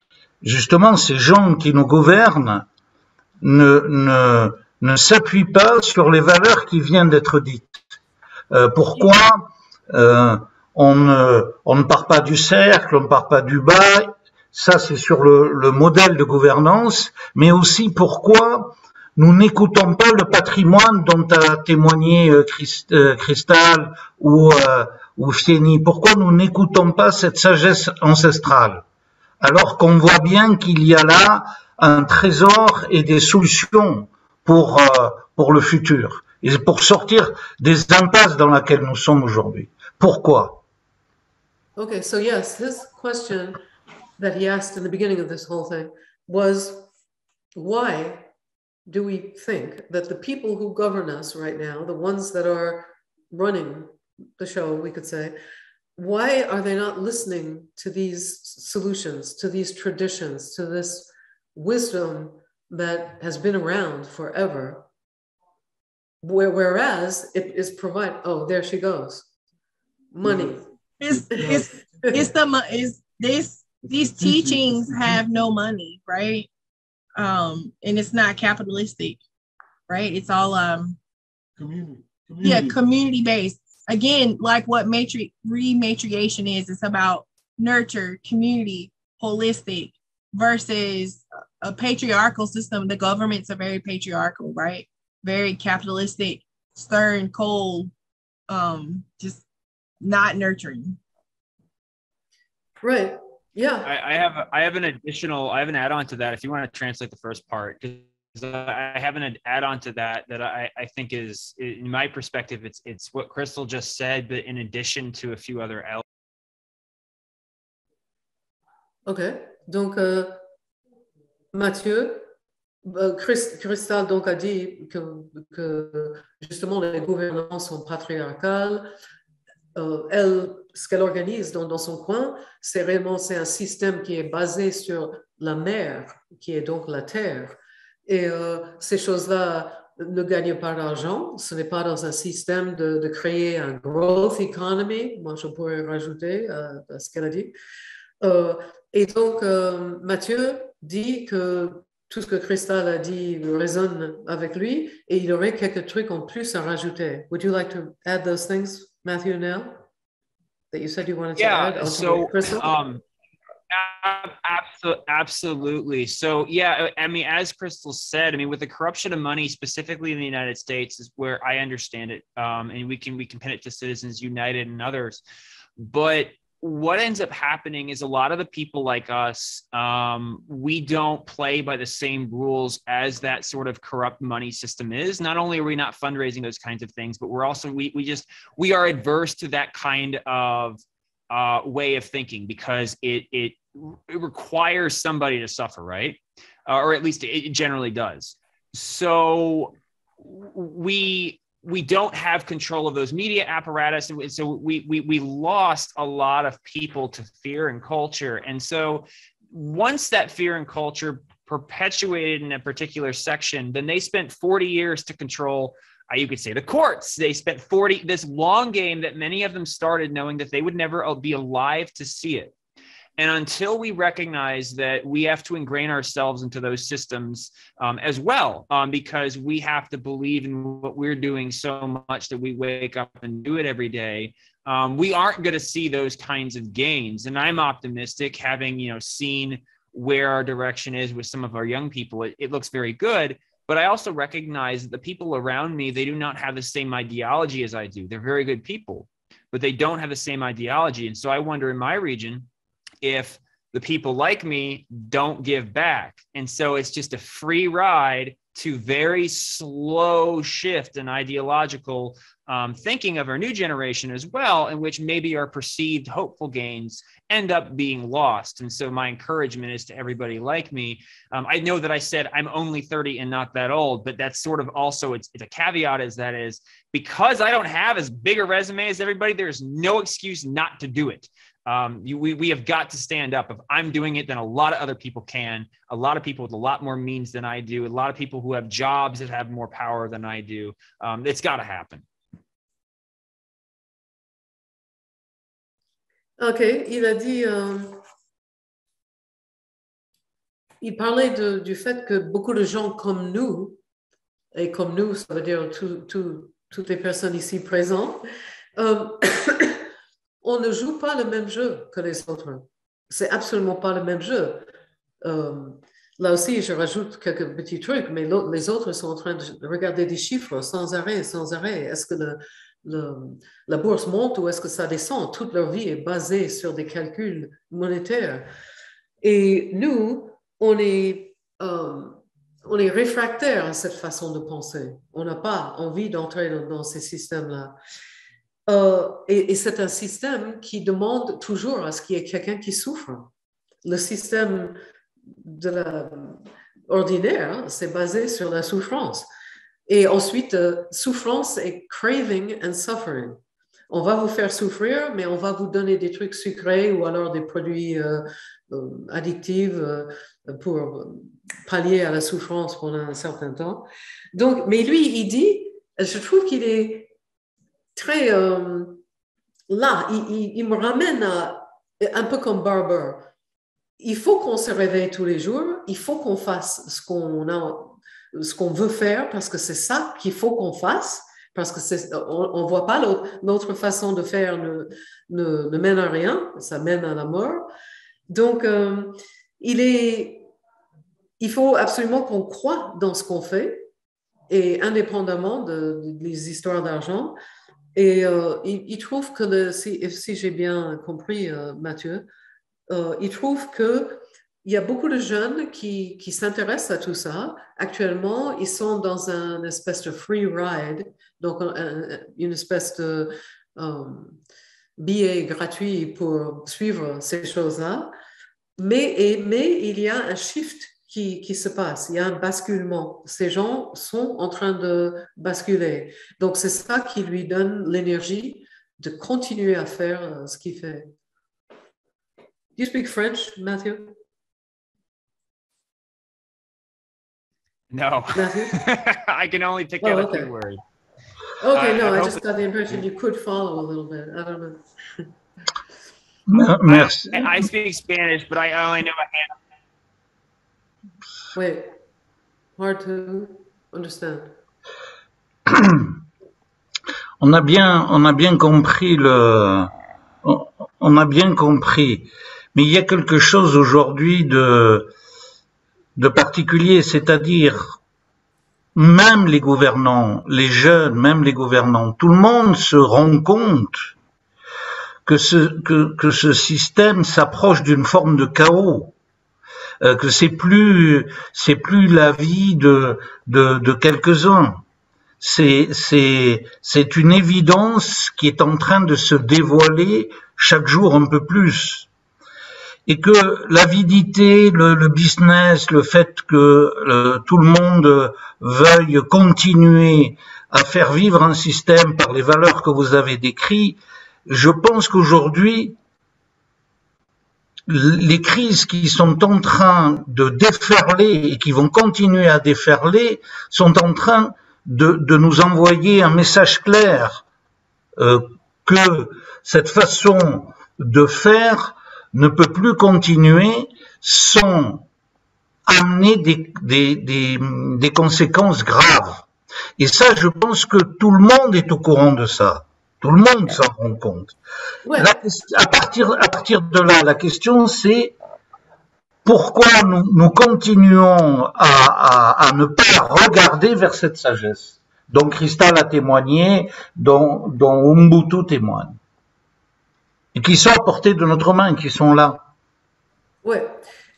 justement, ces gens qui nous gouvernent ne s'appuient pas sur les valeurs qui viennent d'être dites? Pourquoi on ne part pas du cercle, on ne part pas du bas? Ça, c'est sur le modèle de gouvernance, mais aussi pourquoi nous n'écoutons pas le patrimoine dont a témoigné Cristal ou Fienie. Pourquoi nous n'écoutons pas cette sagesse ancestrale, alors qu'on voit bien qu'il y a là un trésor et des solutions pour le futur et pour sortir des impasses dans lesquelles nous sommes aujourd'hui. Pourquoi? Okay, so yes, his question that he asked in the beginning of this whole thing was, why do we think that the people who govern us right now, the ones that are running the show, we could say, why are they not listening to these solutions, to these traditions, to this wisdom that has been around forever? Whereas it is provided, oh, there she goes. Money. These teachings have no money, right? And it's not capitalistic, right? It's all community based. Again, like what rematriation is, it's about nurture, community, holistic, versus a patriarchal system. The governments are very patriarchal, right? Very capitalistic, stern, cold, just not nurturing. Right. Yeah. I have an add-on to that if you want to translate the first part, because I have an add-on to that I think is, in my perspective, it's what Crystal just said, but in addition to a few other elements. Okay. Donc, Mathew, Cristal donc a dit que justement les gouvernements sont patriarcales. Elle, ce qu'elle organise dans son coin, c'est un système qui est basé sur la mer, qui est donc la terre. Et ces choses-là ne gagnent pas d'argent. Ce n'est pas dans un système de créer un growth economy. Moi, je pourrais rajouter à ce qu'elle a dit. Et donc, Mathew dit que tout ce que Cristal a dit résonne avec lui, et il aurait quelques trucs en plus à rajouter. Would you like to add those things, Mathew, now? That you said you wanted to add? So Absolutely. So, yeah, I mean, as Crystal said, I mean, with the corruption of money, specifically in the United States, is where I understand it, and we can pin it to Citizens United and others. But what ends up happening is a lot of the people like us, we don't play by the same rules as that sort of corrupt money system is. Not only are we not fundraising those kinds of things, but we're also we are adverse to that kind of way of thinking, because it requires somebody to suffer, right? Or at least it generally does. So we don't have control of those media apparatus, and so we lost a lot of people to fear and culture. And so once that fear and culture perpetuated in a particular section, then they spent 40 years to control, you could say, the courts. They spent this long game that many of them started knowing that they would never be alive to see it. And until we recognize that we have to ingrain ourselves into those systems as well, because we have to believe in what we're doing so much that we wake up and do it every day, we aren't going to see those kinds of gains. And I'm optimistic, having seen where our direction is with some of our young people. It looks very good. But I also recognize that the people around me, they do not have the same ideology as I do. They're very good people, but they don't have the same ideology. And so I wonder in my region if the people like me don't give back. And so it's just a free ride to very slow shift in ideological thinking of our new generation as well, in which maybe our perceived hopeful gains end up being lost. And so my encouragement is to everybody like me. I know that I said I'm only 30 and not that old, but that's sort of also, it's a caveat, as that is, because I don't have as big a resume as everybody, there's no excuse not to do it. We have got to stand up. If I'm doing it, then a lot of other people can. A lot of people with a lot more means than I do. A lot of people who have jobs that have more power than I do. It's got to happen. Ok, il a dit, il parlait du fait que beaucoup de gens comme nous, et comme nous, ça veut dire toutes les personnes ici présentes, on ne joue pas le même jeu que les autres. C'est absolument pas le même jeu. Là aussi, je rajoute quelques petits trucs, mais les autres sont en train de regarder des chiffres sans arrêt, sans arrêt. Est-ce que la bourse monte ou est-ce que ça descend? Toute leur vie est basée sur des calculs monétaires. Et nous, on est réfractaires à cette façon de penser. On n'a pas envie d'entrer dans ces systèmes-là. Et c'est un système qui demande toujours à ce qu'il y ait quelqu'un qui souffre. Le système ordinaire, c'est basé sur la souffrance. Et ensuite, souffrance et craving and suffering. On va vous faire souffrir, mais on va vous donner des trucs sucrés ou alors des produits addictifs pour pallier à la souffrance pendant un certain temps. Donc, mais lui, il dit, je trouve qu'il est très là, il me ramène à un peu comme Barber. Il faut qu'on se réveille tous les jours, il faut qu'on fasse ce qu'on veut faire, parce que c'est ça qu'il faut qu'on fasse, parce que on ne voit pas l'autre façon de faire ne mène à rien, ça mène à la mort. Donc, il faut absolument qu'on croie dans ce qu'on fait, et indépendamment des histoires d'argent. Et il trouve que, si j'ai bien compris, Mathew, il trouve qu'il y a beaucoup de jeunes qui s'intéressent à tout ça. Actuellement, ils sont dans une espèce de free ride, donc une espèce de billet gratuit pour suivre ces choses-là. Mais il y a un shift qui se passe, il y a un basculement. Ces gens sont en train de basculer. Donc, c'est ça qui lui donne l'énergie de continuer à faire ce qu'il fait. Do you speak French, Mathew? No. Mathew? I can only pick out a few words. Okay, no, I just got the impression you could follow a little bit. I don't know. Merci. I speak Spanish, but I only know a handful. Wait, hard to understand. On a bien compris Mais il y a quelque chose aujourd'hui de particulier, c'est-à-dire même les gouvernants, les jeunes, même les gouvernants, tout le monde se rend compte que ce système s'approche d'une forme de chaos, que c'est plus la vie de quelques-uns. C'est une évidence qui est en train de se dévoiler chaque jour un peu plus. Et que l'avidité, le business, le fait que tout le monde veuille continuer à faire vivre un système par les valeurs que vous avez décrites, je pense qu'aujourd'hui, les crises qui sont en train de déferler et qui vont continuer à déferler sont en train de nous envoyer un message clair que cette façon de faire ne peut plus continuer sans amener des conséquences graves. Et ça, je pense que tout le monde est au courant de ça. Tout le monde s'en rend compte. Ouais. À partir de là, la question c'est pourquoi nous continuons à ne pas regarder vers cette sagesse dont Cristal a témoigné, dont Ubuntu témoigne, et qui sont à portée de notre main, qui sont là. Ouais.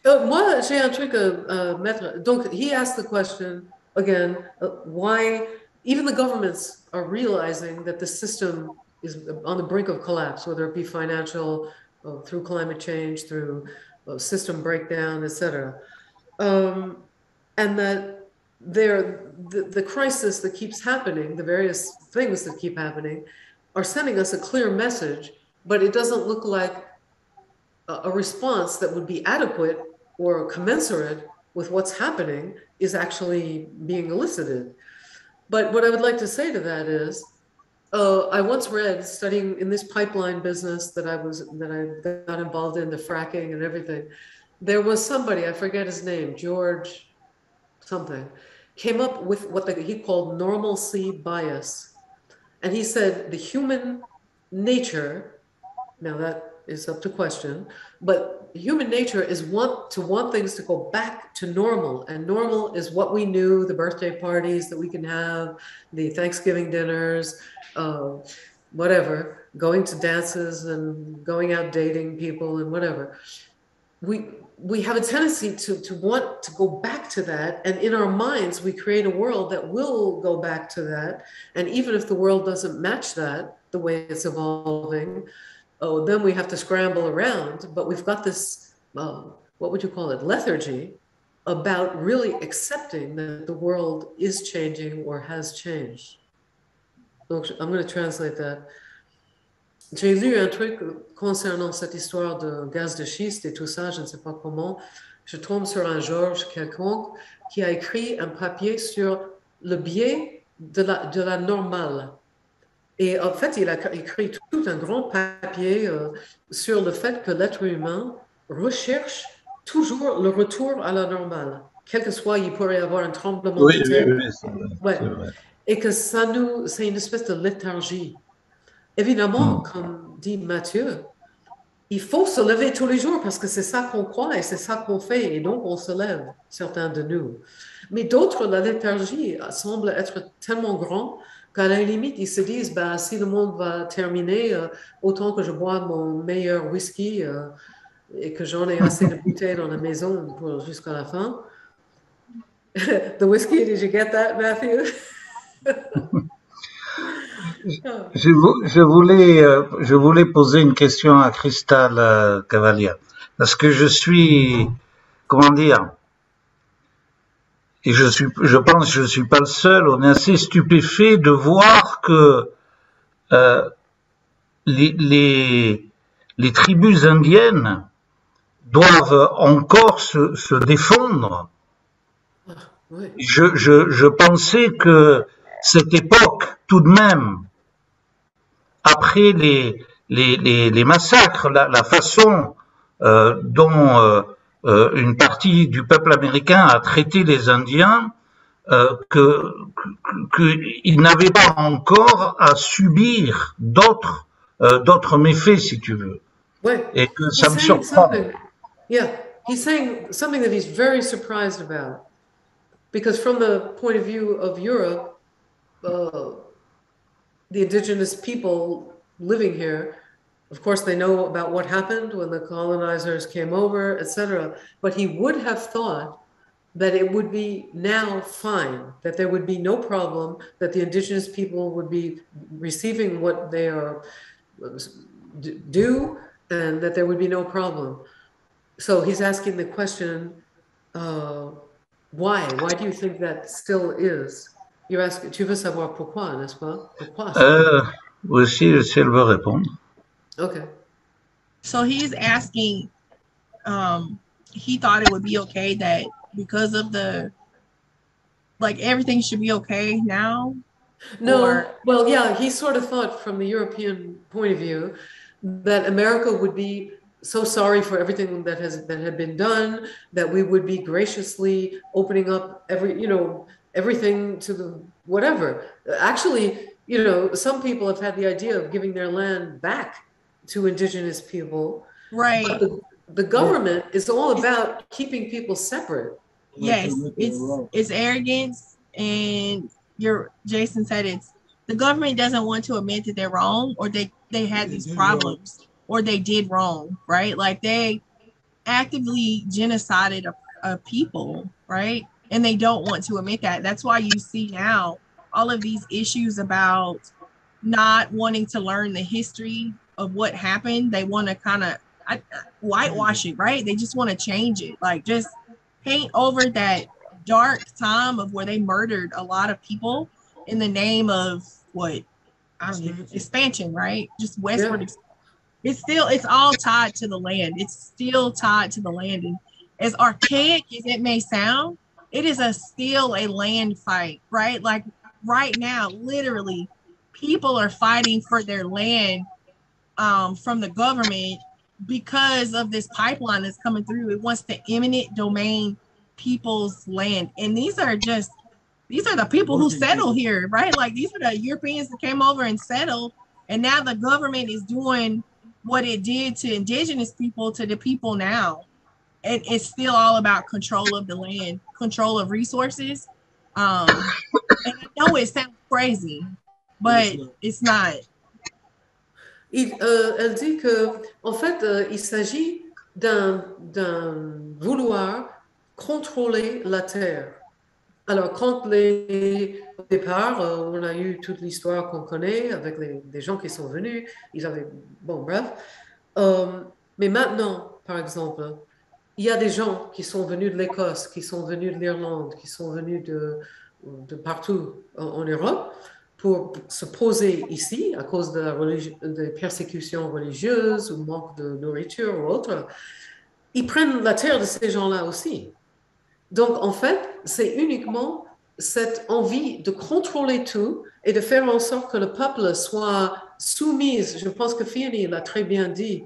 Moi, j'ai un truc à mettre. Donc, he asked the question again, why even the governments are realizing that the system is on the brink of collapse, whether it be financial, through climate change, through system breakdown, etc. And that the crisis that keeps happening, the various things that keep happening, are sending us a clear message, but it doesn't look like a response that would be adequate or commensurate with what's happening is actually being elicited. But what I would like to say to that is, I once read, studying in this pipeline business that I got involved in, the fracking and everything, there was somebody, I forget his name, George something, came up with what he called normalcy bias. And he said the human nature, now that is up to question, but human nature is to want things to go back to normal, and normal is what we knew, the birthday parties that we can have, the Thanksgiving dinners, whatever, going to dances and going out dating people and whatever. We have a tendency to want to go back to that, and in our minds we create a world that will go back to that, and even if the world doesn't match that, the way it's evolving, then we have to scramble around. But we've got this, what would you call it, lethargy about really accepting that the world is changing or has changed. Donc, I'm going to translate that. J'ai lu un truc concernant cette histoire de gaz de schiste et tout ça, je ne sais pas comment. Je tombe sur un Georges quelconque qui a écrit un papier sur le biais de la normale. Et en fait, il a écrit tout un grand papier sur le fait que l'être humain recherche toujours le retour à la normale. Quel que soit, il pourrait y avoir un tremblement de terre. Oui, c'est vrai, ouais. C'est vrai. Et que c'est une espèce de léthargie. Évidemment, comme dit Mathew, il faut se lever tous les jours parce que c'est ça qu'on croit et c'est ça qu'on fait. Et donc, on se lève, certains de nous. Mais d'autres, la léthargie semble être tellement grande qu'à la limite, ils se disent, bah, si le monde va terminer, autant que je bois mon meilleur whisky et que j'en ai assez de bouteilles dans la maison jusqu'à la fin. The whiskey, did you get that, Mathew? Je voulais poser une question à Cristal Cavalier, parce que je suis, comment dire, et je pense que je suis pas le seul, on est assez stupéfait de voir que les tribus indiennes doivent encore se défendre. Oui. Je pensais que cette époque, tout de même, après les massacres, la façon dont une partie du peuple américain a traité les Indiens, qu'ils n'avaient pas encore à subir d'autres méfaits, si tu veux. Ouais. Et que He's ça me saying surprend. something. Yeah, he's saying something that he's very surprised about. Because from the point of view of Europe, the indigenous people living here, of course, they know about what happened when the colonizers came over, etc. But he would have thought that it would be now fine, that there would be no problem, that the indigenous people would be receiving what they are due, and that there would be no problem. So he's asking the question, why? Why do you think that still is? You're asking, tu veux savoir pourquoi, n'est-ce pas? Pourquoi? Aussi, si elle veut répondre. Okay. So he's asking, he thought it would be okay that because of the, like everything should be okay now? No, or... well, yeah, he sort of thought from the European point of view that America would be so sorry for everything that had been done, that we would be graciously opening up everything to the whatever. Actually, some people have had the idea of giving their land back to indigenous people. Right. But the government is all about keeping people separate. Yes, it's arrogance, and Jason said the government doesn't want to admit that they're wrong, or they had these problems, or they did wrong, right? Like they actively genocided a people, right? And they don't want to admit that. That's why you see now all of these issues about not wanting to learn the history of what happened. They want to kind of whitewash it, right? They just want to change it, like just paint over that dark time of where they murdered a lot of people in the name of expansion, right? Just westward. Yeah. It's all tied to the land. It's still tied to the land. And as archaic as it may sound, it is still a land fight, right? Like right now, literally, people are fighting for their land from the government because of this pipeline that's coming through. It wants to eminent domain people's land. And these are the people who settle here, right? Like these are the Europeans that came over and settled. And now the government is doing what it did to indigenous people to the people now. And it's still all about control of the land, control of resources. And I know it sounds crazy, but it's not. Elle dit que, en fait, il s'agit d'un vouloir contrôler la terre. Alors, quand au départ, on a eu toute l'histoire qu'on connaît avec des gens qui sont venus, ils avaient, bon, bref. Mais maintenant, par exemple, il y a des gens qui sont venus de l'Écosse, qui sont venus de l'Irlande, qui sont venus de partout en Europe pour se poser ici à cause des persécutions religieuses ou manque de nourriture ou autre. Ils prennent la terre de ces gens-là aussi. Donc, en fait, c'est uniquement cette envie de contrôler tout et de faire en sorte que le peuple soit soumis. Je pense que Fienie l'a très bien dit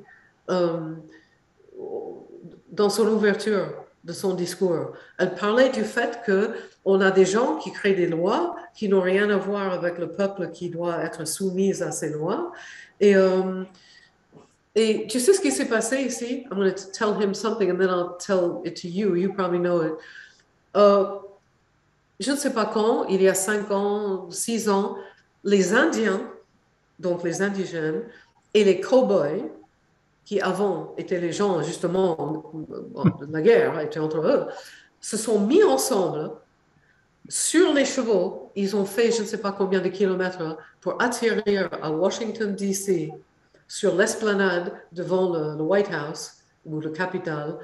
dans son ouverture de son discours. Elle parlait du fait qu'on a des gens qui créent des lois qui n'ont rien à voir avec le peuple qui doit être soumis à ces lois. Et tu sais ce qui s'est passé ici? I'm going to tell him something and then I'll tell it to you. You probably know it. Je ne sais pas quand, il y a 5 ans, 6 ans, les Indiens, donc les indigènes, et les cow-boys, qui avant étaient les gens justement de la guerre, étaient entre eux, se sont mis ensemble sur les chevaux. Ils ont fait je ne sais pas combien de kilomètres pour atterrir à Washington, D.C., sur l'esplanade devant le White House ou le Capitole.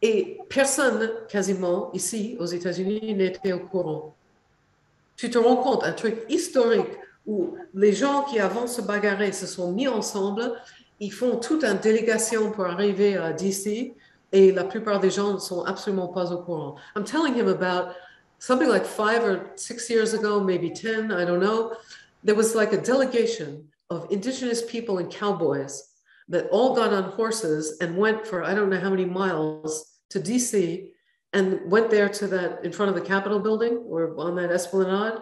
Et personne, quasiment, ici, aux États-Unis, n'était au courant. Tu te rends compte, un truc historique où les gens qui avant se bagarraient se sont mis ensemble, ils font toute une délégation pour arriver à D.C. et la plupart des gens ne sont absolument pas au courant. I'm telling him about something like 5 or 6 years ago, maybe 10, I don't know. There was like a delegation of indigenous people and cowboys that all got on horses and went for I don't know how many miles to DC and went there to in front of the Capitol building or on that esplanade.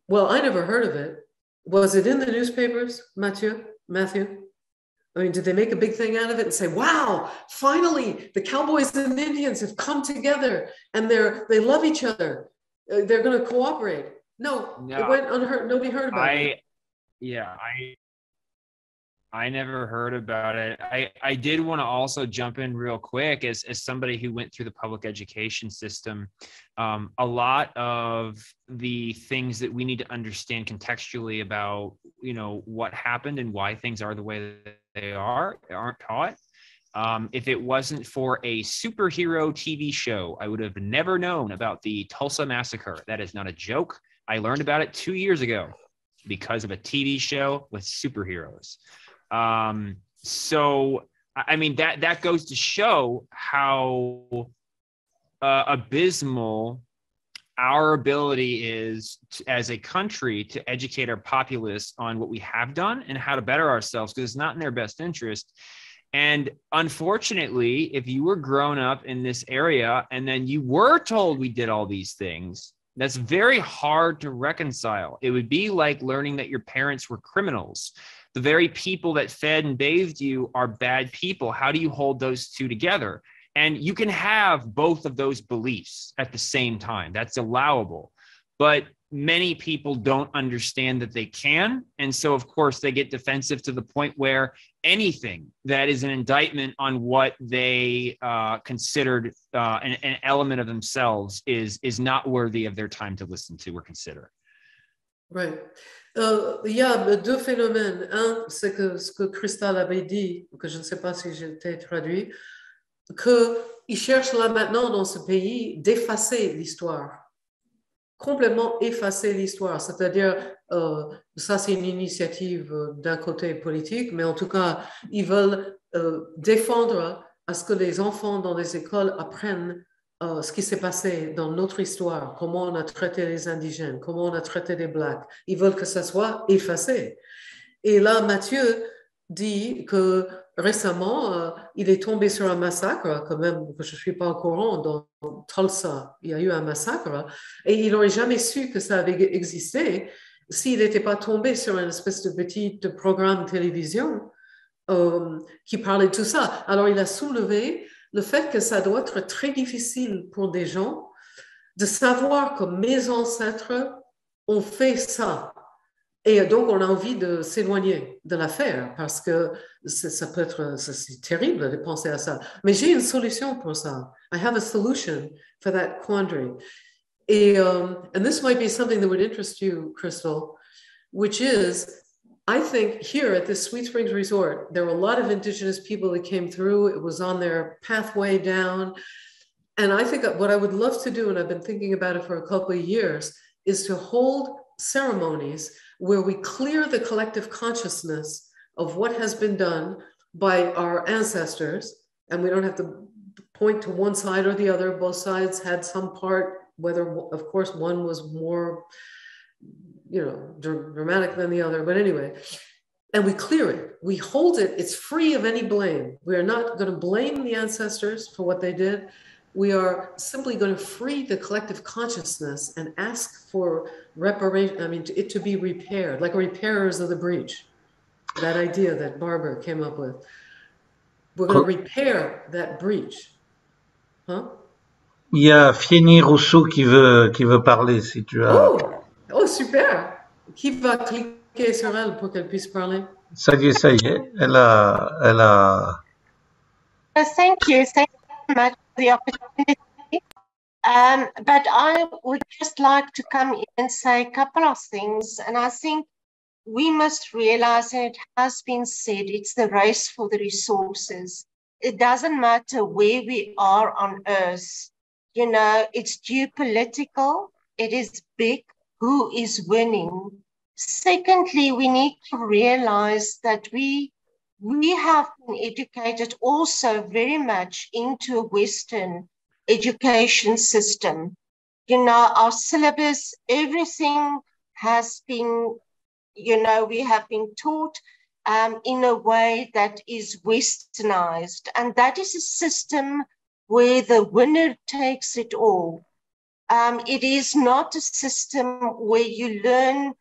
Well, I never heard of it. Was it in the newspapers, Mathew? I mean, did they make a big thing out of it and say, wow, finally, the cowboys and Indians have come together and they love each other. They're going to cooperate. No, it went unheard. Nobody heard about it. I never heard about it. I did want to also jump in real quick as somebody who went through the public education system. A lot of the things that we need to understand contextually about, what happened and why things are the way that they aren't taught. If it wasn't for a superhero TV show, I would have never known about the Tulsa Massacre. That is not a joke. I learned about it 2 years ago because of a TV show with superheroes. So, I mean, that goes to show how abysmal our ability is as a country to educate our populace on what we have done and how to better ourselves, because it's not in their best interest. And unfortunately, if you were grown up in this area and then you were told we did all these things, that's very hard to reconcile. It would be like learning that your parents were criminals. The very people that fed and bathed you are bad people. How do you hold those two together? And you can have both of those beliefs at the same time. That's allowable. But many people don't understand that they can. And so, of course, they get defensive to the point where anything that is an indictment on what they considered an element of themselves is not worthy of their time to listen to or consider. Right. Il y a deux phénomènes. Un, c'est que ce que Crystal avait dit, que je ne sais pas si j'ai été traduit, qu'ils cherchent là maintenant dans ce pays d'effacer l'histoire, complètement effacer l'histoire. C'est-à-dire, ça c'est une initiative d'un côté politique, mais en tout cas, ils veulent défendre à ce que les enfants dans les écoles apprennent ce qui s'est passé dans notre histoire, comment on a traité les indigènes, comment on a traité les Blacks. Ils veulent que ça soit effacé. Et là, Mathew dit que récemment, il est tombé sur un massacre, quand même, que je ne suis pas au courant, dans Tulsa, il y a eu un massacre, et il n'aurait jamais su que ça avait existé s'il n'était pas tombé sur une espèce de petit programme de télévision qui parlait de tout ça. Alors, il a soulevé le fait que ça doit être très difficile pour des gens de savoir que mes ancêtres ont fait ça. Et donc, on a envie de s'éloigner de l'affaire parce que ça peut être, c'est terrible de penser à ça. Mais j'ai une solution pour ça. I have a solution for that quandary. And this might be something that would interest you, Crystal, which is, I think here at this Sweet Springs Resort, there were a lot of indigenous people that came through. It was on their pathway down. And I think what I would love to do, and I've been thinking about it for a couple of years, is to hold ceremonies where we clear the collective consciousness of what has been done by our ancestors. And we don't have to point to one side or the other. Both sides had some part, whether, of course, one was more dramatic than the other, but anyway, and we clear it, we hold it, it's free of any blame. We are not going to blame the ancestors for what they did. We are simply going to free the collective consciousness and ask for reparation, it to be repaired, like repairers of the breach, that idea that Barbara came up with. We're going to repair that breach. Huh? Il y a Fienie Rossouw qui veut parler, si tu as... Oh, super! Qui va cliquer sur elle pour qu'elle puisse parler? Ça y est, elle a... Thank you very much for the opportunity. But I would just like to come in and say a couple of things. And I think we must realize, and it has been said, it's the race for the resources. It doesn't matter where we are on Earth. It's geopolitical. It is big. Who is winning? Secondly, we need to realize that we have been educated also very much into a Western education system. Our syllabus, everything has been, we have been taught in a way that is Westernized. And that is a system where the winner takes it all. It is not a system where you learn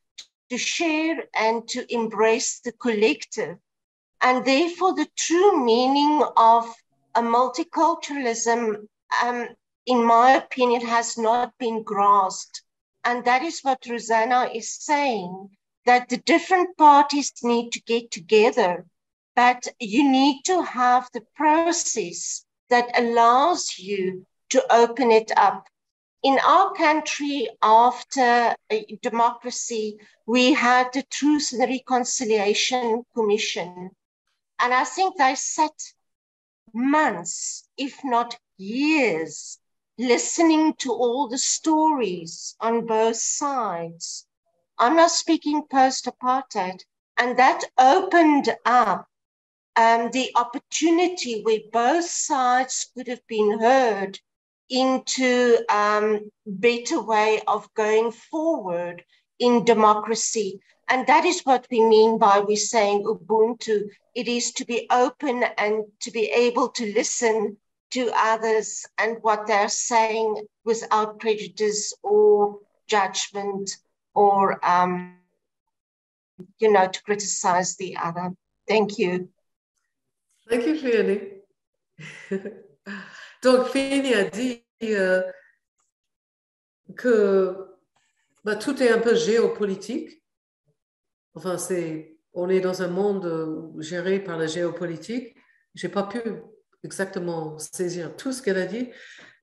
to share and to embrace the collective. And therefore, the true meaning of a multiculturalism, in my opinion, has not been grasped. And that is what Rosanna is saying, that the different parties need to get together, but you need to have the process that allows you to open it up. In our country, after democracy, we had the Truth and Reconciliation Commission. And I think they sat months, if not years, listening to all the stories on both sides. I'm not speaking post-apartheid. And that opened up the opportunity where both sides could have been heard into better way of going forward in democracy. And that is what we mean by we saying Ubuntu. It is to be open and to be able to listen to others and what they're saying without prejudice or judgment or, you know, to criticize the other. Thank you. Thank you, Fienie. Donc, Fienie a dit que tout est un peu géopolitique. Enfin, on est dans un monde géré par la géopolitique. Je n'ai pas pu exactement saisir tout ce qu'elle a dit,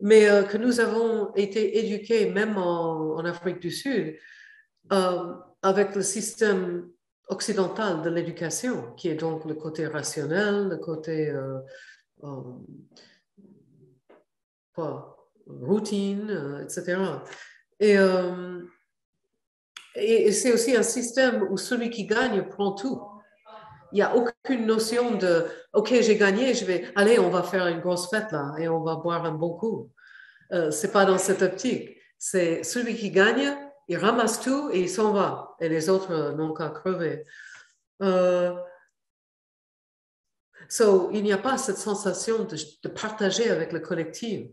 mais que nous avons été éduqués, même en Afrique du Sud, avec le système occidental de l'éducation, qui est donc le côté rationnel, le côté routine, etc. Et c'est aussi un système où celui qui gagne prend tout. Il n'y a aucune notion de « OK, j'ai gagné, allez, on va faire une grosse fête là et on va boire un bon coup ». Ce n'est pas dans cette optique. C'est celui qui gagne, il ramasse tout et il s'en va. Et les autres n'ont qu'à crever. Il n'y a pas cette sensation de partager avec le collectif.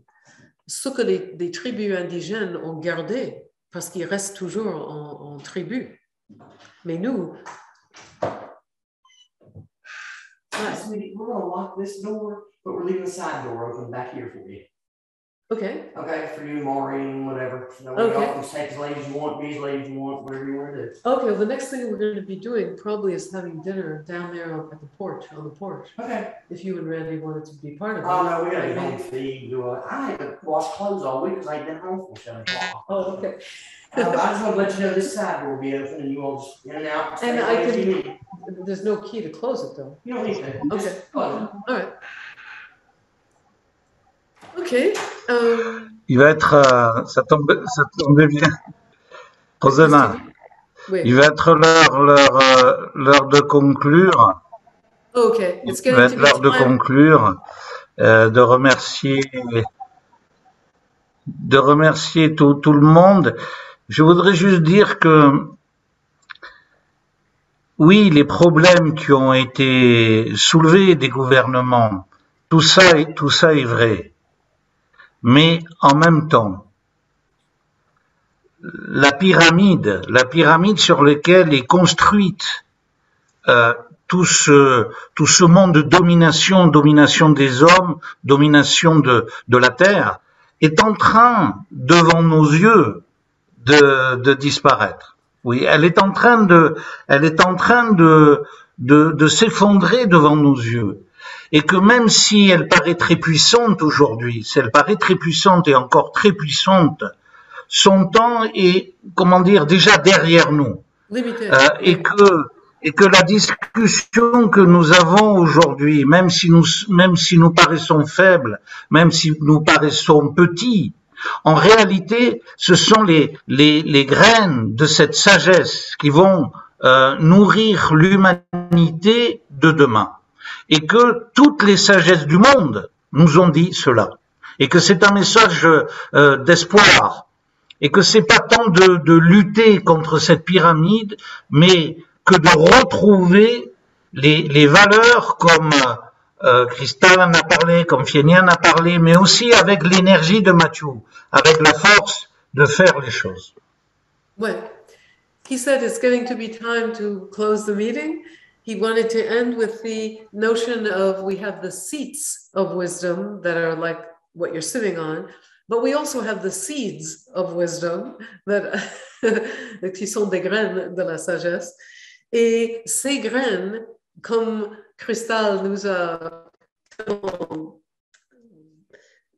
Ce que les tribus indigènes ont gardé, parce qu'ils restent toujours en tribu. Mais nous... Sweetie, we're going to lock this door, but we're leaving the side door open back here for you. Okay. Okay, for you, Maureen, whatever. Okay. Y'all can take as late as you want, be as late as you want, whatever you want to do. Okay, well, the next thing we're going to be doing probably is having dinner down there at the porch, on the porch. Okay. If you and Randy wanted to be part of it. Oh, no, we got to get home and feed. I had to wash clothes all week because I ain't been home for 7 o'clock. Oh, okay. I just want to let you know this side door will be open and you all just in and out. And I can, there's no key to close it though. You don't need to. Okay. Just close it. All right. Okay. Il va être, ça tombe bien. Rosanna, oui. Il va être l'heure de conclure. Okay. Il va être l'heure de conclure, de remercier tout le monde. Je voudrais juste dire que oui, les problèmes qui ont été soulevés des gouvernements, tout ça est vrai. Mais en même temps, la pyramide sur laquelle est construite tout ce monde de domination des hommes, domination de la terre, est en train, devant nos yeux, de disparaître. Oui, elle est en train de s'effondrer devant nos yeux. Et que même si elle paraît très puissante aujourd'hui, si elle paraît très puissante et encore très puissante, son temps est, déjà derrière nous. Et que la discussion que nous avons aujourd'hui, même si nous paraissons faibles, même si nous paraissons petits, en réalité, ce sont les graines de cette sagesse qui vont nourrir l'humanité de demain. Et que toutes les sagesses du monde nous ont dit cela. Et que c'est un message d'espoir. Et que c'est pas tant de lutter contre cette pyramide, mais que de retrouver les valeurs comme Christelle en a parlé, comme Fienie en a parlé, mais aussi avec l'énergie de Mathew, avec la force de faire les choses. Well, he said it's getting to be time to close the meeting. he wanted to end with the notion of we have the seats of wisdom that are like what you're sitting on, but we also have the seeds of wisdom that qui sont des graines de la sagesse. Et ces graines, comme Cristal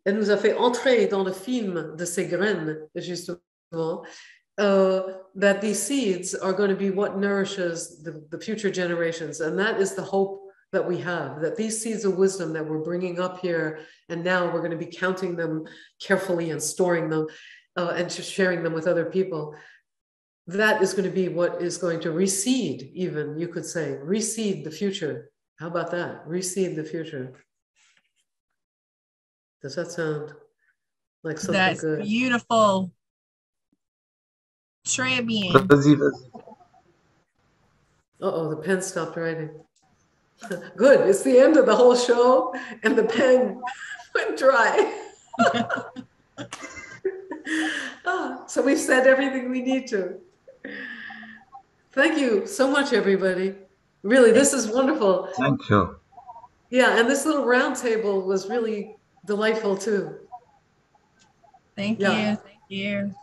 elle nous a fait entrer dans le film de ces graines, justement, that these seeds are going to be what nourishes the future generations. And that is the hope that we have, that these seeds of wisdom that we're bringing up here, and now we're going to be counting them carefully and storing them and sharing them with other people. That is going to be what is going to reseed, even, you could say, reseed the future. How about that? Reseed the future. Does that sound like something That's good? That's beautiful. Très bien. Vas-y, vas-y. Uh-oh, the pen stopped writing. Good, it's the end of the whole show and the pen went dry. So we've said everything we need to. Thank you so much, everybody. Really, this is wonderful. Thank you. Yeah, and this little round table was really delightful too. Thank Yeah. you. Thank you.